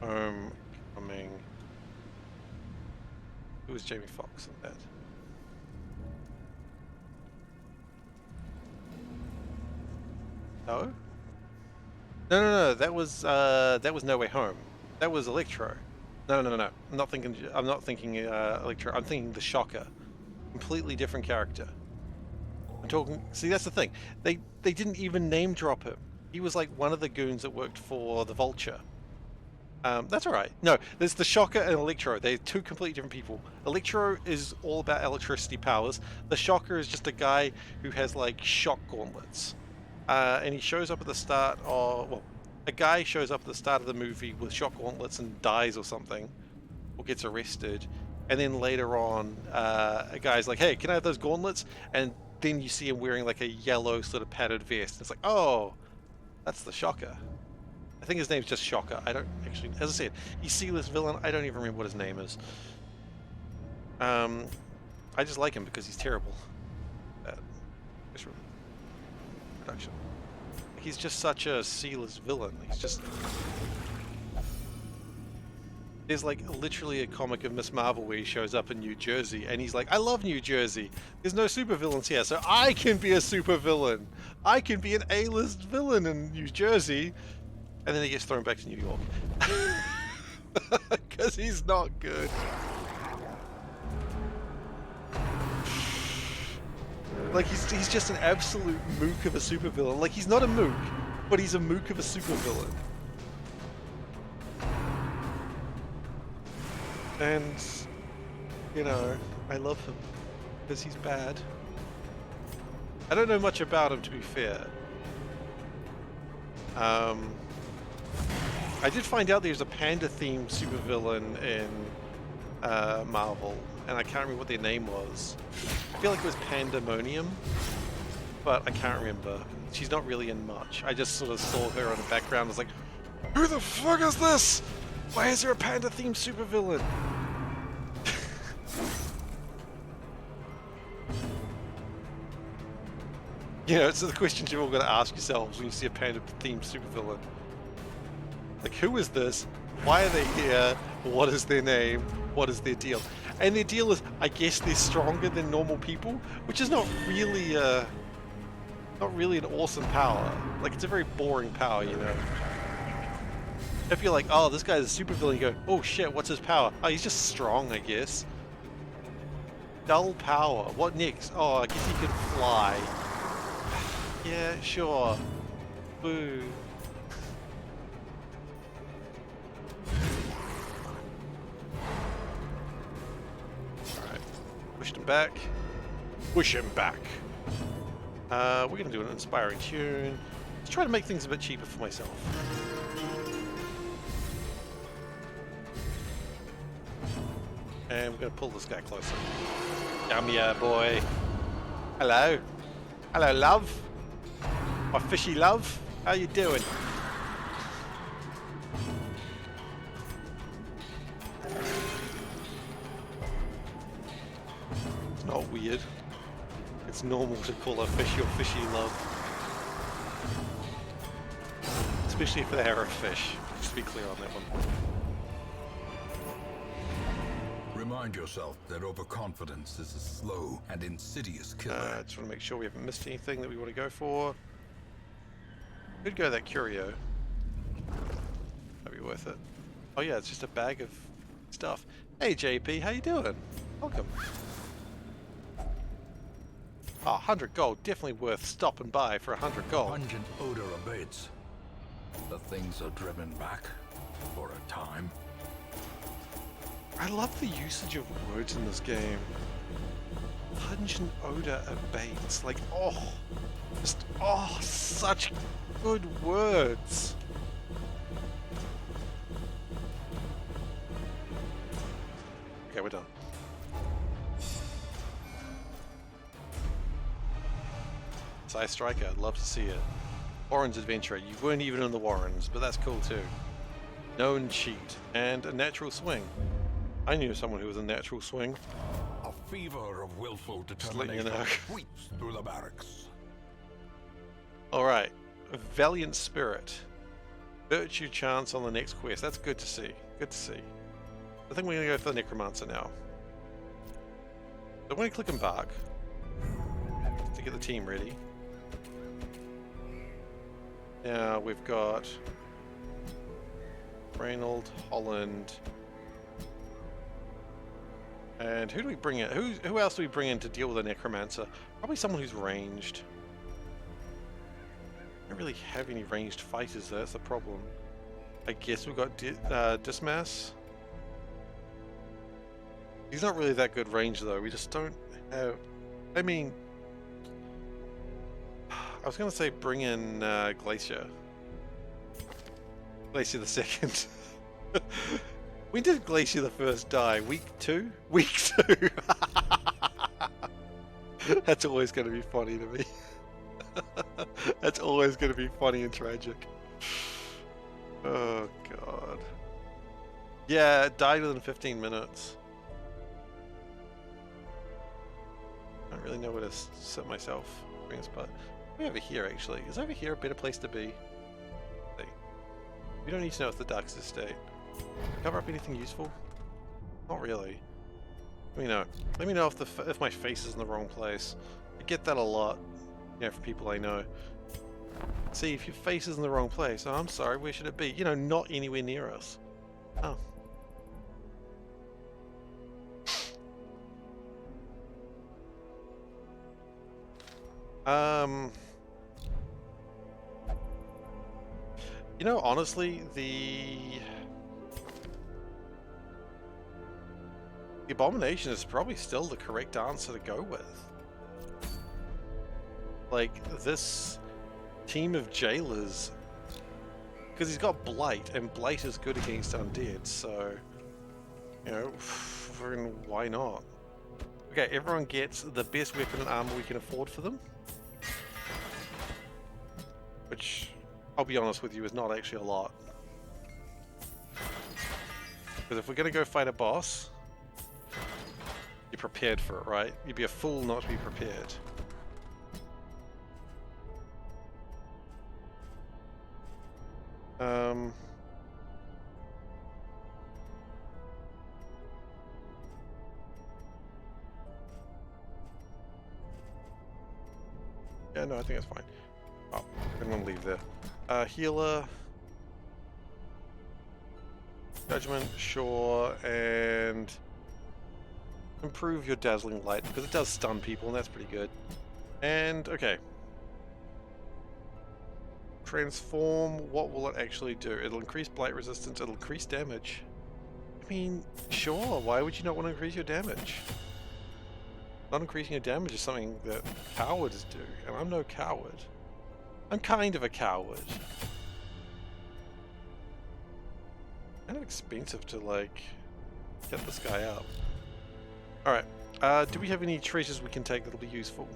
Homecoming. Who was Jamie Foxx in that? No? No, that was No Way Home. That was Electro. No. I'm not thinking Electro. I'm thinking the Shocker. Completely different character. I'm talking. See, that's the thing. They didn't even name drop him. He was like one of the goons that worked for the Vulture. That's all right. No, there's the Shocker and Electro. They're two completely different people. Electro is all about electricity powers. The Shocker is just a guy who has like shock gauntlets. And he shows up at the start of, well, a guy shows up at the start of the movie with shock gauntlets and dies or something, or gets arrested. And then later on, a guy's like, hey, can I have those gauntlets? And then you see him wearing like a yellow sort of padded vest. It's like, oh, that's the Shocker. I think his name's just Shocker. I don't actually, as I said, he's C-list villain. I don't even remember what his name is. I just like him because he's terrible. Production. He's just such a C-list villain. He's just... There's like literally a comic of Miss Marvel where he shows up in New Jersey and he's like, I love New Jersey. There's no supervillains here, so I can be a supervillain. I can be an A-list villain in New Jersey. And then he gets thrown back to New York. Because he's not good. Like, he's just an absolute mook of a supervillain. Like, he's not a mook, but he's a mook of a supervillain. And, you know, I love him. Because he's bad. I don't know much about him, to be fair. I did find out there's a panda-themed supervillain in Marvel, and I can't remember what their name was. I feel like it was Pandemonium, but I can't remember. She's not really in much. I just sort of saw her on the background and was like, who the fuck is this? Why is there a panda-themed supervillain? You know, it's the questions you're all going to ask yourselves when you see a panda-themed supervillain. Like, who is this? Why are they here? What is their name? What is their deal? And their deal is, I guess they're stronger than normal people, which is not really an awesome power. Like, it's a very boring power, you know. If you're like, oh, this guy's a supervillain, you go, oh shit, what's his power? Oh, he's just strong, I guess. Dull power. What next? Oh, I guess he can fly. Yeah, sure. Boo. Alright. Pushed him back. Push him back. We're gonna do an inspiring tune. Let's try to make things a bit cheaper for myself. And we're going to pull this guy closer. Come here, boy. Hello. Hello, love. My fishy love. How you doing? It's not weird. It's normal to call a fish your fishy love. Especially if they are a fish. Just to be clear on that one. Remind yourself that overconfidence is a slow and insidious killer. Just want to make sure we haven't missed anything that we want to go for. Could go that curio. That'd be worth it. Oh yeah, it's just a bag of stuff. Hey JP, how you doing? Welcome. Oh, 100 gold, definitely worth stopping by for 100 gold. Pungent odor abates. The things are driven back for a time. I love the usage of words in this game. Pungent odor abates. Like, oh, just, oh, such good words. Okay, we're done. Side Striker, I'd love to see it. Warren's Adventurer, you weren't even in the Warrens, but that's cool too. Known cheat, and a natural swing. I knew someone who was a natural swing. A fever of willful Just letting you determination know. sweeps through the barracks. Alright, Valiant Spirit. Virtue chance on the next quest. That's good to see. Good to see. I think we're going to go for the Necromancer now. So I'm going to click Embark to get the team ready. Now we've got Reynold, Holland, and who do we bring in? Who else do we bring in to deal with a Necromancer? Probably someone who's ranged. I don't really have any ranged fighters there, that's the problem. I guess we've got Dismas. He's not really that good range though, we just don't have... I mean... I was going to say bring in Glacier. Glacier the second. When did Glacier the first die? Week 2? Week 2! That's always going to be funny to me. That's always going to be funny and tragic. Oh god. Yeah, it died within 15 minutes. I don't really know where to sit myself. Bring this part. Maybe over here actually. Is over here a better place to be? We don't need to know it's the Darkest Estate. Cover up anything useful? Not really. Let me know. Let me know if my face is in the wrong place. I get that a lot, you know, from people I know. See, if your face is in the wrong place, oh, I'm sorry, where should it be? You know, not anywhere near us. Oh. You know, honestly, the Abomination is probably still the correct answer to go with. Like, this team of jailers, because he's got Blight, and Blight is good against undead, so, you know, why not? Okay, everyone gets the best weapon and armor we can afford for them. Which, I'll be honest with you, is not actually a lot. Because if we're going to go fight a boss, you're prepared for it, right? You'd be a fool not to be prepared. Yeah, no, I think that's fine. Oh, I'm gonna leave there. Healer. Judgment, sure, and improve your dazzling light, because it does stun people, and that's pretty good. And, okay. Transform, what will it actually do? It'll increase blight resistance, it'll increase damage. I mean, sure, why would you not want to increase your damage? Not increasing your damage is something that cowards do, and I'm no coward. I'm kind of a coward. Kind of expensive to, like, get this guy up. Alright. Do we have any treasures we can take that'll be useful?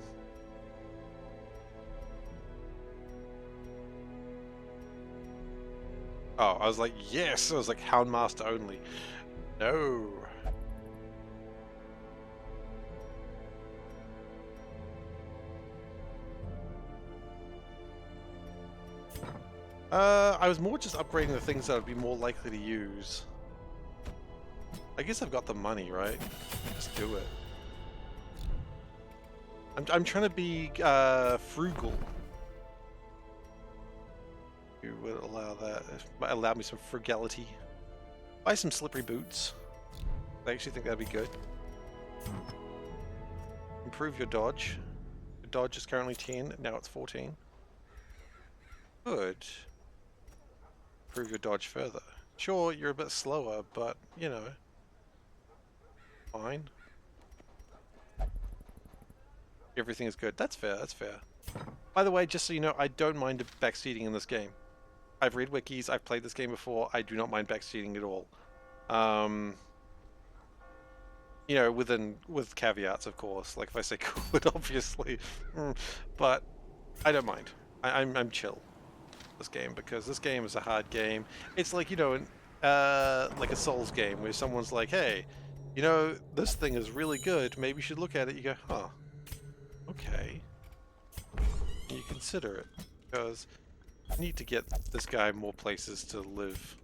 Oh, I was like, yes! I was like, Houndmaster only. No. I was more just upgrading the things that I'd be more likely to use. I guess I've got the money, right? Just do it. I'm trying to be frugal. You would allow that. It might allow me some frugality. Buy some slippery boots. I actually think that'd be good. Improve your dodge. Your dodge is currently 10, now it's 14. Good. Improve your dodge further. Sure, you're a bit slower, but, you know, fine. Everything is good. That's fair, that's fair. By the way, just so you know, I don't mind backseating in this game. I've read wikis, I've played this game before, I do not mind backseating at all. You know, with caveats, of course. Like if I say could, obviously. But I don't mind. I'm chill this game, because this game is a hard game. It's like, you know, like a Souls game where someone's like, hey, you know, this thing is really good, maybe you should look at it. You go, huh, okay. And you consider it, because I need to get this guy more places to live.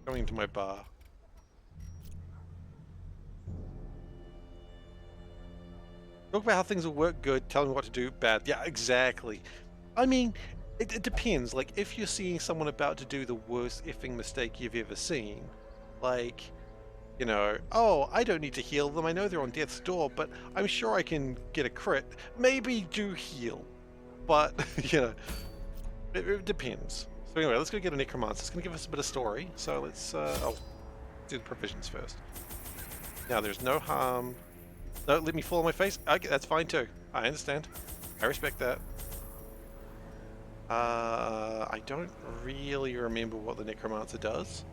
Coming into my bar. Talk about how things will work good, tell me what to do bad. Yeah, exactly. I mean, it depends. Like, if you're seeing someone about to do the worst effing mistake you've ever seen, like, you know, oh, I don't need to heal them, I know they're on death's door, but I'm sure I can get a crit. Maybe do heal. But, you know, it depends. So anyway, let's go get a necromancer. It's going to give us a bit of story. So let's, oh, do the provisions first. Now, there's no harm. No, let me fall on my face. Okay, that's fine too. I understand. I respect that. I don't really remember what the necromancer does.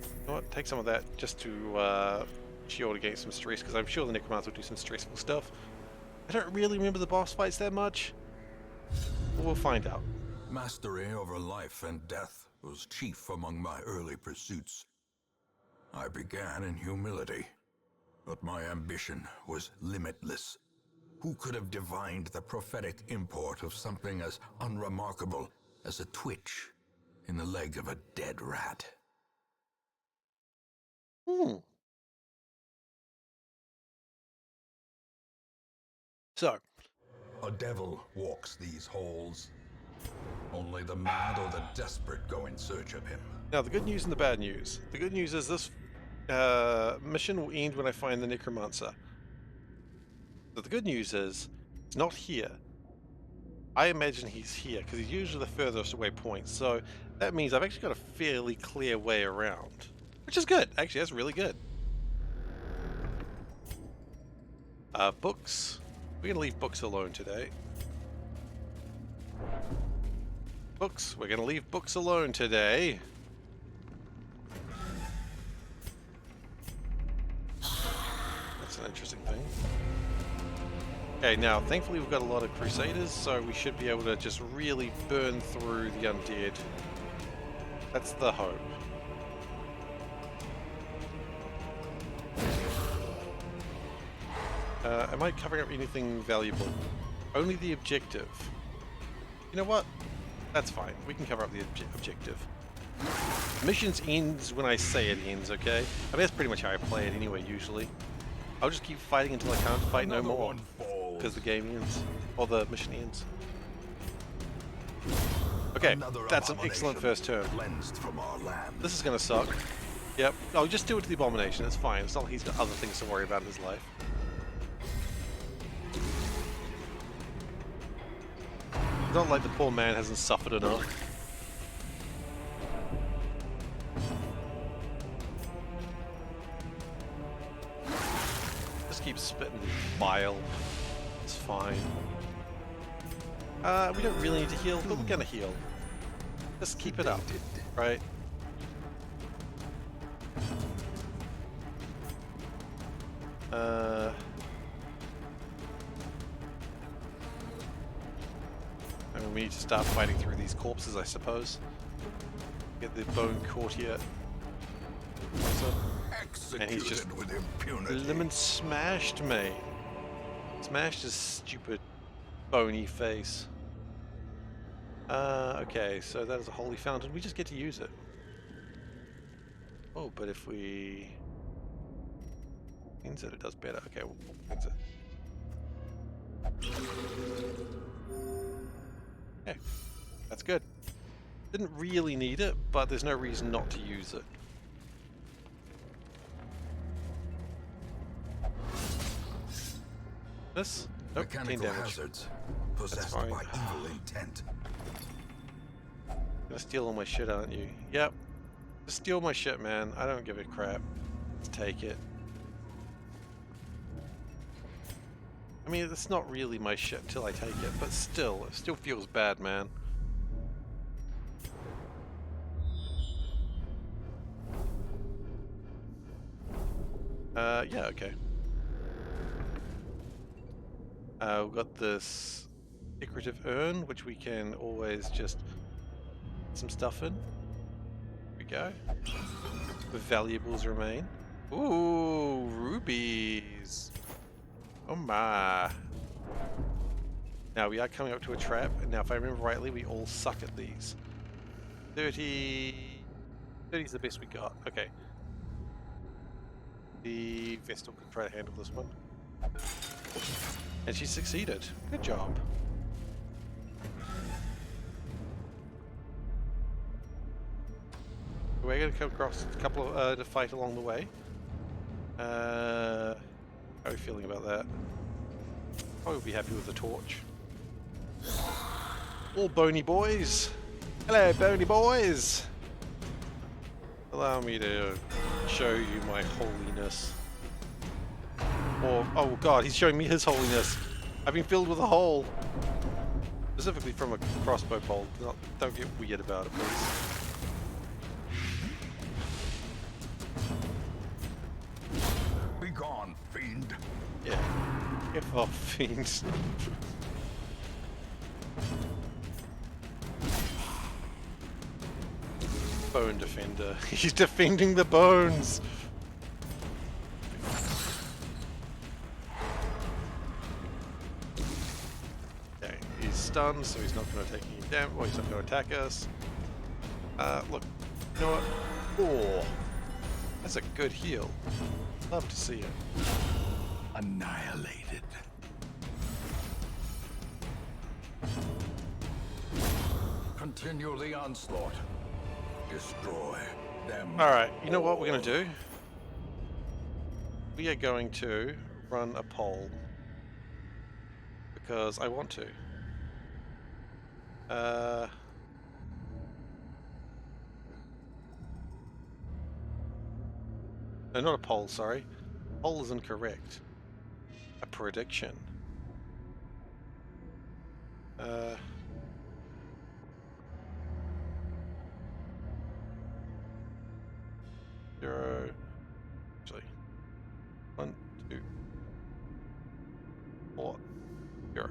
You know what? Take some of that just to shield against some stress, because I'm sure the necromancer will do some stressful stuff. I don't really remember the boss fights that much. But we'll find out. Mastery over life and death was chief among my early pursuits. I began in humility, but my ambition was limitless. Who could have divined the prophetic import of something as unremarkable as a twitch in the leg of a dead rat? So, A devil walks these halls. Only the mad or the desperate go in search of him. now the good news and the bad news. The good news is this mission will end when I find the necromancer. So the good news is, it's not here. I imagine he's here, because he's usually the furthest away point, so that means I've actually got a fairly clear way around. Which is good, actually, that's really good. Books. We're gonna leave books alone today. Books, we're gonna leave books alone today. That's an interesting thing. Okay, now, thankfully we've got a lot of Crusaders, so we should be able to just really burn through the undead. That's the hope. Am I covering up anything valuable? Only the objective. You know what? That's fine. We can cover up the objective. Missions ends when I say it ends, okay? I mean, that's pretty much how I play it anyway, usually. I'll just keep fighting until I can't fight no more. Because the game ends. Or the mission ends. Okay, that's an excellent first turn. This is gonna suck. Yep. I'll just do it to the abomination, it's fine. It's not like he's got other things to worry about in his life. It's not like the poor man hasn't suffered enough. Just keep spitting bile. It's fine. We don't really need to heal, but we're gonna heal. Just keep it up, right? I mean, we need to start fighting through these corpses, I suppose. Get the bone courtier. And he's just with impunity. lemon smashed me. Smashed his stupid bony face. Okay, so that is a holy fountain. We just get to use it. Oh, but if we cleanse it, it does better. Okay, we'll cleanse it. Okay, that's good. Didn't really need it, but there's no reason not to use it. This? Nope, 10 Mechanical damage. hazards possessed fine. by evil intent. Gonna steal all my shit, aren't you? Yep. Just steal my shit, man. I don't give a crap. Let's take it. I mean, it's not really my shit until I take it, but still, it still feels bad, man. Yeah, okay. We've got this decorative urn, which we can always just put some stuff in. There we go. The valuables remain. Ooh, rubies. Oh my. Now we are coming up to a trap, and now if I remember rightly, we all suck at these. 30 is the best we got. Okay. The Vestal can try to handle this one. And she succeeded. Good job. We're going to come across a couple of to fight along the way. How are we feeling about that? Probably be happy with the torch. All bony boys. Hello, bony boys. Allow me to show you my holiness. Or, oh god, he's showing me his holiness. I've been filled with a hole. Specifically from a crossbow bolt. Don't get weird about it, please. Be gone, fiend. Yeah. F off, fiends. Bone defender. He's defending the bones. Okay, he's stunned, so he's not going to take any damage. Well, he's not going to attack us. Look, you know what? Oh, that's a good heal. Love to see it. Annihilated. Continue the onslaught. Destroy them. Alright, you know what we're going to do? We are going to run a poll. Because I want to. No, not a poll, sorry. Poll is incorrect. A prediction. Zero. Actually. 1, 2, 4, 0.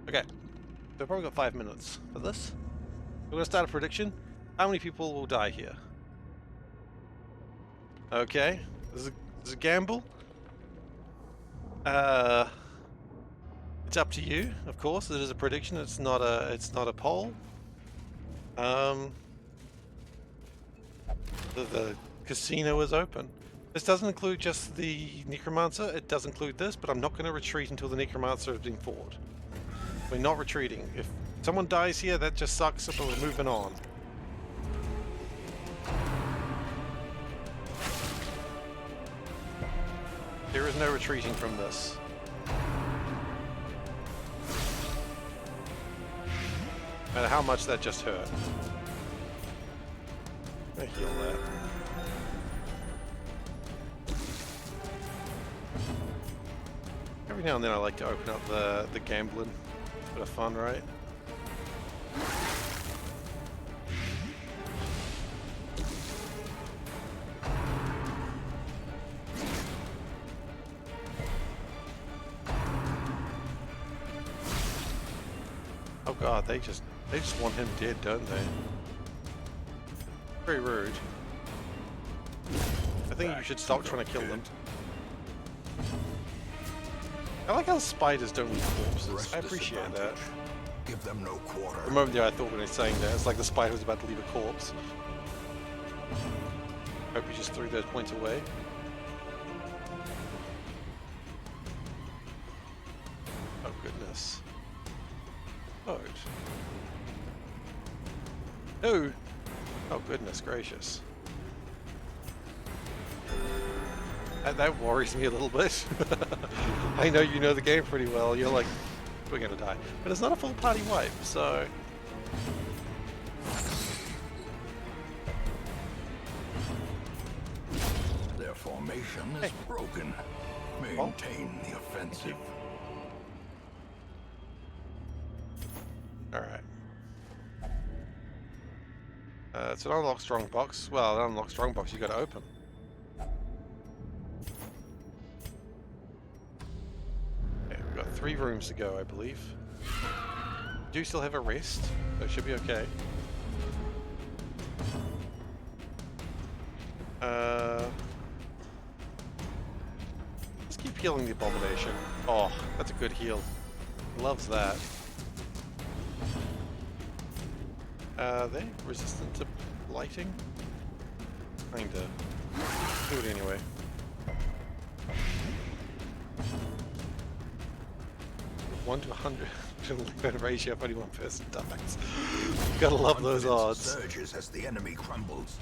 Okay. So I've probably got 5 minutes for this. We're going to start a prediction. How many people will die here? Okay. This is a gamble. It's up to you, of course. It is a prediction. It's not a poll. The casino is open. This doesn't include just the necromancer. It does include this, but I'm not going to retreat until the necromancer has been fought. We're not retreating. If someone dies here, that just sucks, but we're moving on. There is no retreating from this. No matter how much that just hurt. I'm gonna heal that. Every now and then I like to open up the gambling. It's a bit of fun, right? God, they just want him dead, don't they? Very rude. I think you should stop trying to kill them. I like how spiders don't leave corpses. I appreciate that. Give them no quarter. The moment there I thought when he was saying that, it's like the spider was about to leave a corpse. Hope you just threw those points away. Oh goodness. Oh. No! Oh goodness gracious. That worries me a little bit. I know you know the game pretty well. You're like, we're gonna die. But it's not a full party wipe, so... Their formation is broken. Maintain the offensive. Alright. It's an unlock strong box. Well, an unlock strong box you gotta open. Okay, we've got 3 rooms to go, I believe. We do still have a rest, so it should be okay. Let's keep healing the abomination. Oh, that's a good heal. Loves that. They resistant to lighting? Kinda. Do it anyway. One to 100 ratio if only one person dies. Gotta love those odds. Surges as the enemy crumbles.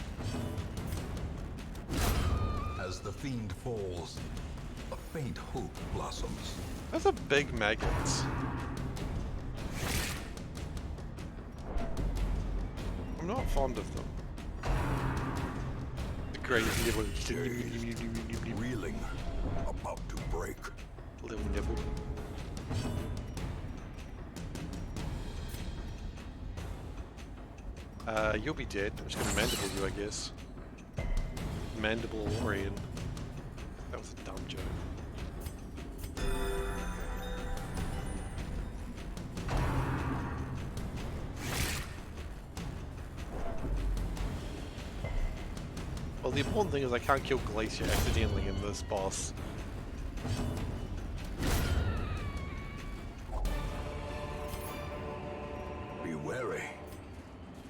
As the fiend falls, a faint hope blossoms. Those are big maggots. I'm not fond of them. The great little Reeling, about to break. little nibble. You'll be dead. I'm just gonna mandible you, I guess. Mandible Orion. That was a dumb joke. Well, the important thing is I can't kill Glacier accidentally in this boss. Be wary.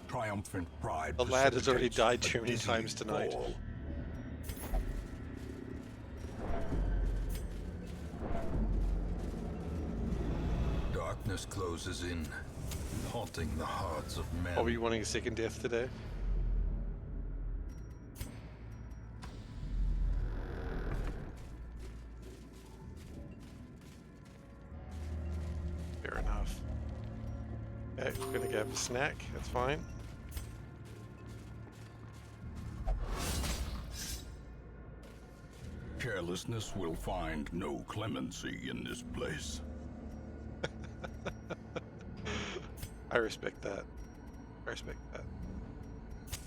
Triumphant pride. The lad has already precipitates died too many dizzying times tonight. fall. Darkness closes in, haunting the hearts of men. Are you wanting a second death today? Fair enough. Okay, we're gonna get a snack, that's fine. Carelessness will find no clemency in this place. I respect that. I respect that.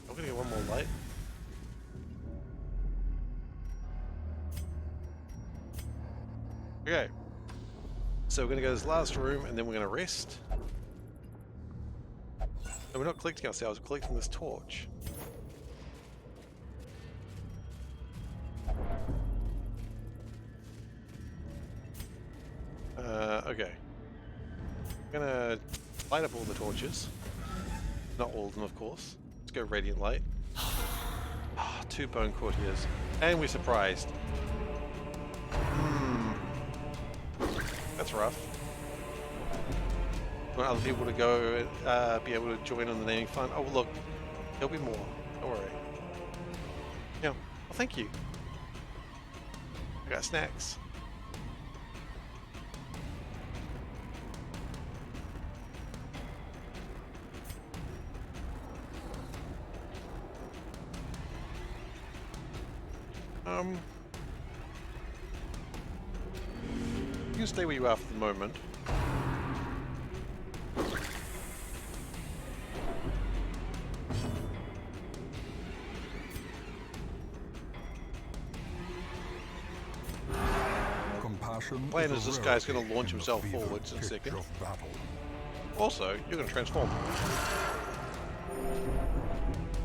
I'm gonna get one more light. Okay. So we're gonna go to this last room and then we're gonna rest. And we're not collecting ourselves, we're collecting this torch. Okay. I'm gonna light up all the torches. Not all of them, of course. Let's go Radiant Light. Ah, 2 bone courtiers. And we're surprised. That's rough. Want other people to go, be able to join on the naming fund. Oh, look. There'll be more. Don't worry. Yeah. Well, thank you. I got snacks. You can stay where you are for the moment. Compassion. Plan is this guy's going to launch himself forwards in a second. Also, you're going to transform.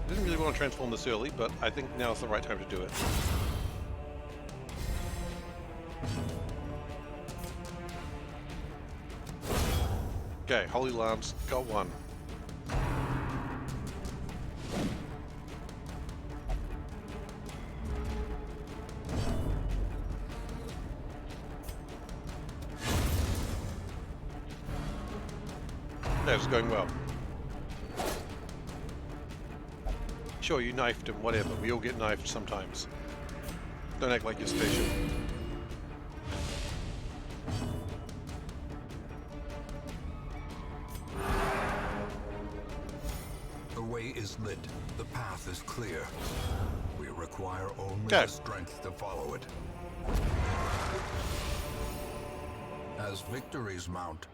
I didn't really want to transform this early, but I think now's the right time to do it. Okay, Holy Lance, got one. That's going well. Sure, you knifed him, whatever. We all get knifed sometimes. Don't act like you're special. The way is lit. The path is clear. We require only Okay. the strength to follow it. As victories mount,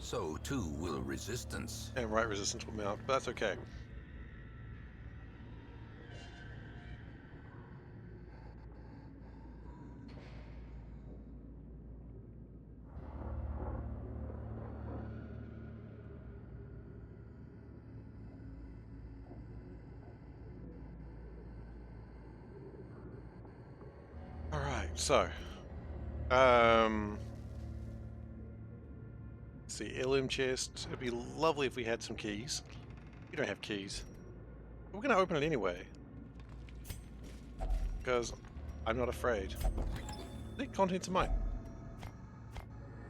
so too will resistance. And right resistance will mount, but that's okay. Alright, so let's see, heirloom chest. It'd be lovely if we had some keys. We don't have keys. We're gonna open it anyway. Because I'm not afraid. The contents are mine.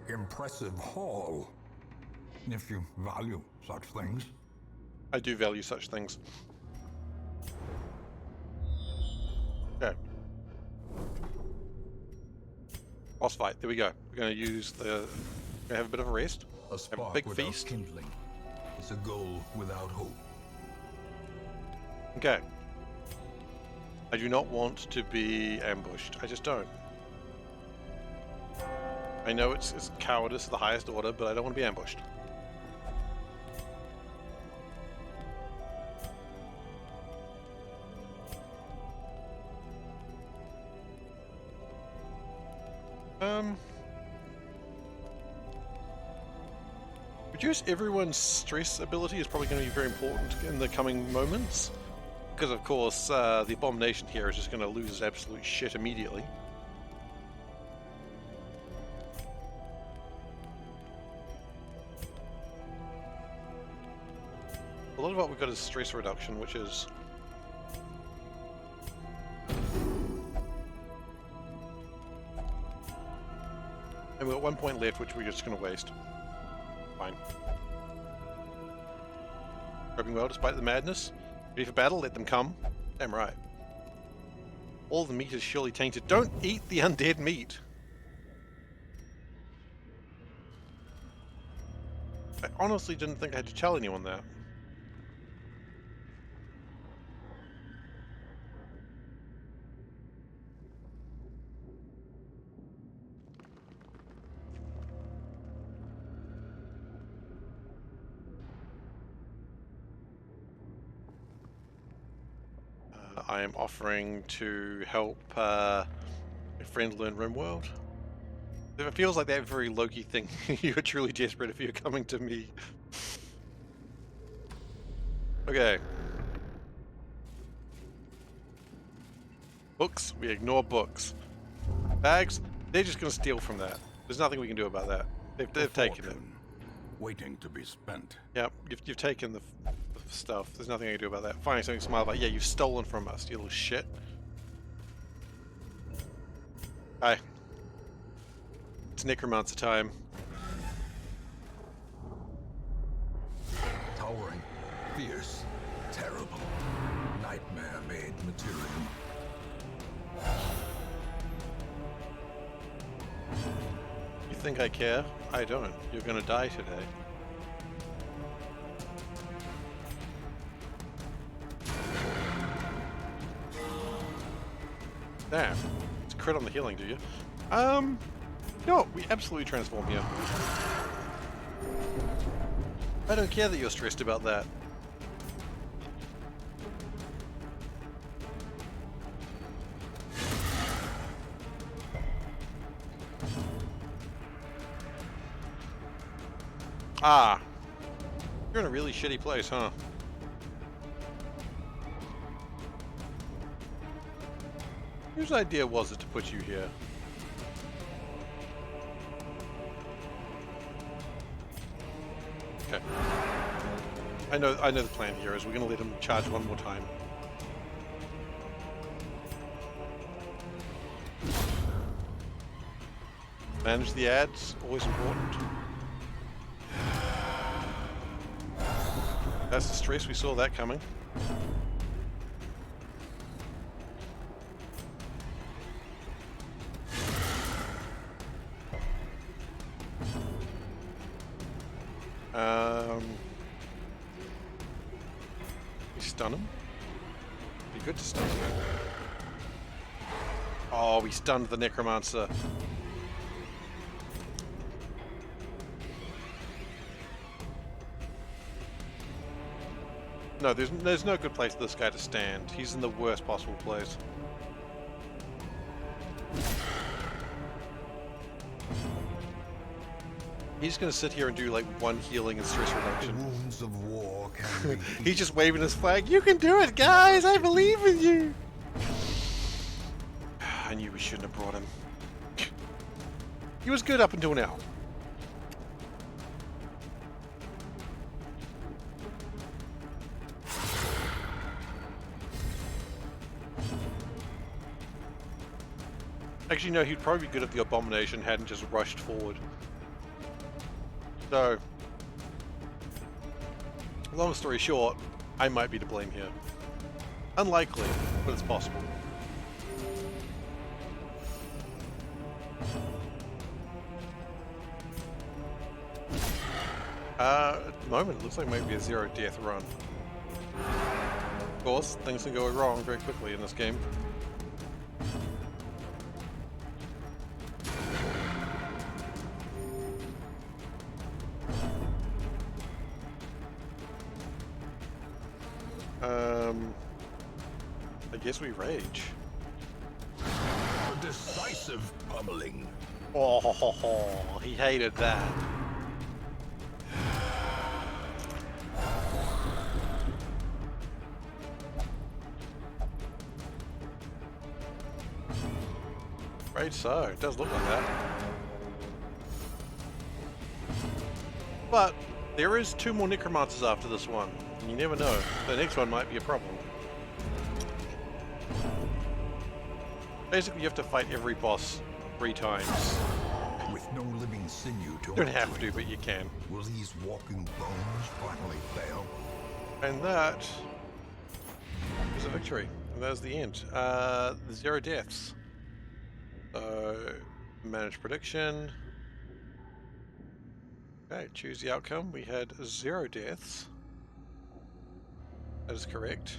Impressive haul, if you value such things. I do value such things. Okay. Boss fight, there we go. We're gonna use the... We're gonna have a bit of a rest. A spark big without feast. kindling is a goal without hope. Okay. I do not want to be ambushed. I just don't. I know it's cowardice of the highest order, but I don't want to be ambushed. Reduce everyone's stress ability is probably going to be very important in the coming moments. Because, of course, the Abomination here is just going to lose its absolute shit immediately. A lot of what we've got is stress reduction, which is... And we've got 1 point left, which we're just going to waste. Fine. Coping well despite the madness. Ready for battle? Let them come. Damn right. All the meat is surely tainted. Don't eat the undead meat! I honestly didn't think I had to tell anyone that. I am offering to help a friend learn RimWorld. It feels like that very Loki thing. You're truly desperate if you're coming to me. Okay. Books, we ignore books. Bags, they're just going to steal from that. There's nothing we can do about that. They've taken it. Waiting to be spent. Yep, you've taken the stuff. There's nothing I can do about that. Finding something smile about, yeah, you've stolen from us, you little shit. Hi. It's necromancer time. Towering, fierce, terrible, nightmare-made material. You think I care? I don't. You're gonna die today. Damn. It's crit on the healing, do you? No, we absolutely transform here. I don't care that you're stressed about that. Ah, You're in a really shitty place, huh? Whose idea was it to put you here? Okay. I know the plan here is we're gonna let him charge one more time. Manage the ads, always important. That's the stress, we saw that coming. We stun him. Be good to stun him. Oh, we stunned the Necromancer. No, there's no good place for this guy to stand. He's in the worst possible place. He's gonna sit here and do like one healing and stress reduction. The wounds of war can be He's just waving his flag. You can do it, guys! I believe in you! I knew we shouldn't have brought him. He was good up until now. Actually, no, he'd probably be good if the Abomination hadn't just rushed forward. So, long story short, I might be to blame here. Unlikely, but it's possible. At the moment, it looks like maybe a zero death run. Of course, things can go wrong very quickly in this game. I guess we rage. a decisive pummeling. Oh, he hated that. Right, so it does look like that. But there is 2 more Necromancers after this one. And you never know. The next one might be a problem. Basically, you have to fight every boss 3 times. With no living sinew to You don't have to, but you can. Will these walking bones finally fail? And that is a victory. And that is the end. 0 deaths. Manage prediction. Okay, choose the outcome. We had 0 deaths. That is correct.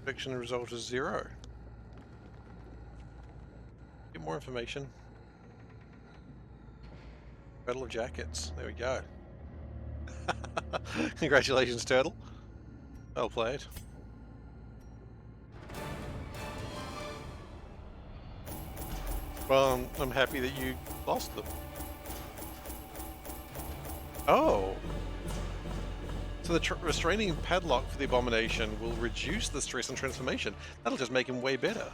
Prediction result is 0. Get more information. Battle of Jackets. There we go. Congratulations, Turtle. Well played. Well, I'm happy that you lost them. Oh! So the restraining padlock for the Abomination will reduce the stress and transformation. That'll just make him way better.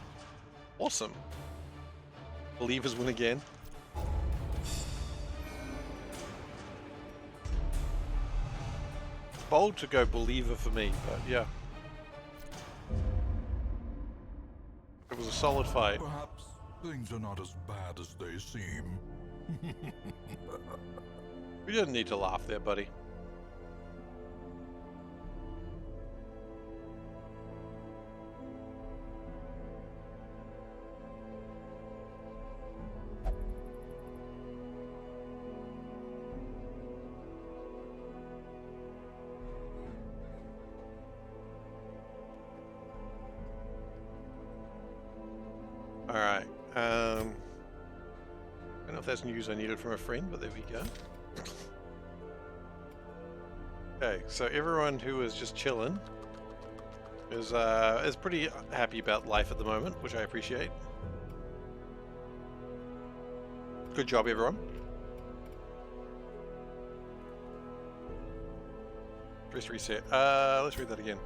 Awesome. Believers win again. Bold to go believer for me, but yeah. It was a solid fight. Perhaps things are not as bad as they seem. We didn't need to laugh there, buddy. Alright, I don't know if that's news I needed from a friend, but there we go. Okay, so everyone who is just chilling is pretty happy about life at the moment, which I appreciate. Good job, everyone. Stress reset. Let's read that again.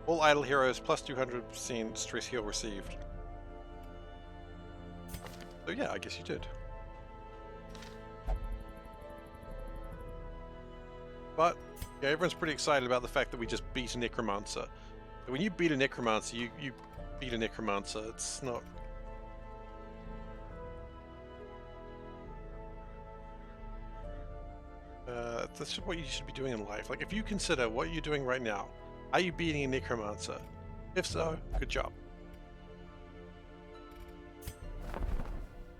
All idle heroes plus 200% stress heal received. So yeah, I guess you did. But yeah, everyone's pretty excited about the fact that we just beat a necromancer. When you beat a necromancer, you beat a necromancer. It's not. That's just what you should be doing in life. Like, if you consider what you're doing right now, are you beating a necromancer? If so, good job.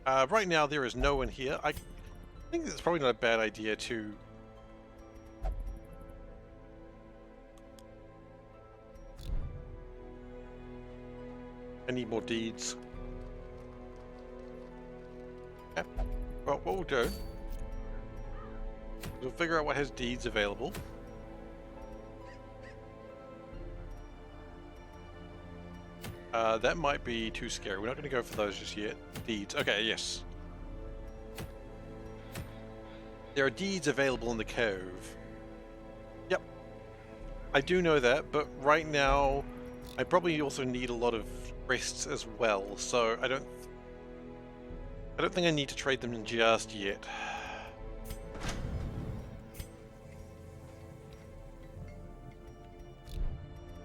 Right now, there is no one here. I think it's probably not a bad idea to... I need more deeds. Yeah. Well, what we'll do... we'll figure out what has deeds available. That might be too scary. We're not going to go for those just yet. Deeds. Okay, yes. There are deeds available in the cove. Yep. I do know that, but right now I probably also need a lot of crests as well, so I don't think I need to trade them just yet.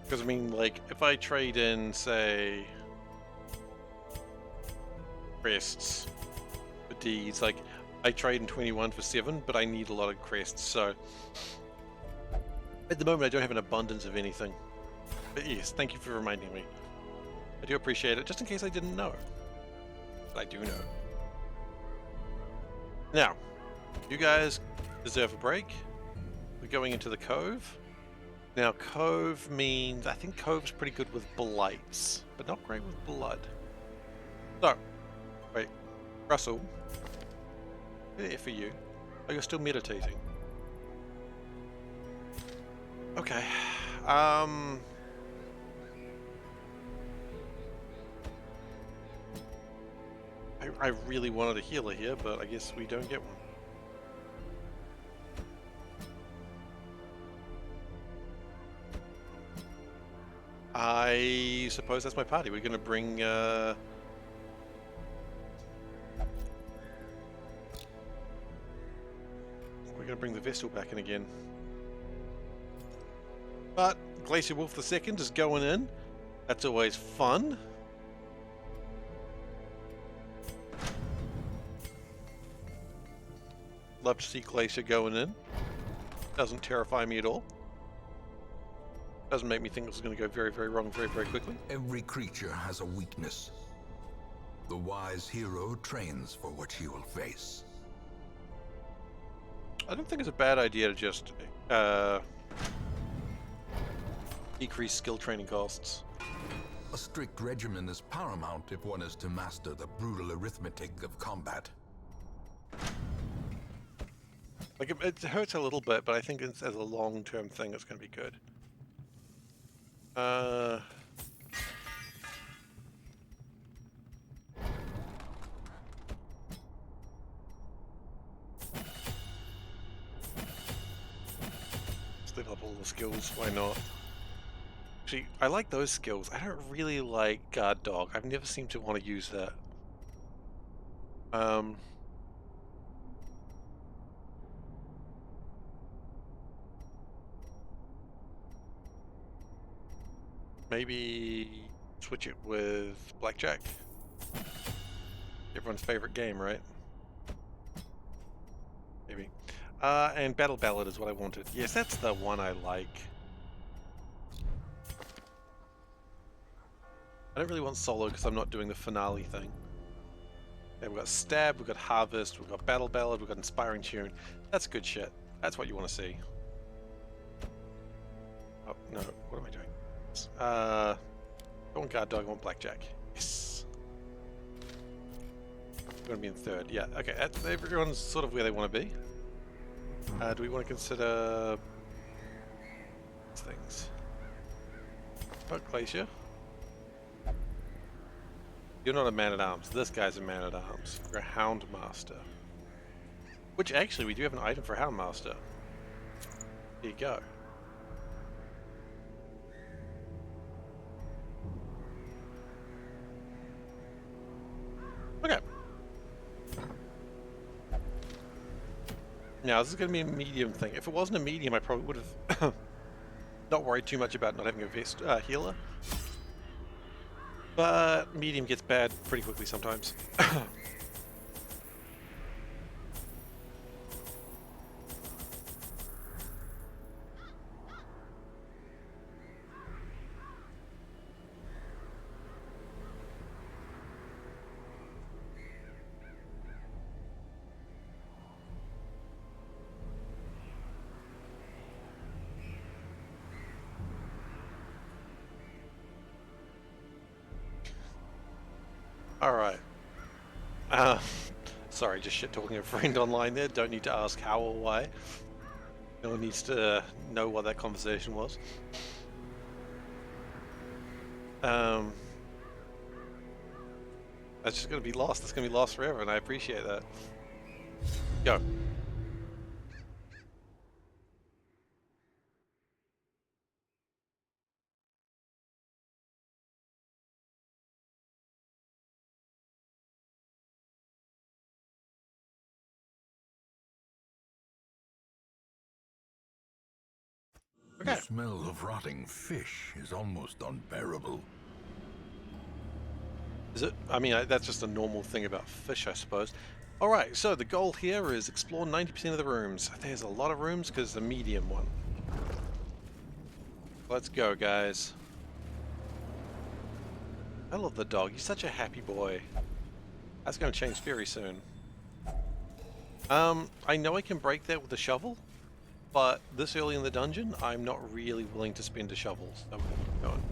Because, I mean, like, if I trade in, say, crests for deeds, like, I trade in 21 for 7, but I need a lot of crests, so... At the moment, I don't have an abundance of anything. But yes, thank you for reminding me. I do appreciate it, just in case I didn't know. But I do know. Now, you guys deserve a break. We're going into the cove. Now, Cove means... I think Cove's pretty good with blights, but not great with blood. So, wait, Russell, there for you. Oh, you're still meditating. Okay, I really wanted a healer here, but I guess we don't get one. I suppose that's my party. We're going to bring... we're going to bring the Vestal back in again. But Glacier Wolf II is going in. That's always fun. Love to see Glacier going in. Doesn't terrify me at all. Doesn't make me think this is going to go very, very wrong very, very quickly. Every creature has a weakness. The wise hero trains for what he will face. I don't think it's a bad idea to just decrease skill training costs. A strict regimen is paramount if one is to master the brutal arithmetic of combat. Like, it hurts a little bit, but I think it's, as a long-term thing, it's going to be good. Split up all the skills, why not? Actually, I like those skills. I don't really like Guard Dog. I've never seemed to want to use that. Maybe switch it with Blackjack. Everyone's favorite game, right? Maybe. And Battle Ballad is what I wanted. Yes, that's the one I like. I don't really want solo because I'm not doing the finale thing. Okay, we've got Stab, we've got Harvest, we've got Battle Ballad, we've got Inspiring Tune. That's good shit. That's what you want to see. Oh, no. What am I doing? I want Guard Dog, I want Blackjack. Yes. I'm going to be in third. Yeah, okay. Everyone's sort of where they want to be. Do we want to consider these things? Oh, Glacier. You're not a man-at-arms. This guy's a man-at-arms. You're a Houndmaster. Which, actually, we do have an item for Houndmaster. There you go. Now, this is going to be a medium thing. If it wasn't a medium, I probably would have not worried too much about not having a vest healer. But medium gets bad pretty quickly sometimes. Alright. Sorry, just shit talking a friend online there. Don't need to ask how or why. No one needs to know what that conversation was. That's just going to be lost. That's going to be lost forever, and I appreciate that. Go. The Okay. smell of rotting fish is almost unbearable. Is it? I mean, that's just a normal thing about fish, I suppose. Alright, so the goal here is explore 90% of the rooms. There's a lot of rooms because it's a medium one. Let's go, guys. I love the dog. He's such a happy boy. That's going to change very soon. I know I can break that with a shovel, but this early in the dungeon, I'm not really willing to spend a shovel, so we're going to keep going.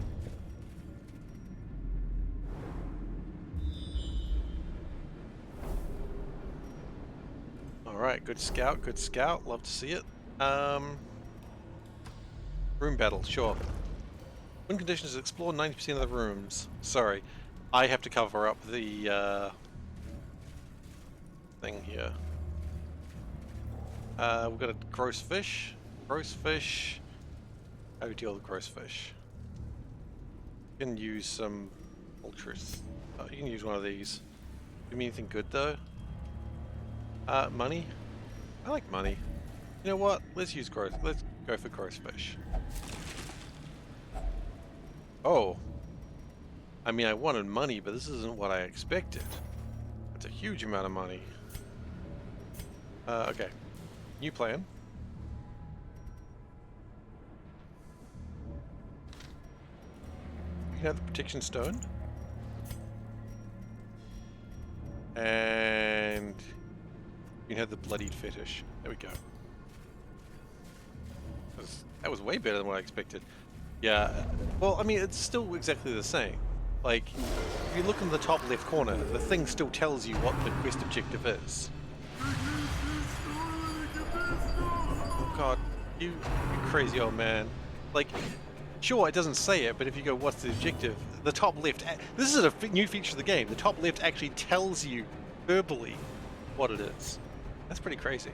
Alright, good scout, good scout. Love to see it. Room battle, sure. Win conditions, explore 90% of the rooms. Sorry, I have to cover up the thing here. We've got a gross fish. Gross fish. How do we deal with gross fish? You can use some ultras. You can use one of these. Give me anything good though? Money? I like money. You know what? Let's use gross. Let's go for gross fish. Oh. I mean, I wanted money, but this isn't what I expected. It's a huge amount of money. Okay. New plan. You can have the protection stone. And you can have the bloodied fetish. There we go. That was way better than what I expected. Yeah, well, I mean, it's still exactly the same. Like, if you look in the top left corner, the thing still tells you what the quest objective is. Oh god, you crazy old man. Like, sure, it doesn't say it, but if you go, what's the objective? The top left, this is a new feature of the game, the top left actually tells you verbally what it is. That's pretty crazy.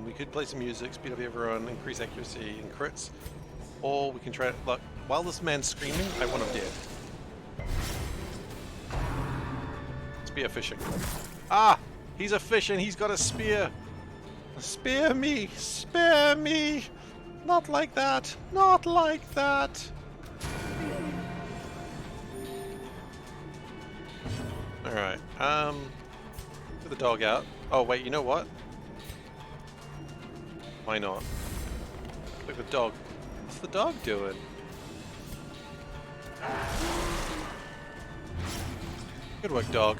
We could play some music, speed up everyone, increase accuracy and crits. Or we can try, look, while this man's screaming, I want him dead. Spear fishing. Ah! He's a fish and he's got a spear! Spare me! Spare me! Not like that! Not like that! Alright, get the dog out. Oh wait, you know what? Why not? Look at the dog. What's the dog doing? Good work, dog.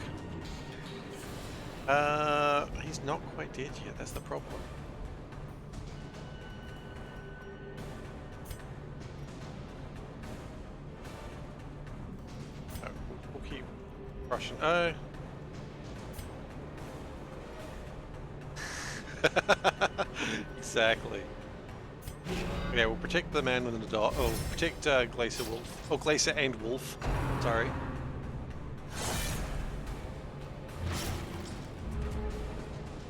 He's not quite dead yet, that's the problem. Oh, we'll keep rushing. Oh. Exactly. Okay, we'll protect the man within the dog. Oh, protect Glacier Wolf. Oh, Glacier and Wolf. Sorry.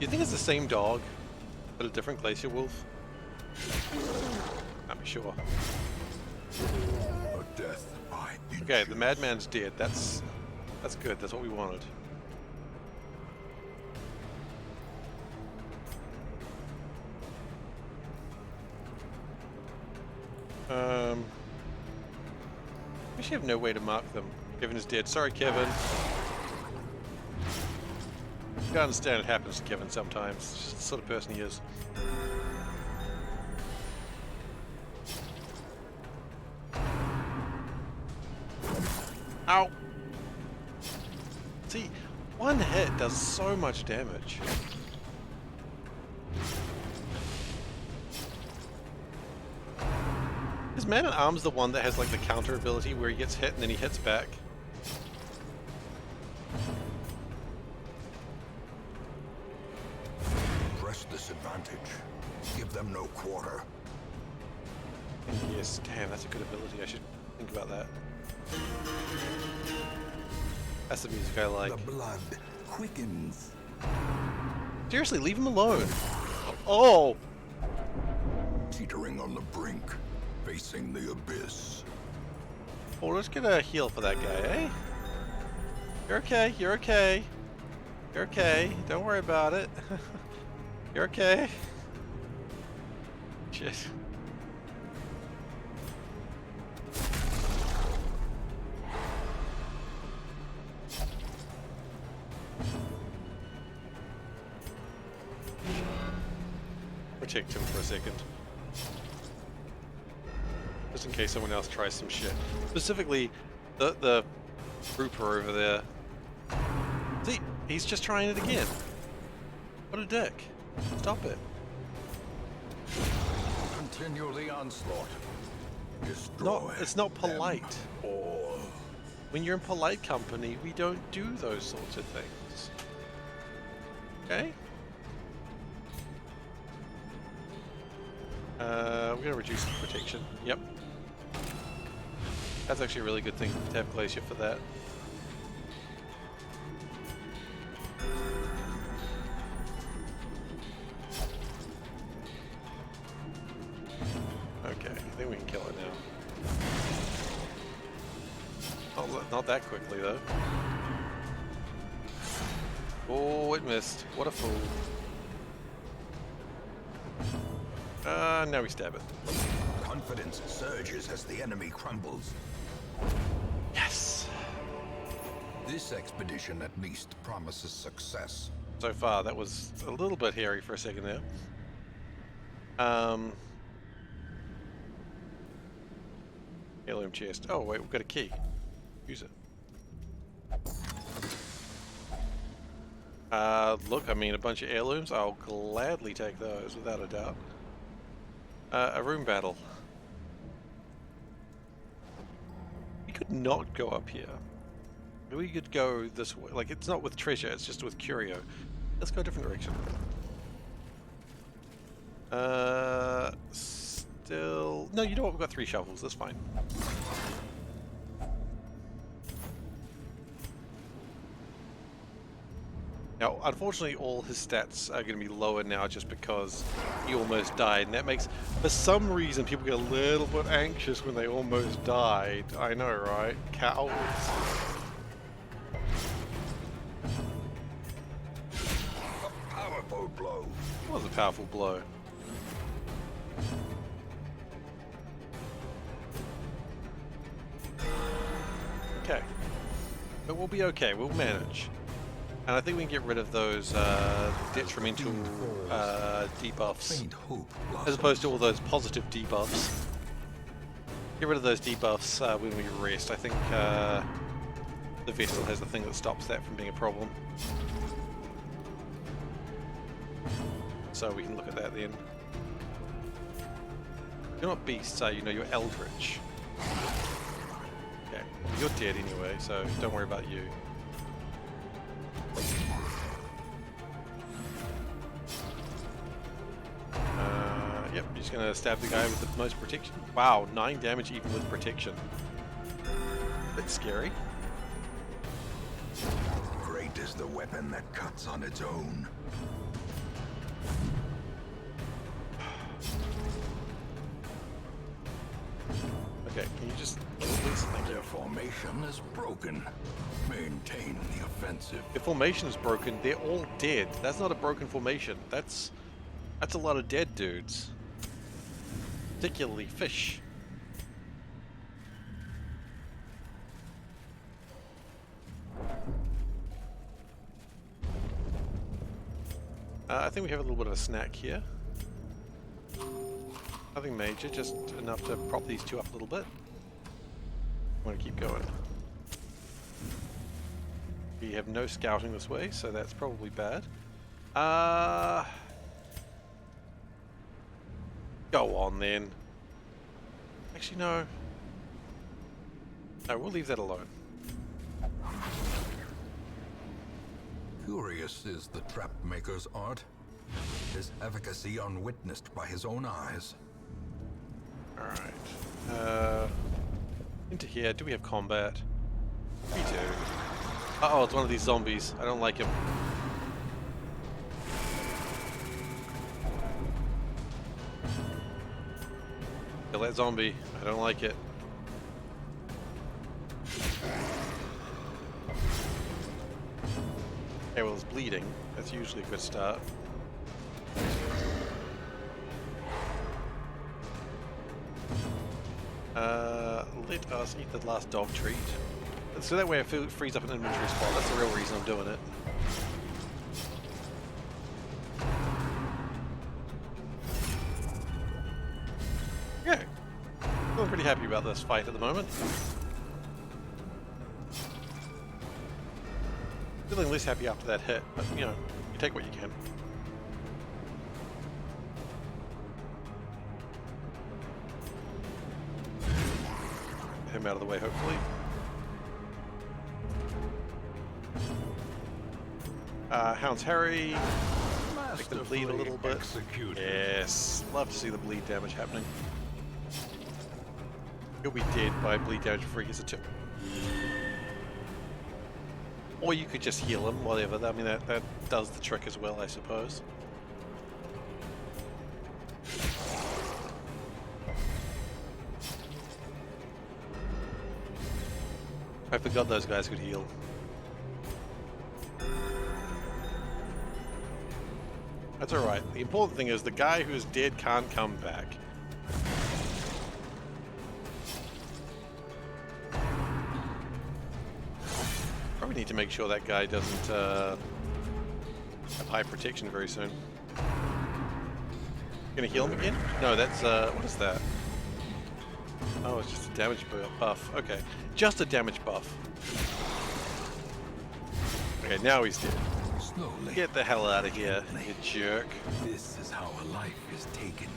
You think it's the same dog, but a different Glacier Wolf? I'm sure. A death by Okay, the madman's dead. That's That's good. That's what we wanted. We actually have no way to mark them. Kevin is dead. Sorry, Kevin. You can understand it happens to Kevin sometimes. It's just the sort of person he is. Ow! See, one hit does so much damage. Is Man-at-Arms the one that has like the counter ability where he gets hit and then he hits back? Press this advantage. Give them no quarter. Yes, damn, that's a good ability. I should think about that. That's the music I like. The blood quickens. Seriously, leave him alone. Oh! Teetering on the brink, facing the abyss. Well, let's get a heal for that guy, eh? You're okay, you're okay. You're okay, don't worry about it. You're okay. Shit. Protect him for a second. Just in case someone else tries some shit. Specifically, the Rooper over there. See, he's just trying it again. What a dick. Stop it. Continue the onslaught. Destroy No, it's not polite. them all. When you're in polite company, we don't do those sorts of things. Okay? We're gonna reduce protection. Yep. That's actually a really good thing to have Glacier for that. Okay, I think we can kill it now. Not that quickly though. Oh, it missed. What a fool. Now we stab it. Confidence surges as the enemy crumbles. Yes! This expedition at least promises success. So far, that was a little bit hairy for a second there. Heirloom chest. Oh wait, we've got a key. Use it. Look, I mean, a bunch of heirlooms. I'll gladly take those, without a doubt. A room battle. We could not go up here. We could go this way. Like, it's not with treasure, it's just with curio. Let's go a different direction. Still... No, you know what? We've got 3 shovels. That's fine. Now, unfortunately, all his stats are going to be lower now just because he almost died. And that makes, for some reason, people get a little bit anxious when they almost died. I know, right? Cowards. A powerful blow. It was a powerful blow. Okay. But we'll be okay. We'll manage. And I think we can get rid of those detrimental debuffs, Faint hope as opposed to all those positive debuffs. Get rid of those debuffs when we rest. I think the Vestal has the thing that stops that from being a problem. So we can look at that then. You're not beasts, are you? No, you're eldritch. Okay, you're dead anyway, so don't worry about you. Yep, you're just gonna stab the guy with the most protection. Wow, 9 damage even with protection. Bit scary. Great is the weapon that cuts on its own. Okay, can you just please? Thank you. Their formation is broken. Maintain the offensive. Their formation is broken. They're all dead. That's not a broken formation. That's a lot of dead dudes. Particularly fish. I think we have a little bit of a snack here. Nothing major, just enough to prop these two up a little bit. I want to keep going. We have no scouting this way, so that's probably bad. Go on then. Actually, no. No, we'll leave that alone. Curious is the trap maker's art. His efficacy unwitnessed by his own eyes. Alright. Into here. Do we have combat? We do. Uh-oh, it's one of these zombies. I don't like him. Kill that zombie. I don't like it. Okay, well, it's bleeding. That's usually a good start. Let us eat the last dog treat. So that way it frees up an inventory spot. That's the real reason I'm doing it. Okay. Feeling pretty happy about this fight at the moment. Feeling less happy after that hit, but you know, you take what you can. Him out of the way, hopefully. Hound's Harry. Make them bleed a little bit. Yes, love to see the bleed damage happening. He'll be dead by bleed damage before he gets a tip. Or you could just heal him, whatever. I mean, that does the trick as well, I suppose. I forgot those guys could heal. That's alright. The important thing is the guy who's dead can't come back. Probably need to make sure that guy doesn't have high protection very soon. Gonna heal him again? No, that's what is that? Oh, it's just a damage buff. Okay, just a damage buff. Okay, now he's dead. Slowly. Get the hell out of here, you jerk. This is how a life is taken.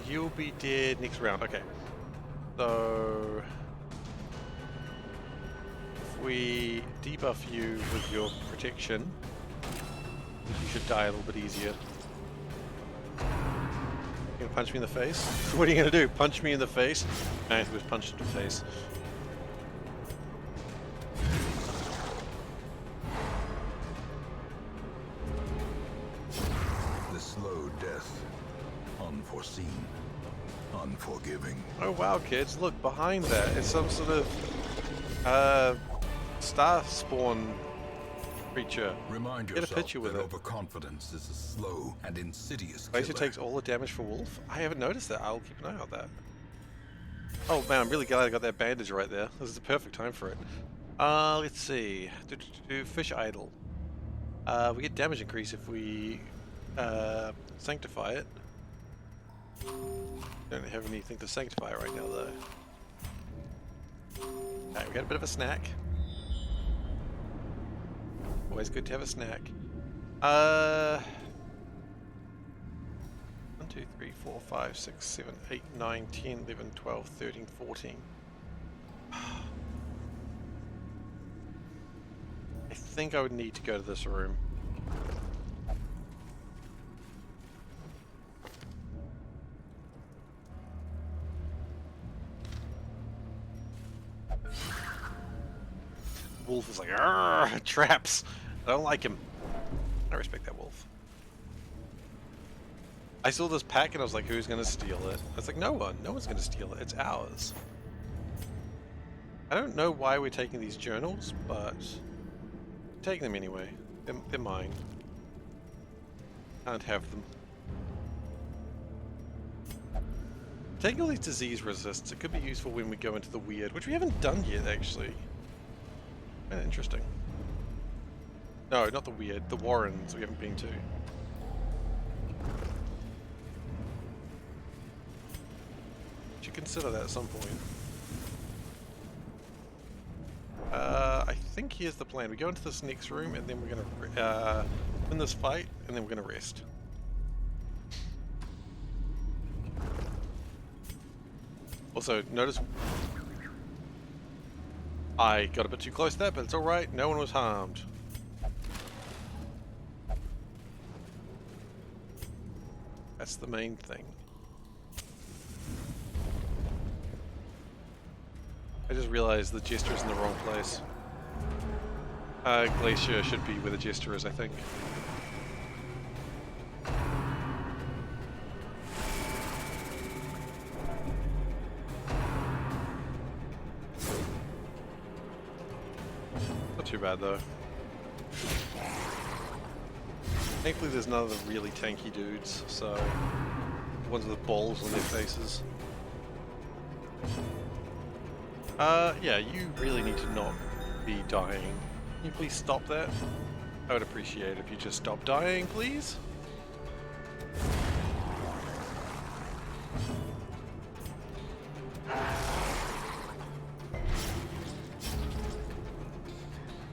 You'll be dead next round. Okay. So if we debuff you with your protection, you should die a little bit easier. You gonna punch me in the face? What are you gonna do? Punch me in the face? I was punched in the face. The slow death. Unforeseen. Unforgiving. Oh wow, kids! Look behind that. It's some sort of star spawn creature. Remind Get a yourself picture with that it. overconfidence is a slow and insidious Laser killer. takes all the damage for Wolf? I haven't noticed that. I'll keep an eye on that. Oh man, I'm really glad I got that bandage right there. This is the perfect time for it. Let's see. Fish idol. We get damage increase if we sanctify it. Don't have anything to sanctify right now though. Alright, we got a bit of a snack. Always good to have a snack. 1, 2, 3, 4, 5, 6, 7, 8, 9, 10, 11, 12, 13, 14. I think I would need to go to this room. Wolf is like, "Arrgh, traps. I don't like him. I respect that wolf. I saw this pack and I was like, who's gonna steal it? I was like, no one. No one's gonna steal it. It's ours. I don't know why we're taking these journals, but take them anyway. They're mine. Can't have them. Taking all these disease resists, it could be useful when we go into the weird, which we haven't done yet, actually. Kind of interesting. No, not the weird. The Warrens we haven't been to. Should consider that at some point. I think here's the plan. We go into this next room, and then we're gonna win this fight, and then we're gonna rest. Also, notice I got a bit too close to that, but it's alright, no one was harmed. That's the main thing. I just realized the Jester is in the wrong place. Glacier should be where the Jester is, I think. Not too bad though. Thankfully there's none of the really tanky dudes, so ones with balls on their faces. Yeah, you really need to not be dying. Can you please stop that? I would appreciate it if you just stop dying, please.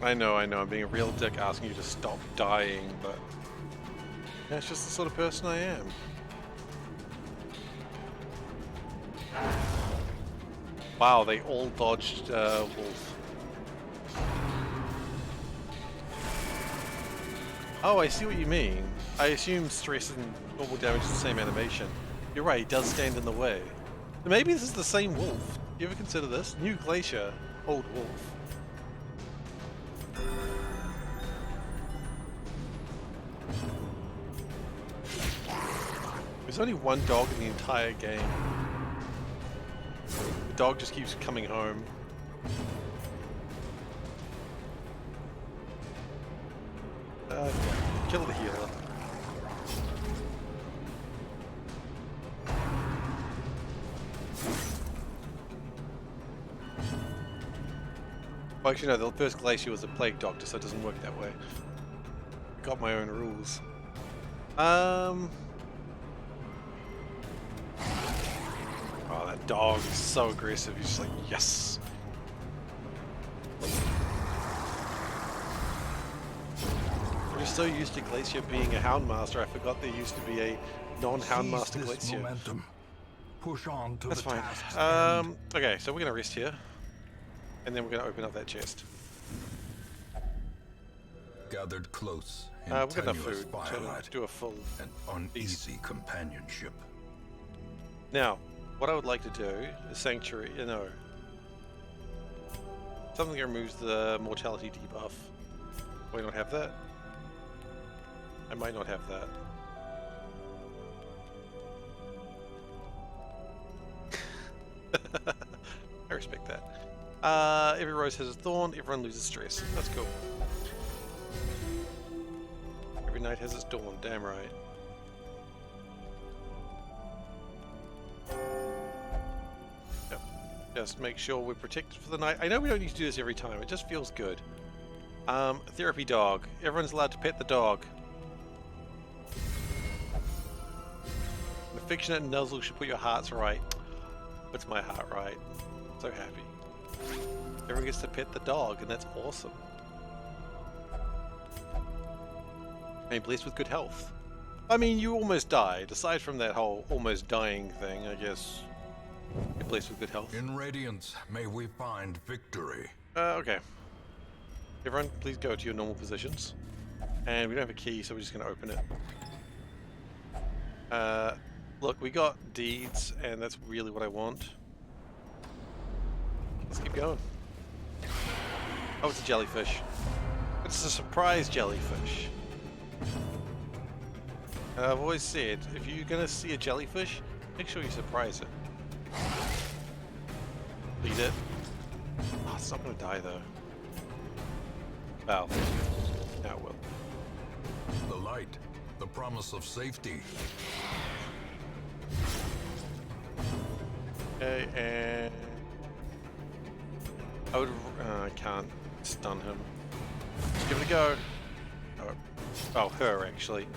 I know, I'm being a real dick asking you to stop dying, but that's just the sort of person I am. Wow, they all dodged Wolf. Oh, I see what you mean. I assume stress and normal damage is the same animation. You're right, he does stand in the way. Maybe this is the same Wolf. You ever consider this? New Glacier, old Wolf. There's only one dog in the entire game. The dog just keeps coming home. Kill the healer. Well, actually no, the first Glacier was a plague doctor, so it doesn't work that way. Got my own rules. Oh, that dog is so aggressive. He's just like, yes. I'm just so used to Glacier being a Houndmaster, I forgot there used to be a non-Houndmaster Glacier. Momentum. Push on to That's the fine. task. Okay, so we're gonna rest here, and then we're gonna open up that chest. Gathered close in We've got enough tenuous food firelight to do a full and uneasy companionship. Now, what I would like to do is Sanctuary, something that removes the mortality debuff. Do I not have that? I might not have that. I respect that. Every rose has a thorn, everyone loses stress. That's cool. Every night has its dawn, damn right. Yep. Just make sure we're protected for the night. I know we don't need to do this every time, it just feels good. Therapy dog. Everyone's allowed to pet the dog. An affectionate nuzzle should put your hearts right. Puts my heart right. So happy. Everyone gets to pet the dog, and that's awesome. And blessed with good health. I mean, you almost died. Aside from that whole almost dying thing, I guess you're blessed with good health. In Radiance, may we find victory. Okay. Everyone, please go to your normal positions. And we don't have a key, so we're just going to open it. Look, we got deeds, and that's really what I want. Let's keep going. Oh, it's a jellyfish. It's a surprise jellyfish. And I've always said, if you're gonna see a jellyfish, make sure you surprise it. Eat it. Oh, it's not gonna die though. Well, now it will. The light, the promise of safety. Okay, and I can't stun him. Just give it a go. Oh, her actually.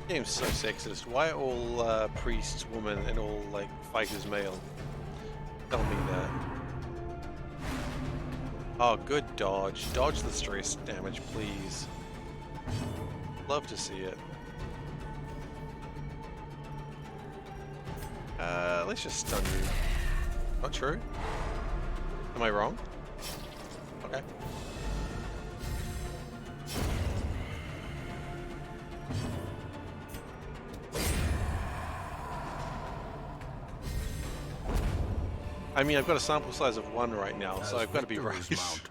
Game's so sexist. Why are all priests women and all like fighters male? Tell me that. Oh, good dodge. Dodge the stress damage, please. Love to see it. Let's just stun you. Not true? Am I wrong? Okay. I mean, I've got a sample size of 1 right now, so I've got to be right. Mount,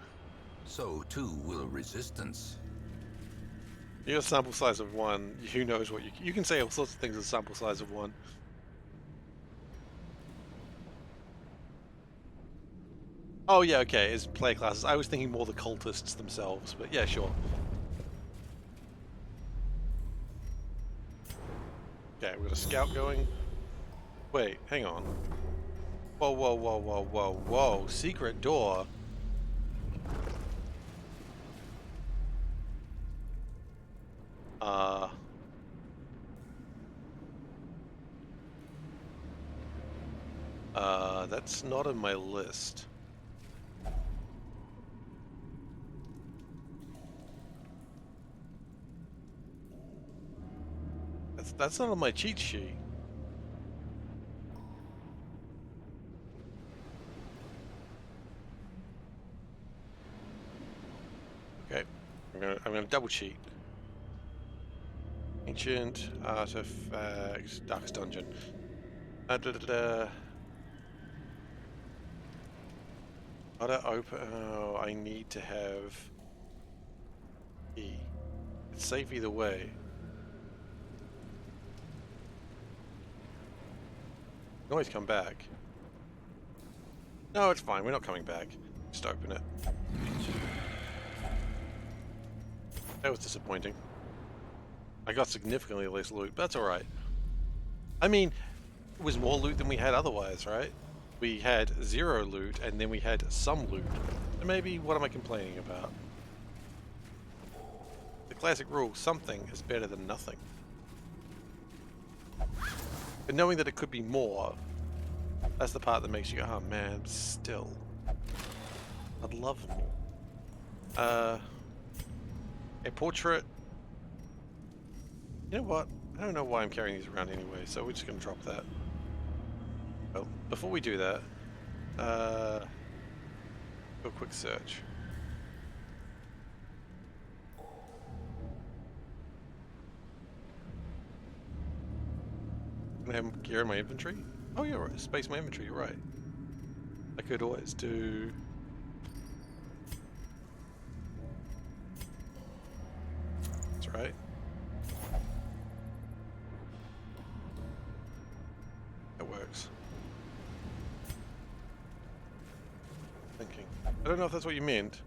so too will resistance. You got a sample size of 1. Who knows what you can say all sorts of things with a sample size of 1. Oh yeah, okay, it's player classes. I was thinking more the cultists themselves, but yeah, sure. Okay, we've got a scout going. Wait, hang on. Whoa, whoa, whoa, whoa, whoa, whoa. Secret door. That's not on my list. That's not on my cheat sheet. Okay, I'm gonna double cheat. Ancient artifacts, Darkest Dungeon. Da, da, da. How to open? Oh, I need to have key. It's safe either way. You can always come back. No, it's fine. We're not coming back. Just open it. That was disappointing. I got significantly less loot, but that's alright. I mean, it was more loot than we had otherwise, right? We had 0 loot, and then we had some loot. So maybe, what am I complaining about? The classic rule, something is better than nothing. But knowing that it could be more, that's the part that makes you go, oh man, still. I'd love more. A portrait. You know what? I don't know why I'm carrying these around anyway, so we're just going to drop that. Well, before we do that, do a quick search. Can I have gear in my inventory? Oh, yeah, right. Space my inventory, you're right. I could always do... That's right. That works. Thinking. I don't know if that's what you meant.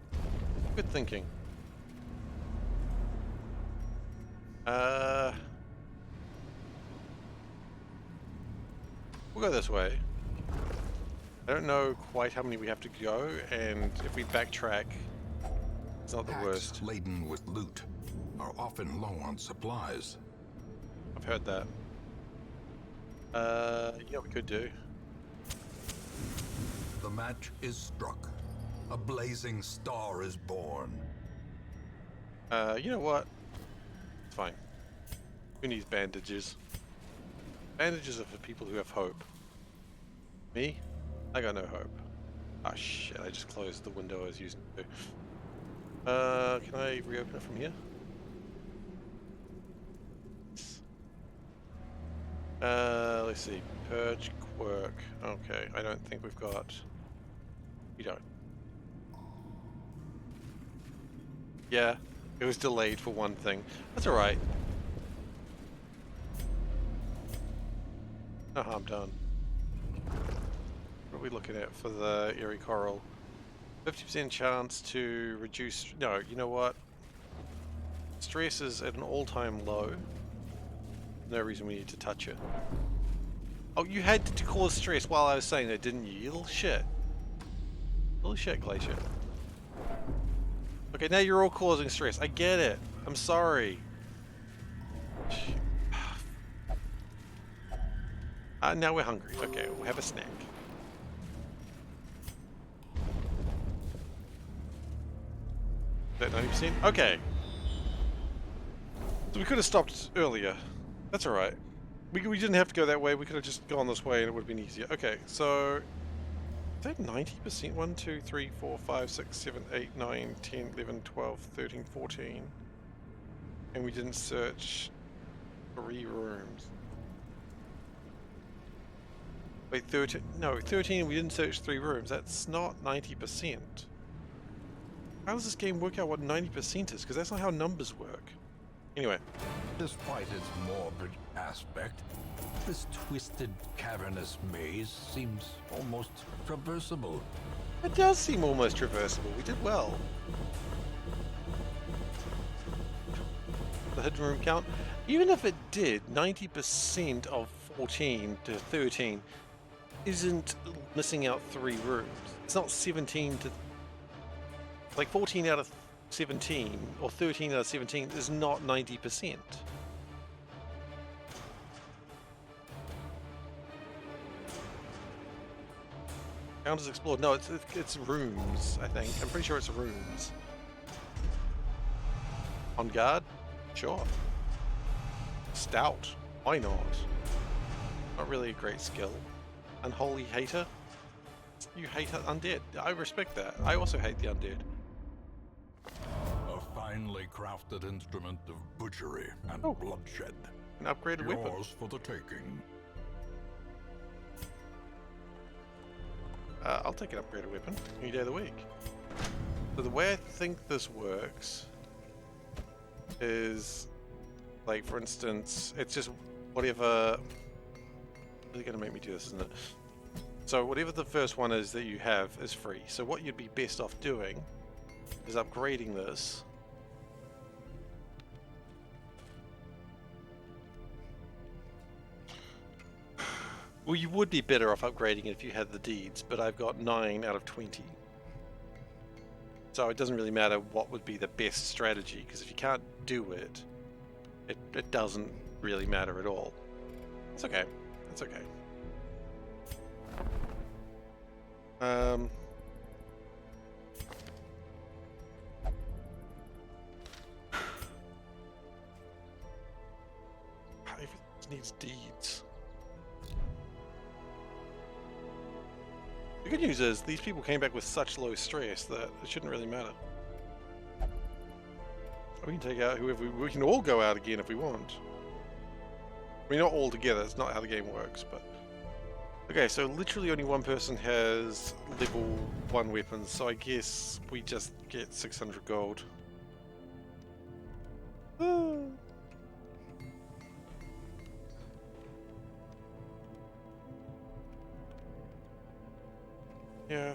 Good thinking. We'll go this way. I don't know quite how many we have to go, and if we backtrack, it's not the worst. Laden with loot are often low on supplies. I've heard that. You know what we could do? The match is struck. A blazing star is born. You know what? It's fine. Who needs bandages? Bandages are for people who have hope. Me? I got no hope. Ah shit, I just closed the window I was using to. Can I reopen it from here? Let's see. Purge quirk. Okay, I don't think we've got... We don't. Yeah, it was delayed for one thing. That's alright. No harm done. What are we looking at for the Airy Coral? 50% chance to reduce... No, you know what? Stress is at an all-time low. No reason we need to touch it. Oh, you had to cause stress while I was saying that, didn't you? You little shit. Little shit, Glacier. Okay, now you're all causing stress. I get it. I'm sorry. Now we're hungry. Okay, we'll have a snack. Is that 90%? Okay. So we could have stopped earlier. That's alright. We didn't have to go that way. We could have just gone this way and it would have been easier. Okay, so... Is that 90%? 1, 2, 3, 4, 5, 6, 7, 8, 9, 10, 11, 12, 13, 14. And we didn't search 3 rooms. Wait, 13? No, 13 we didn't search 3 rooms. That's not 90%. How does this game work out what 90% is? Because that's not how numbers work. Anyway. Despite its morbid aspect, this twisted, cavernous maze seems almost traversable. It does seem almost traversable. We did well. The hidden room count. Even if it did, 90% of 14 to 13 isn't missing out 3 rooms. It's not 17 to... Like 14 out of 17 or 13 out of 17 is not 90%. Counters explored. No, it's rooms, I think. I'm pretty sure it's rooms. On guard? Sure. Stout. Why not? Not really a great skill. Unholy hater? You hate undead. I respect that. I also hate the undead. A finely crafted instrument of butchery and bloodshed. An upgraded weapon. Yours for the taking. I'll take an upgraded weapon any day of the week. So the way I think this works is, like, for instance, it's just whatever... They're going to make me do this, isn't it? So whatever the first one is that you have is free. So what you'd be best off doing is upgrading this. Well, you would be better off upgrading it if you had the deeds, but I've got 9 out of 20. So it doesn't really matter what would be the best strategy, because if you can't do it, it doesn't really matter at all. It's okay. It's okay. Everything needs deeds. The good news is these people came back with such low stress that it shouldn't really matter. We can take out whoever we can all go out again if we want. I mean, not all together, that's not how the game works, but... Okay, so literally only one person has level 1 weapons, so I guess we just get 600 gold. Yeah.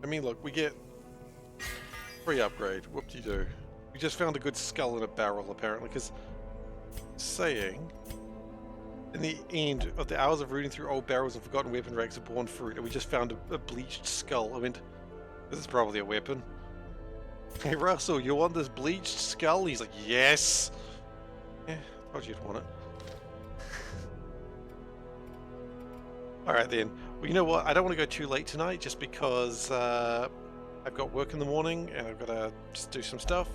I mean, look, we get free upgrade. Whoop-de-doo. We just found a good skull in a barrel, apparently, because saying in the end of the hours of rooting through old barrels and forgotten weapon racks of born fruit, and we just found a bleached skull. I went, this is probably a weapon. Hey, Russell, you want this bleached skull? He's like, yes! Yeah, thought you'd want it. Alright then. Well, you know what? I don't want to go too late tonight just because I've got work in the morning and I've got to just do some stuff.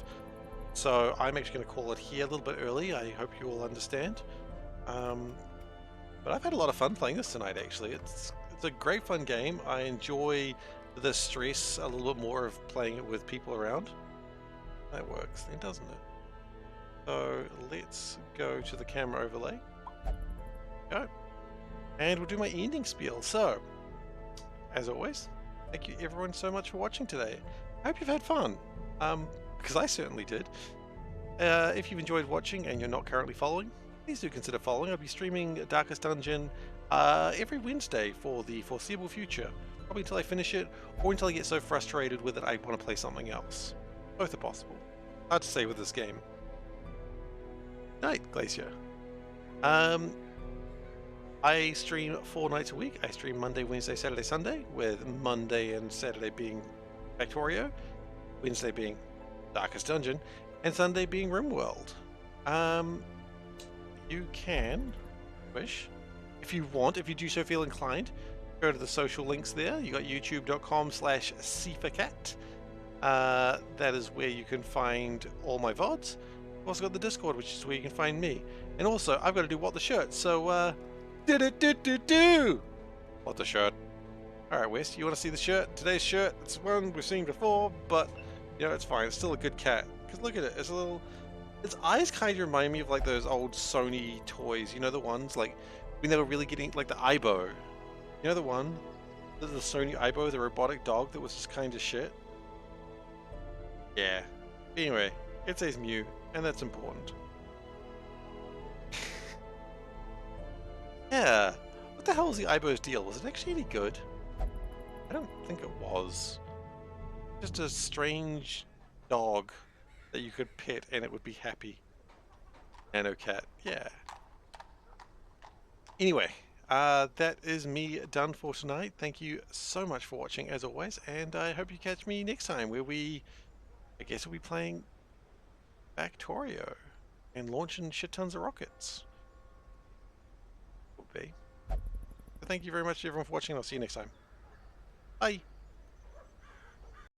So I'm actually going to call it here a little bit early. I hope you all understand. But I've had a lot of fun playing this tonight, actually. It's a great fun game. I enjoy the stress a little bit more of playing it with people around. That works then, doesn't it? So let's go to the camera overlay. Go. And we'll do my ending spiel. So, as always, thank you everyone so much for watching today. I hope you've had fun, because I certainly did. If you've enjoyed watching and you're not currently following, please do consider following. I'll be streaming Darkest Dungeon every Wednesday for the foreseeable future. Probably until I finish it, or until I get so frustrated with it I want to play something else. Both are possible. Hard to say with this game. Night, Glacier. I stream 4 nights a week. I stream Monday, Wednesday, Saturday, Sunday, with Monday and Saturday being Factorio, Wednesday being Darkest Dungeon, and Sunday being RimWorld. You can, wish, if you want, if you do so feel inclined, go to the social links there. You got youtube.com/SeiferKatt. That is where you can find all my VODs. I've also got the Discord, which is where you can find me. And also, I've got to do What the Shirt, so, do! What the Shirt. Alright, Wes, you want to see the shirt? Today's shirt, it's one we've seen before, but, you know, it's fine. It's still a good cat. Because look at it, it's a little... Its eyes kind of remind me of, like, those old Sony toys. You know the ones, like, when they were really getting, like, the Aibo. You know the one? The Sony Aibo, the robotic dog that was just kind of shit? Yeah. Anyway, it says Mew, and that's important. Yeah. What the hell was the Aibo's deal? Was it actually any good? I don't think it was. Just a strange dog that you could pet and it would be happy. Nano cat, yeah. Anyway, that is me done for tonight. Thank you so much for watching as always, and I hope you catch me next time where I guess we'll be playing Factorio and launching shit tons of rockets. Will be. So thank you very much everyone for watching, and I'll see you next time. Bye!